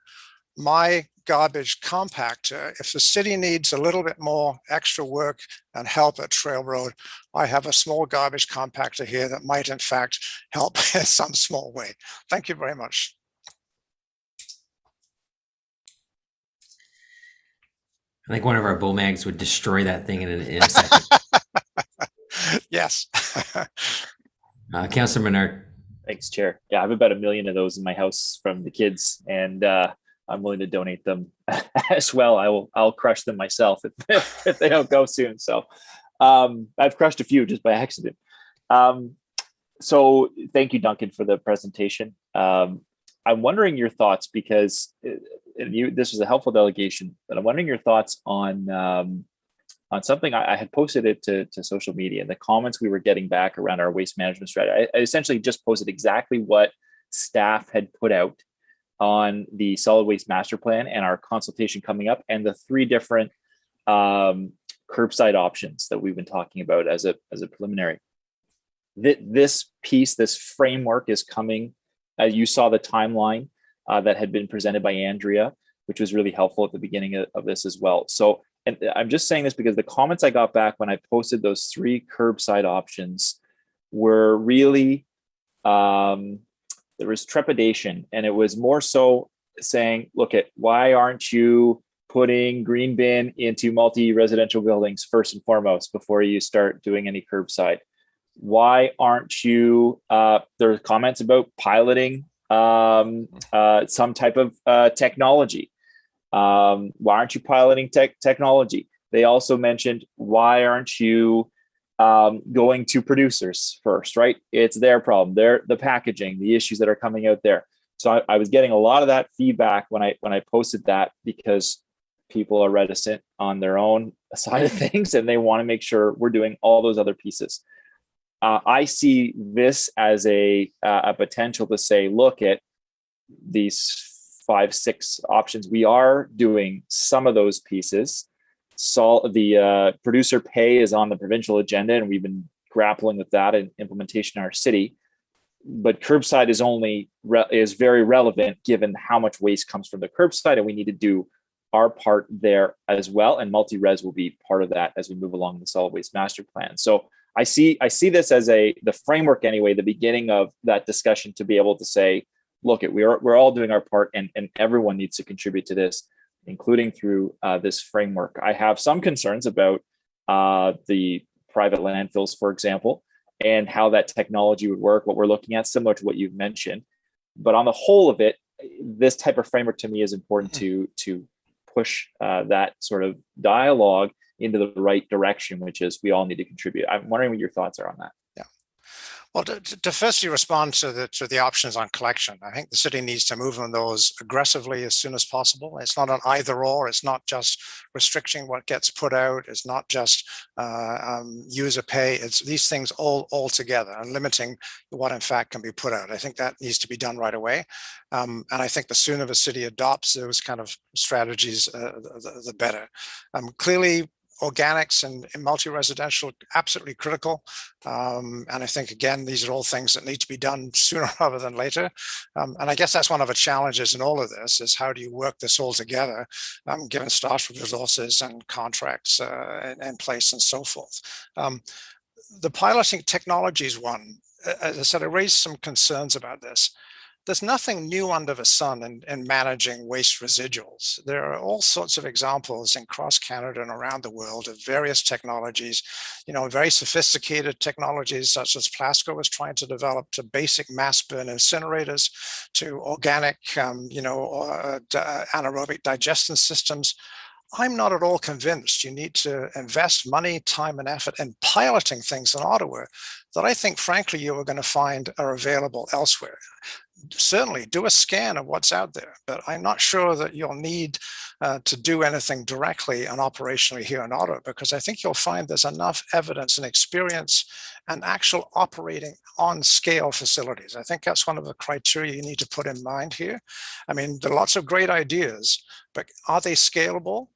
my garbage compactor. If the city needs a little bit more extra work and help at Trail Road, I have a small garbage compactor here that might in fact help in some small way. Thank you very much. I think one of our bull mags would destroy that thing in a second. Yes. Councillor Menard. Thanks, Chair. Yeah, I have about 1 million of those in my house from the kids, and I'm willing to donate them as well. I'll crush them myself if they don't go soon. So I've crushed a few just by accident. So thank you, Duncan, for the presentation. I'm wondering your thoughts because this was a helpful delegation, but I'm wondering your thoughts on something I had posted it to social media, and the comments we were getting back around our waste management strategy. I essentially just posted exactly what staff had put out on the solid waste master plan and our consultation coming up, and the 3 different curbside options that we've been talking about as a preliminary. This piece, this framework is coming. You saw the timeline that had been presented by Andrea, which was really helpful at the beginning of this as well. So, and I'm just saying this because the comments I got back when I posted those 3 curbside options were really, there was trepidation, and it was more so saying, look, why aren't you putting green bin into multi-residential buildings first and foremost before you start doing any curbside? Why aren't you, there are comments about piloting some type of technology. Why aren't you piloting technology? They also mentioned, why aren't you going to producers first, right? It's their problem. The packaging, the issues that are coming out there. So I was getting a lot of that feedback when I posted that, because people are reticent on their own side of things and they want to make sure we're doing all those other pieces. I see this as a potential to say, look at these 5, 6 options. We are doing some of those pieces. So the producer pay is on the provincial agenda, and we've been grappling with that in implementation in our city. But curbside is very relevant given how much waste comes from the curbside, and we need to do our part there as well. And multi-res will be part of that as we move along the solid waste master plan. So I see this as the framework anyway, the beginning of that discussion, to be able to say, look, we're all doing our part, and everyone needs to contribute to this, including through this framework. I have some concerns about the private landfills, for example, and how that technology would work, what we're looking at, similar to what you've mentioned. But on the whole of it, this type of framework to me is important to push that sort of dialogue into the right direction, which is we all need to contribute. I'm wondering what your thoughts are on that. Yeah. Well, to firstly respond to the options on collection, I think the city needs to move on those aggressively as soon as possible. It's not an either or. It's not just restricting what gets put out. It's not just user pay. It's these things all together, and limiting what in fact can be put out. I think that needs to be done right away. And I think the sooner the city adopts those kind of strategies, the better. Clearly, organics and multi-residential, absolutely critical. And I think, again, these are all things that need to be done sooner rather than later. And I guess that's one of the challenges in all of this, is how do you work this all together, given staff resources and contracts in place and so forth. The piloting technologies one, as I said, I raised some concerns about this. there's nothing new under the sun in managing waste residuals. There are all sorts of examples in cross Canada and around the world of various technologies, very sophisticated technologies such as Plasco is trying to develop, to basic mass burn incinerators, to organic, anaerobic digestion systems. I'm not at all convinced you need to invest money, time, and effort in piloting things in Ottawa that I think, frankly, you are going to find are available elsewhere. Certainly do a scan of what's out there, but I'm not sure that you'll need to do anything directly and operationally here in Ottawa, because I think you'll find there's enough evidence and experience and actual operating on scale facilities. I think that's one of the criteria you need to put in mind here. I mean, there are lots of great ideas, but are they scalable?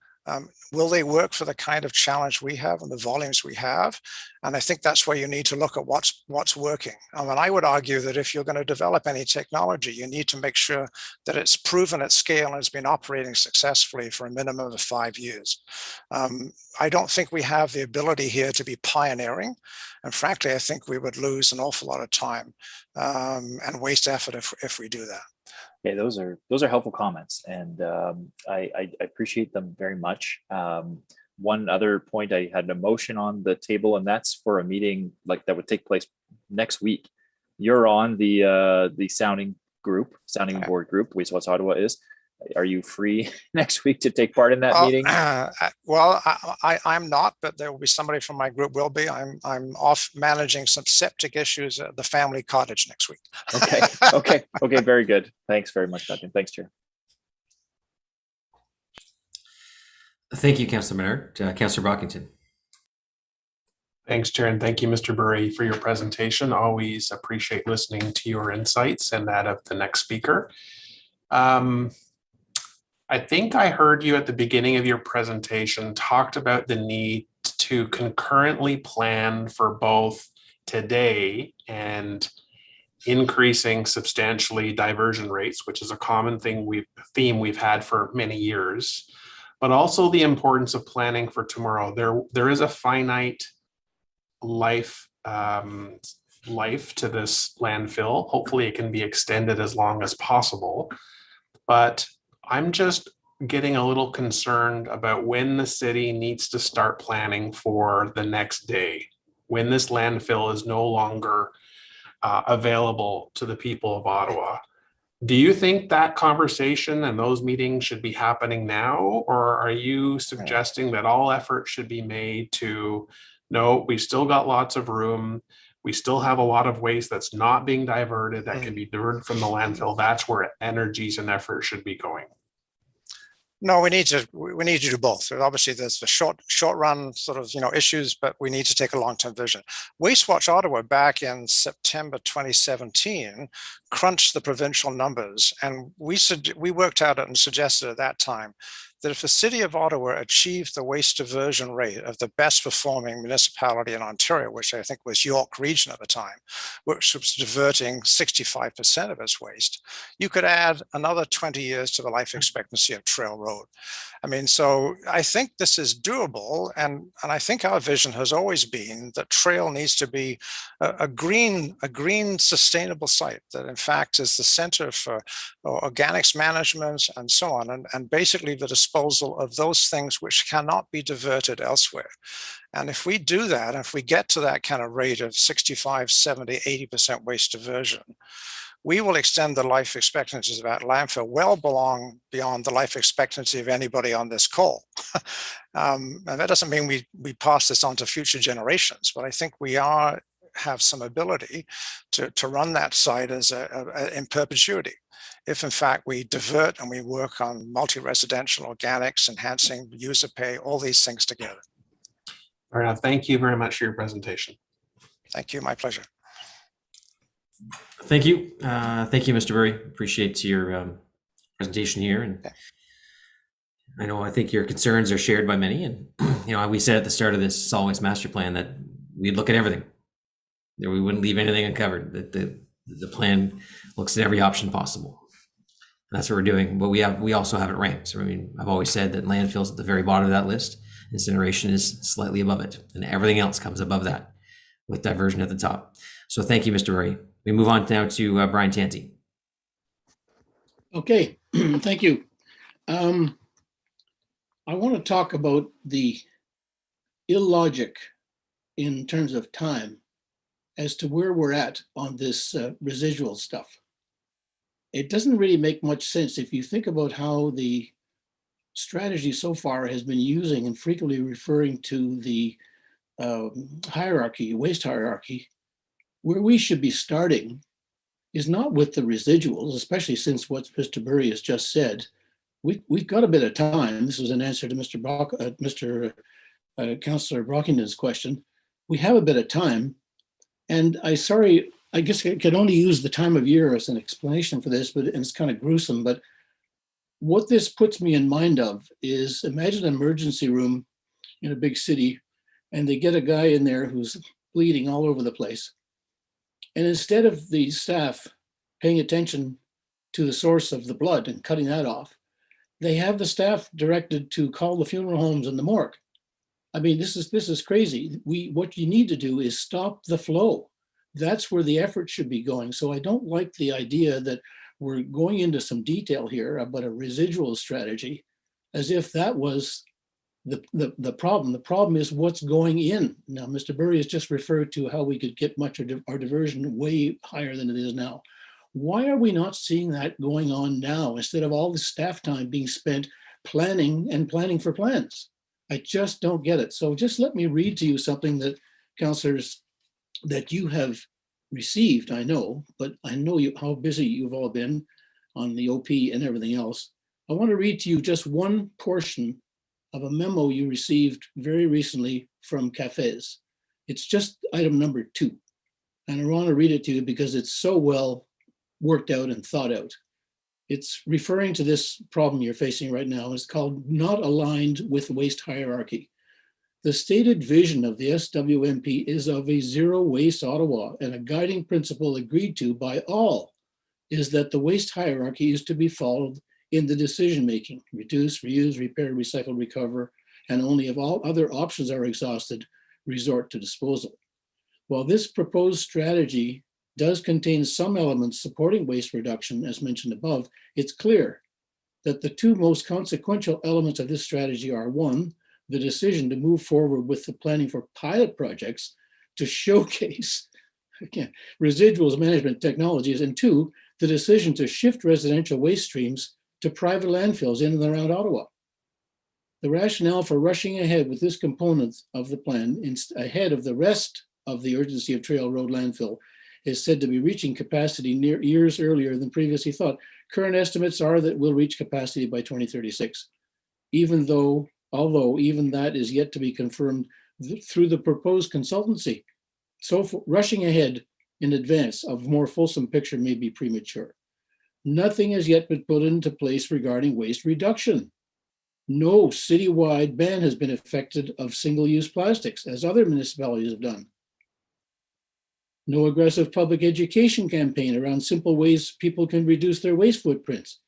Will they work for the kind of challenge we have and the volumes we have? And I think that's where you need to look at what's working. I mean, I would argue that if you're going to develop any technology, you need to make sure that it's proven at scale and has been operating successfully for a minimum of 5 years. I don't think we have the ability here to be pioneering. And frankly, I think we would lose an awful lot of time and waste effort if we do that. Okay, those are helpful comments, and I appreciate them very much. One other point, I had a motion on the table, and that's for a meeting like that would take place next week. You're on the sounding board group, Waste Ottawa is. Are you free next week to take part in that meeting? Well, I'm not, but there will be somebody from my group will be. I'm off managing some septic issues at the family cottage next week. Okay, very good. Thanks very much, Duncan. Thanks, Chair. Thank you, Councillor Menard. Councillor Brockington. Thanks, Chair, and thank you, Mr. Burry, for your presentation. Always appreciate listening to your insights and that of the next speaker. I think I heard you at the beginning of your presentation talked about the need to concurrently plan for both today and increasing substantially diversion rates, which is a common theme we've had for many years, but also the importance of planning for tomorrow. There is a finite life to this landfill. Hopefully it can be extended as long as possible, but I'm just getting a little concerned about when the city needs to start planning for the next day, when this landfill is no longer available to the people of Ottawa. Do you think that conversation and those meetings should be happening now, or are you suggesting that all effort should be made to, no, we've still got lots of room, we still have a lot of waste that's not being diverted, that can be diverted from the landfill, that's where energies and effort should be going? No, we need to do both. Obviously, there's the short run sort of issues, but we need to take a long-term vision. Waste Watch Ottawa back in September 2017 crunched the provincial numbers, and we worked out it and suggested at that time that if the city of Ottawa achieved the waste diversion rate of the best performing municipality in Ontario, which I think was York Region at the time, which was diverting 65% of its waste, you could add another 20 years to the life expectancy of Trail Road. I mean, so I think this is doable, and I think our vision has always been that Trail needs to be a green sustainable site that in fact is the center for organics management and so on, and basically the disposal of those things which cannot be diverted elsewhere. And if we do that, if we get to that kind of rate of 65, 70, 80% waste diversion, we will extend the life expectancies of that landfill well beyond the life expectancy of anybody on this call. And that doesn't mean we pass this on to future generations, but I think we have some ability to run that site as in perpetuity. If in fact we divert and we work on multi-residential organics, enhancing user pay, all these things together. Fair enough. Thank you very much for your presentation. Thank you. My pleasure. Thank you. Thank you, Mr. Burry. Appreciate your presentation here. And I think your concerns are shared by many. And, we said at the start of this solid waste master plan that we'd look at everything. We wouldn't leave anything uncovered. That the plan looks at every option possible. And that's what we're doing. But we also have it ranked. So, I've always said that landfill's at the very bottom of that list. Incineration is slightly above it. And everything else comes above that with diversion at the top. So thank you, Mr. Burry. We move on now to Brian Tanti. Okay, thank you. I want to talk about the illogic in terms of time as to where we're at on this residual stuff. It doesn't really make much sense if you think about how the strategy so far has been using and frequently referring to the hierarchy, waste hierarchy. Where we should be starting is not with the residuals, especially since what Mr. Burry has just said. We've got a bit of time. This is an answer to Mr. Councillor Brockington's question. We have a bit of time, and I guess I can only use the time of year as an explanation for this, but it's kind of gruesome. But what this puts me in mind of is, imagine an emergency room in a big city, and they get a guy in there who's bleeding all over the place. And instead of the staff paying attention to the source of the blood and cutting that off, they have the staff directed to call the funeral homes and the morgue. I mean, this is crazy. What you need to do is stop the flow. That's where the effort should be going. So I don't like the idea that we're going into some detail here about a residual strategy, as if that was the problem. The problem is what's going in. Now, Mr. Burry has just referred to how we could get much of our diversion way higher than it is now. Why are we not seeing that going on now instead of all the staff time being spent planning and planning for plans? I just don't get it. So just let me read to you something that councillors that you have received, I know, but I know how busy you've all been on the OP and everything else. I want to read to you just one portion of a memo you received very recently from Cafes. It's just item number 2. And I want to read it to you because it's so well worked out and thought out. It's referring to this problem you're facing right now. It's called not aligned with waste hierarchy. The stated vision of the SWMP is of a zero waste Ottawa, and a guiding principle agreed to by all is that the waste hierarchy is to be followed in the decision-making: reduce, reuse, repair, recycle, recover, and only if all other options are exhausted, resort to disposal. While this proposed strategy does contain some elements supporting waste reduction, as mentioned above, it's clear that the two most consequential elements of this strategy are: 1, the decision to move forward with the planning for pilot projects to showcase, again, residuals management technologies, and 2, the decision to shift residential waste streams to private landfills in and around Ottawa. The rationale for rushing ahead with this component of the plan ahead of the rest of the urgency of Trail Road landfill is said to be reaching capacity years earlier than previously thought. Current estimates are that we'll reach capacity by 2036, although even that is yet to be confirmed through the proposed consultancy. So rushing ahead in advance of a more fulsome picture may be premature. Nothing has yet been put into place regarding waste reduction. No citywide ban has been effected of single-use plastics, as other municipalities have done. No aggressive public education campaign around simple ways people can reduce their waste footprints.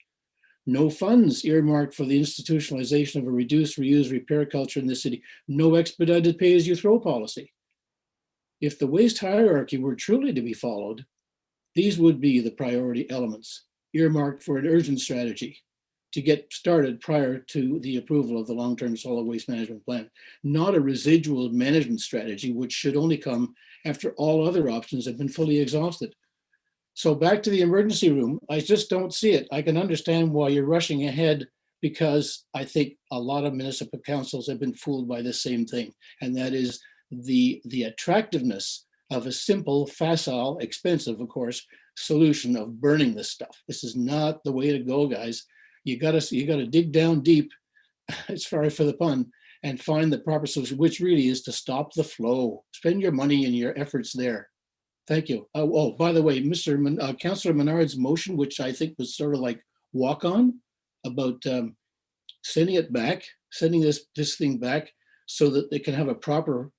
No funds earmarked for the institutionalization of a reduce, reuse, repair culture in the city. No expedited pay-as-you-throw policy. If the waste hierarchy were truly to be followed, these would be the priority elements earmarked for an urgent strategy to get started prior to the approval of the long-term solid waste management plan, not a residual management strategy, which should only come after all other options have been fully exhausted. So back to the emergency room, I just don't see it. I can understand why you're rushing ahead, because I think a lot of municipal councils have been fooled by the same thing, and that is the attractiveness of a simple, facile, expensive, of course, solution of burning this stuff. This is not the way to go, guys. You gotta dig down deep, sorry for the pun, and find the proper solution, which really is to stop the flow. Spend your money and your efforts there. Thank you. Oh, by the way, Councillor Menard's motion, which I think was sort of like walk on about sending this thing back so that they can have a proper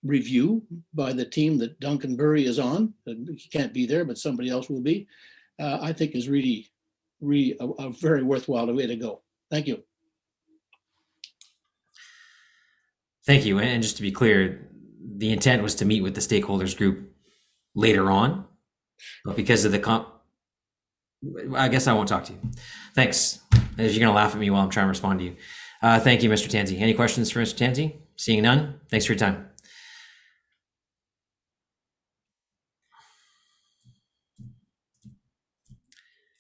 review by the team that Duncan Burry is on. He can't be there, but somebody else will be. I think is really a very worthwhile way to go. Thank you. Thank you. And just to be clear, the intent was to meet with the stakeholders group later on, but because of the I guess I won't talk to you. Thanks. As you're going to laugh at me while I'm trying to respond to you. Thank you, Mr. Tansey. Any questions for Mr. Tansey? Seeing none. Thanks for your time.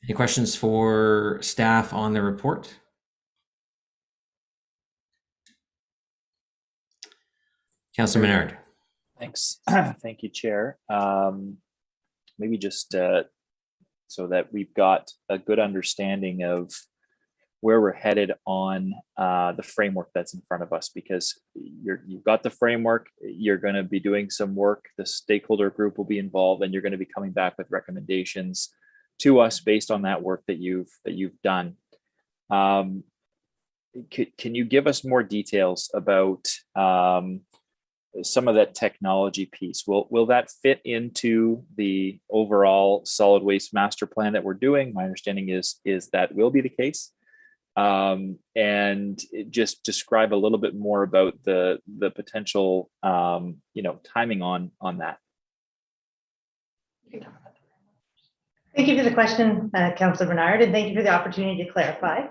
Any questions for staff on the report? Councillor Menard. Thanks. Thank you, Chair. Maybe just so that we've got a good understanding of where we're headed on the framework that's in front of us, because you've got the framework, you're going to be doing some work, the stakeholder group will be involved, and you're going to be coming back with recommendations to us based on that work that you've done. Can you give us more details about some of that technology piece? Will that fit into the overall solid waste master plan that we're doing? My understanding is that will be the case. And just describe a little bit more about the potential, timing on that. Thank you for the question, Councillor Bernard, and thank you for the opportunity to clarify.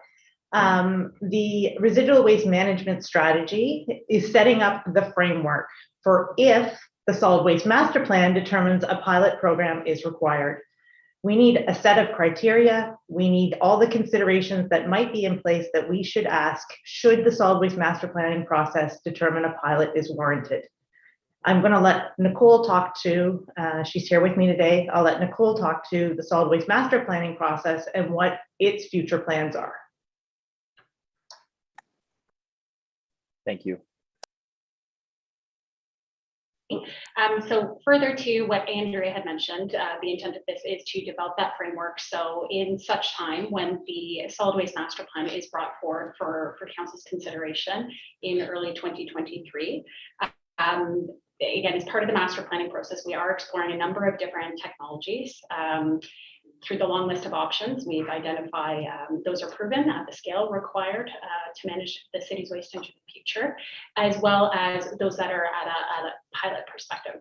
The residual waste management strategy is setting up the framework for if the solid waste master plan determines a pilot program is required. We need a set of criteria. We need all the considerations that might be in place that we should ask should the solid waste master planning process determine a pilot is warranted. I'm going to let Nicole talk to, she's here with me today. I'll let Nicole talk to the solid waste master planning process and what its future plans are. Thank you. So further to what Andrea had mentioned, the intent of this is to develop that framework. So in such time when the solid waste master plan is brought forward for council's consideration in early 2023, again, as part of the master planning process, we are exploring a number of different technologies. Through the long list of options, we've identified those are proven at the scale required to manage the city's waste into the future, as well as those that are at a pilot perspective.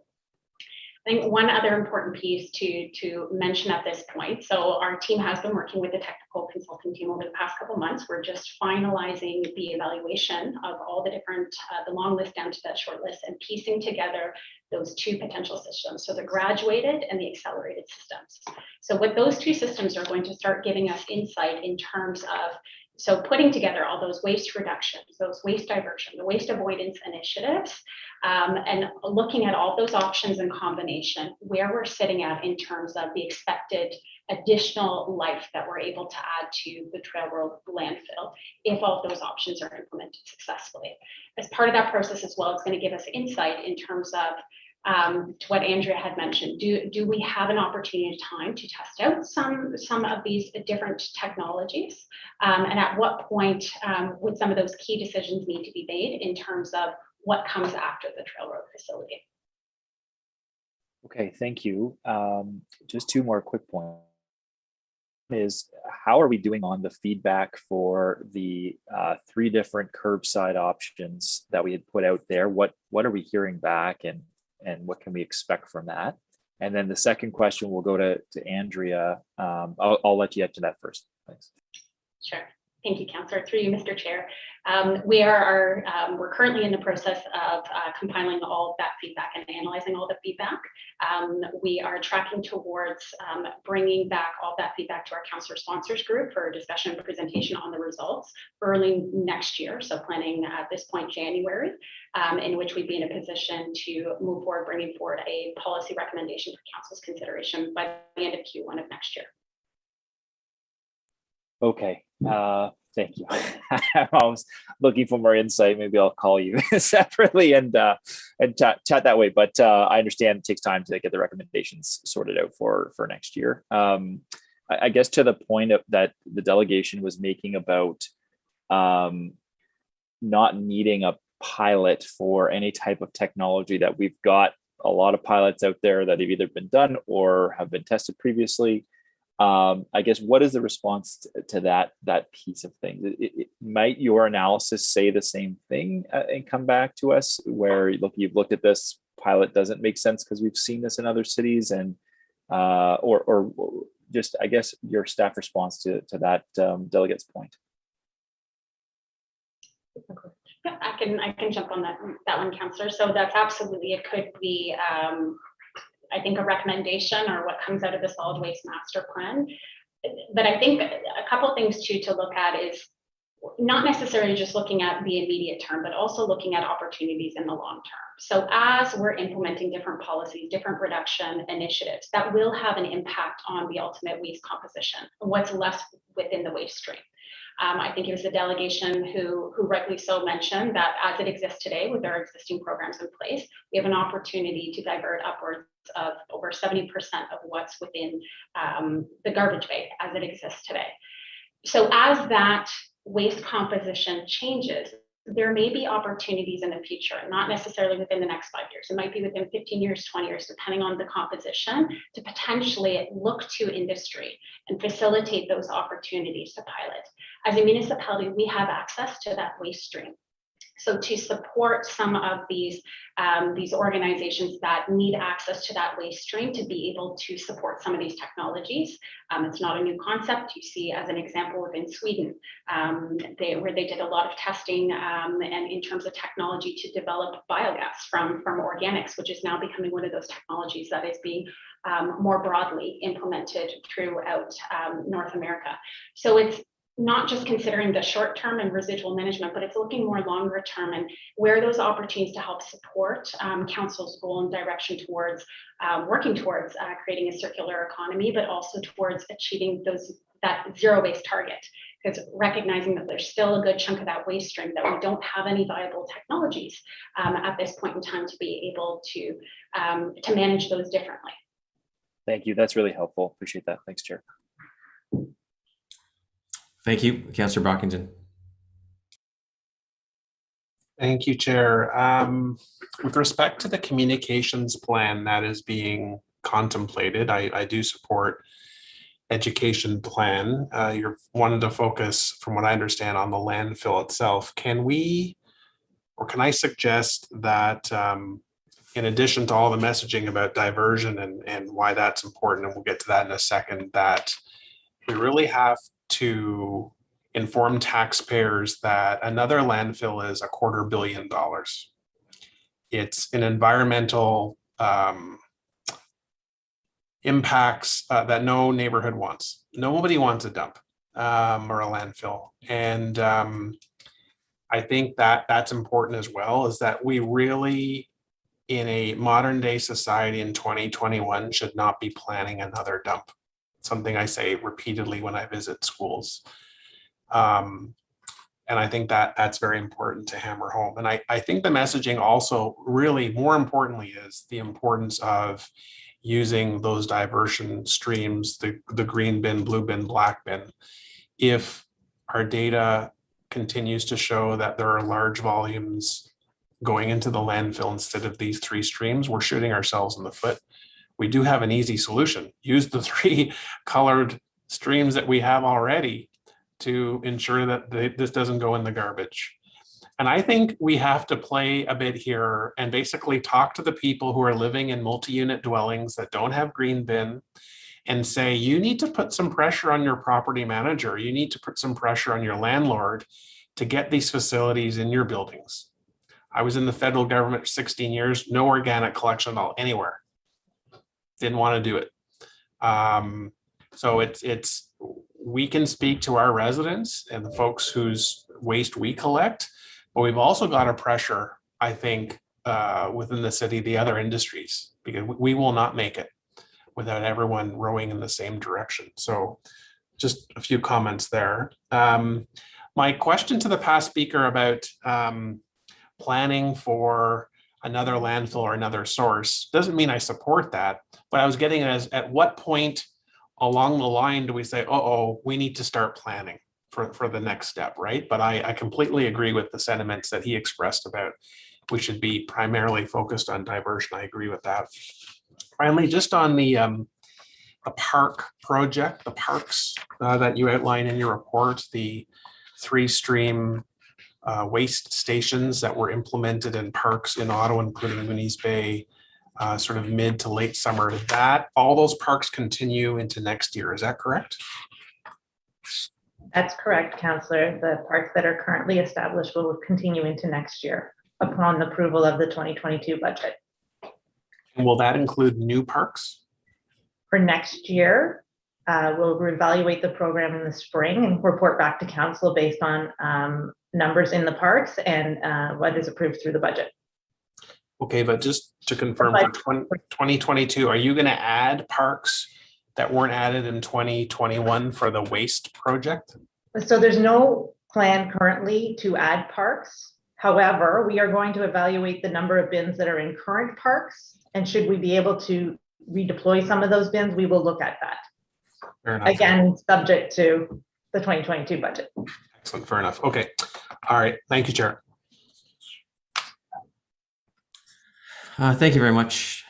I think one other important piece to mention at this point, so our team has been working with the technical consulting team over the past couple of months. We're just finalizing the evaluation of all the different, the long list down to that short list, and piecing together those two potential systems, so the graduated and the accelerated systems. So what those two systems are going to start giving us insight in terms of, so putting together all those waste reductions, those waste diversion, the waste avoidance initiatives, and looking at all those options in combination, where we're sitting at in terms of the expected additional life that we're able to add to the Trail Road landfill if all of those options are implemented successfully. As part of that process as well, it's going to give us insight in terms of to what Andrea had mentioned. Do we have an opportunity of time to test out some of these different technologies? And at what point would some of those key decisions need to be made in terms of what comes after the Trail Road facility? Okay, thank you. Just two more quick points. Is how are we doing on the feedback for the 3 different curbside options that we had put out there? What are we hearing back, and what can we expect from that? And then the second question will go to Andrea. I'll let you get to that first. Thanks. Sure. Thank you, Councillor. Through you, Mr. Chair. We're currently in the process of compiling all of that feedback and analyzing all the feedback. We are tracking towards bringing back all that feedback to our councillor sponsors group for discussion and presentation on the results early next year. So planning at this point, January, in which we'd be in a position to move forward, bringing forward a policy recommendation for council's consideration by the end of Q1 of next year. Okay, thank you. I was looking for more insight. Maybe I'll call you separately and chat that way. But I understand it takes time to get the recommendations sorted out for next year. I guess to the point of that the delegation was making about not needing a pilot for any type of technology, that we've got a lot of pilots out there that have either been done or have been tested previously. I guess what is the response to that piece of things? Might your analysis say the same thing and come back to us where look, you've looked at this pilot doesn't make sense because we've seen this in other cities, and or just, I guess, your staff response to that delegate's point. Yeah, I can jump on that one, Councillor. So that's absolutely, it could be, I think, a recommendation or what comes out of the solid waste master plan. But I think a couple of things too to look at is not necessarily just looking at the immediate term, but also looking at opportunities in the long term. So as we're implementing different policies, different reduction initiatives, that will have an impact on the ultimate waste composition, what's left within the waste stream. I think it was the delegation who rightly so mentioned that as it exists today with our existing programs in place, we have an opportunity to divert upwards of over 70% of what's within the garbage bay as it exists today. So as that waste composition changes, there may be opportunities in the future, not necessarily within the next 5 years. It might be within 15 years, 20 years, depending on the composition, to potentially look to industry and facilitate those opportunities to pilot. As a municipality, we have access to that waste stream. So to support some of these organizations that need access to that waste stream to be able to support some of these technologies, it's not a new concept. You see, as an example, within Sweden, where they did a lot of testing and in terms of technology to develop biogas from organics, which is now becoming one of those technologies that is being more broadly implemented throughout North America. So it's not just considering the short term and residual management, but it's looking more longer term and where those opportunities to help support council's goal and direction towards working towards creating a circular economy, but also towards achieving that zero waste target. Because recognizing that there's still a good chunk of that waste stream that we don't have any viable technologies at this point in time to be able to manage those differently. Thank you. That's really helpful. Appreciate that. Thanks, Chair. Thank you, Councillor Brockington. Thank you, Chair. With respect to the communications plan that is being contemplated, I do support education plan. You're wanting to focus, from what I understand, on the landfill itself. Can I suggest that in addition to all the messaging about diversion and why that's important, and we'll get to that in a second, that we really have to inform taxpayers that another landfill is $250 million. It's an environmental impacts that no neighborhood wants. Nobody wants a dump or a landfill. And I think that that's important as well, is that we really, in a modern day society in 2021, should not be planning another dump. Something I say repeatedly when I visit schools. And I think that that's very important to hammer home. And I think the messaging also really, more importantly, is the importance of using those diversion streams, the green bin, blue bin, black bin. If our data continues to show that there are large volumes going into the landfill instead of these three streams, we're shooting ourselves in the foot. We do have an easy solution. Use the three colored streams that we have already to ensure that this doesn't go in the garbage. And I think we have to play a bit here and basically talk to the people who are living in multi-unit dwellings that don't have green bin and say, you need to put some pressure on your property manager. You need to put some pressure on your landlord to get these facilities in your buildings. I was in the federal government for 16 years, no organic collection at all, anywhere. Didn't want to do it. So we can speak to our residents and the folks whose waste we collect, but we've also got a pressure, I think, within the city, the other industries, because we will not make it without everyone rowing in the same direction. So just a few comments there. My question to the past speaker about planning for another landfill or another source doesn't mean I support that, but I was getting at what point along the line do we say, we need to start planning for the next step, right? But I completely agree with the sentiments that he expressed about we should be primarily focused on diversion. I agree with that. Finally, just on the park project, the parks that you outline in your report, the 3-stream waste stations that were implemented in parks in Ottawa, including Mooney's Bay, sort of mid to late summer, that all those parks continue into next year. Is that correct? That's correct, Councillor. The parks that are currently established will continue into next year upon the approval of the 2022 budget. And will that include new parks? For next year, we'll reevaluate the program in the spring and report back to council based on numbers in the parks and what is approved through the budget. Okay, but just to confirm, for 2022, are you going to add parks that weren't added in 2021 for the waste project? So there's no plan currently to add parks. However, we are going to evaluate the number of bins that are in current parks. And should we be able to redeploy some of those bins, we will look at that. Fair enough. Again, subject to the 2022 budget. Excellent, fair enough. Okay, all right, thank you, Chair. Thank you very much.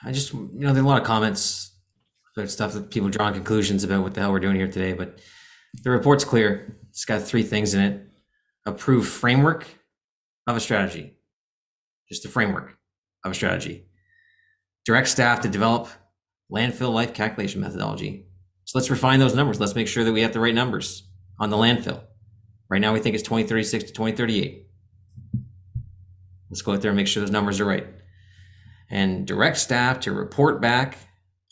I just, there's a lot of comments about stuff that people drawing conclusions about what the hell we're doing here today, but the report's clear. It's got 3 things in it. Approved framework of a strategy. Just a framework of a strategy. Direct staff to develop landfill life calculation methodology. So let's refine those numbers. Let's make sure that we have the right numbers on the landfill. Right now we think it's 2036 to 2038. Let's go out there and make sure those numbers are right. And direct staff to report back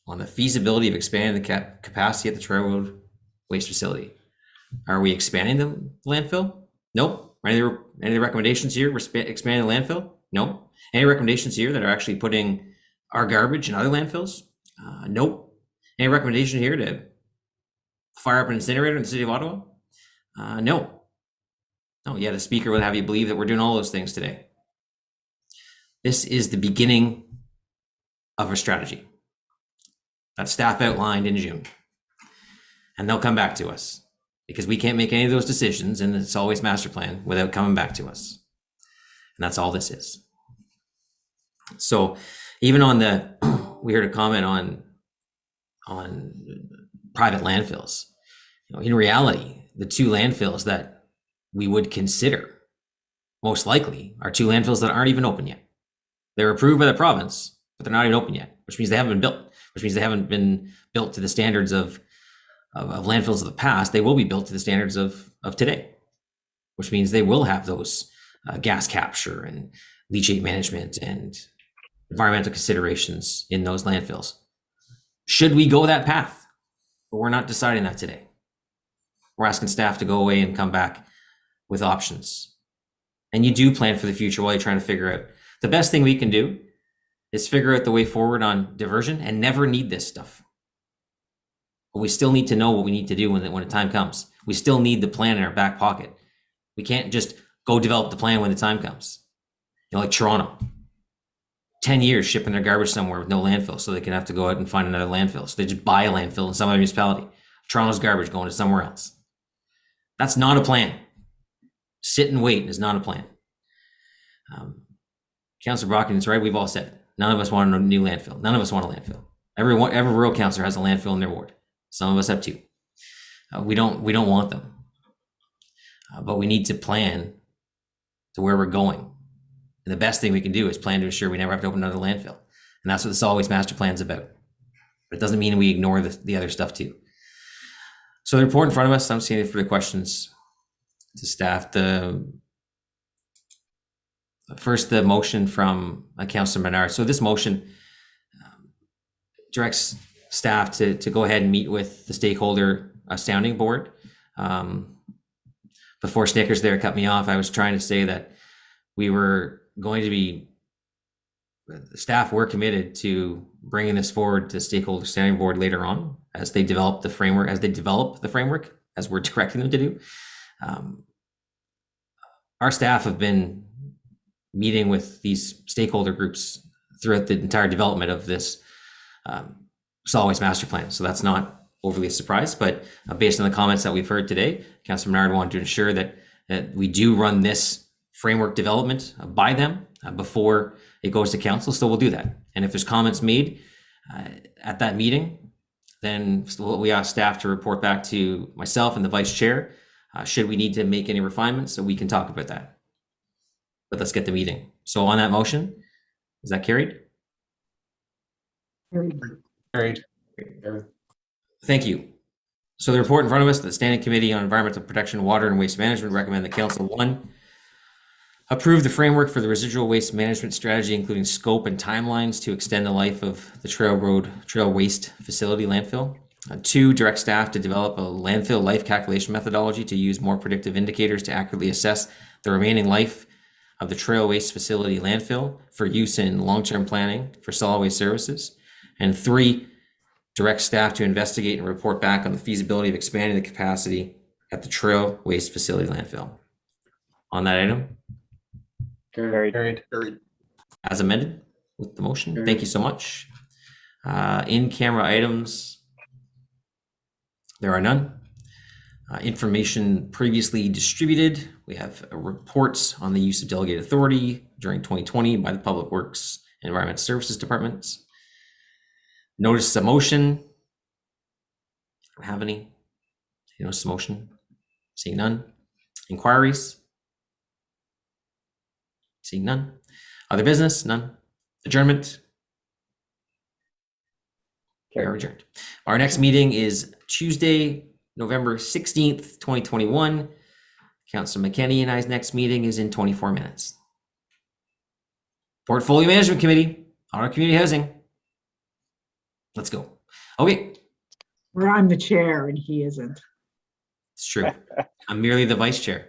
on the feasibility of expanding the capacity at the Trail Road waste facility. Are we expanding the landfill? Nope. Any of the recommendations here, we're expanding the landfill? Nope. Any recommendations here that are actually putting our garbage in other landfills? Nope. Any recommendation here to fire up an incinerator in the city of Ottawa? No. No, yeah, the speaker will have you believe that we're doing all those things today. This is the beginning of a strategy that staff outlined in June. And they'll come back to us because we can't make any of those decisions in the Solid Waste Master Plan without coming back to us. And that's all this is. So even on we heard a comment on private landfills. In reality, the 2 landfills that we would consider most likely are 2 landfills that aren't even open yet. They're approved by the province, but they're not even open yet, which means they haven't been built, which means they haven't been built to the standards of landfills of the past. They will be built to the standards of today, which means they will have those gas capture and leachate management and environmental considerations in those landfills. Should we go that path? But we're not deciding that today. We're asking staff to go away and come back with options. And you do plan for the future while you're trying to figure out. The best thing we can do is figure out the way forward on diversion and never need this stuff. But we still need to know what we need to do when the time comes. We still need the plan in our back pocket. We can't just go develop the plan when the time comes. Like Toronto, 10 years shipping their garbage somewhere with no landfill, so they can have to go out and find another landfill. So they just buy a landfill in some other municipality. Toronto's garbage going to somewhere else. That's not a plan. Sit and wait is not a plan. Councillor Brockton's right. We've all said it. None of us want a new landfill. None of us want a landfill. Every rural councillor has a landfill in their ward. Some of us have 2. We don't want them, but we need to plan to where we're going. And the best thing we can do is plan to ensure we never have to open another landfill. And that's what the Solid Waste Master Plan is about. But it doesn't mean we ignore the other stuff too. So the report in front of us, I'm seeing it for the questions to staff. First, the motion from Councillor Menard. So this motion directs staff to go ahead and meet with the stakeholder sounding board. Before Snickers there cut me off, I was trying to say that we were going to be, the staff were committed to bringing this forward to stakeholder standing board later on as they develop the framework, as we're directing them to do. Our staff have been meeting with these stakeholder groups throughout the entire development of this Solid Waste Master Plan. So that's not overly a surprise, but based on the comments that we've heard today, Councillor Menard wanted to ensure that we do run this framework development by them before it goes to council. So we'll do that. And if there's comments made at that meeting, then we ask staff to report back to myself and the vice chair. Should we need to make any refinements, so we can talk about that. But let's get the meeting. So on that motion, is that carried? Carried. Thank you. So the report in front of us, the Standing Committee on Environmental Protection, Water and Waste Management recommend the Council, 1, approve the framework for the residual waste management strategy, including scope and timelines to extend the life of the Trail Waste Facility landfill. 2, direct staff to develop a landfill life calculation methodology to use more predictive indicators to accurately assess the remaining life of the Trail Waste Facility landfill for use in long-term planning for solid waste services. And 3, direct staff to investigate and report back on the feasibility of expanding the capacity at the Trail Waste Facility landfill. On that item? Carried. As amended with the motion. Thank you so much. In-camera items, there are none. Information previously distributed. We have reports on the use of delegated authority during 2020 by the Public Works and Environmental Services Departments. Notice of motion. Don't have any. Notice of motion. Seeing none. Inquiries. Seeing none. Other business? None. Adjournment. We are adjourned. Our next meeting is Tuesday, November 16th, 2021. Councillor McKenney and I's next meeting is in 24 minutes. Portfolio Management Committee on our community housing. Let's go. Okay. Where I'm the chair and he isn't. It's true. I'm merely the vice chair.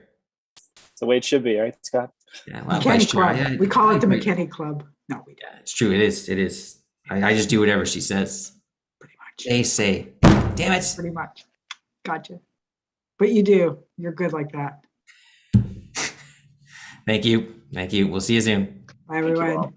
It's the way it should be, right, Scott? Yeah, well, McKenney vice chair. Club. We call it the McKenney Club. No, we don't. It's true. It is. It is. I just do whatever she says. Pretty much. They say. Damn it. Pretty much. Gotcha. But you do. You're good like that. Thank you. Thank you. We'll see you soon. Bye, everyone.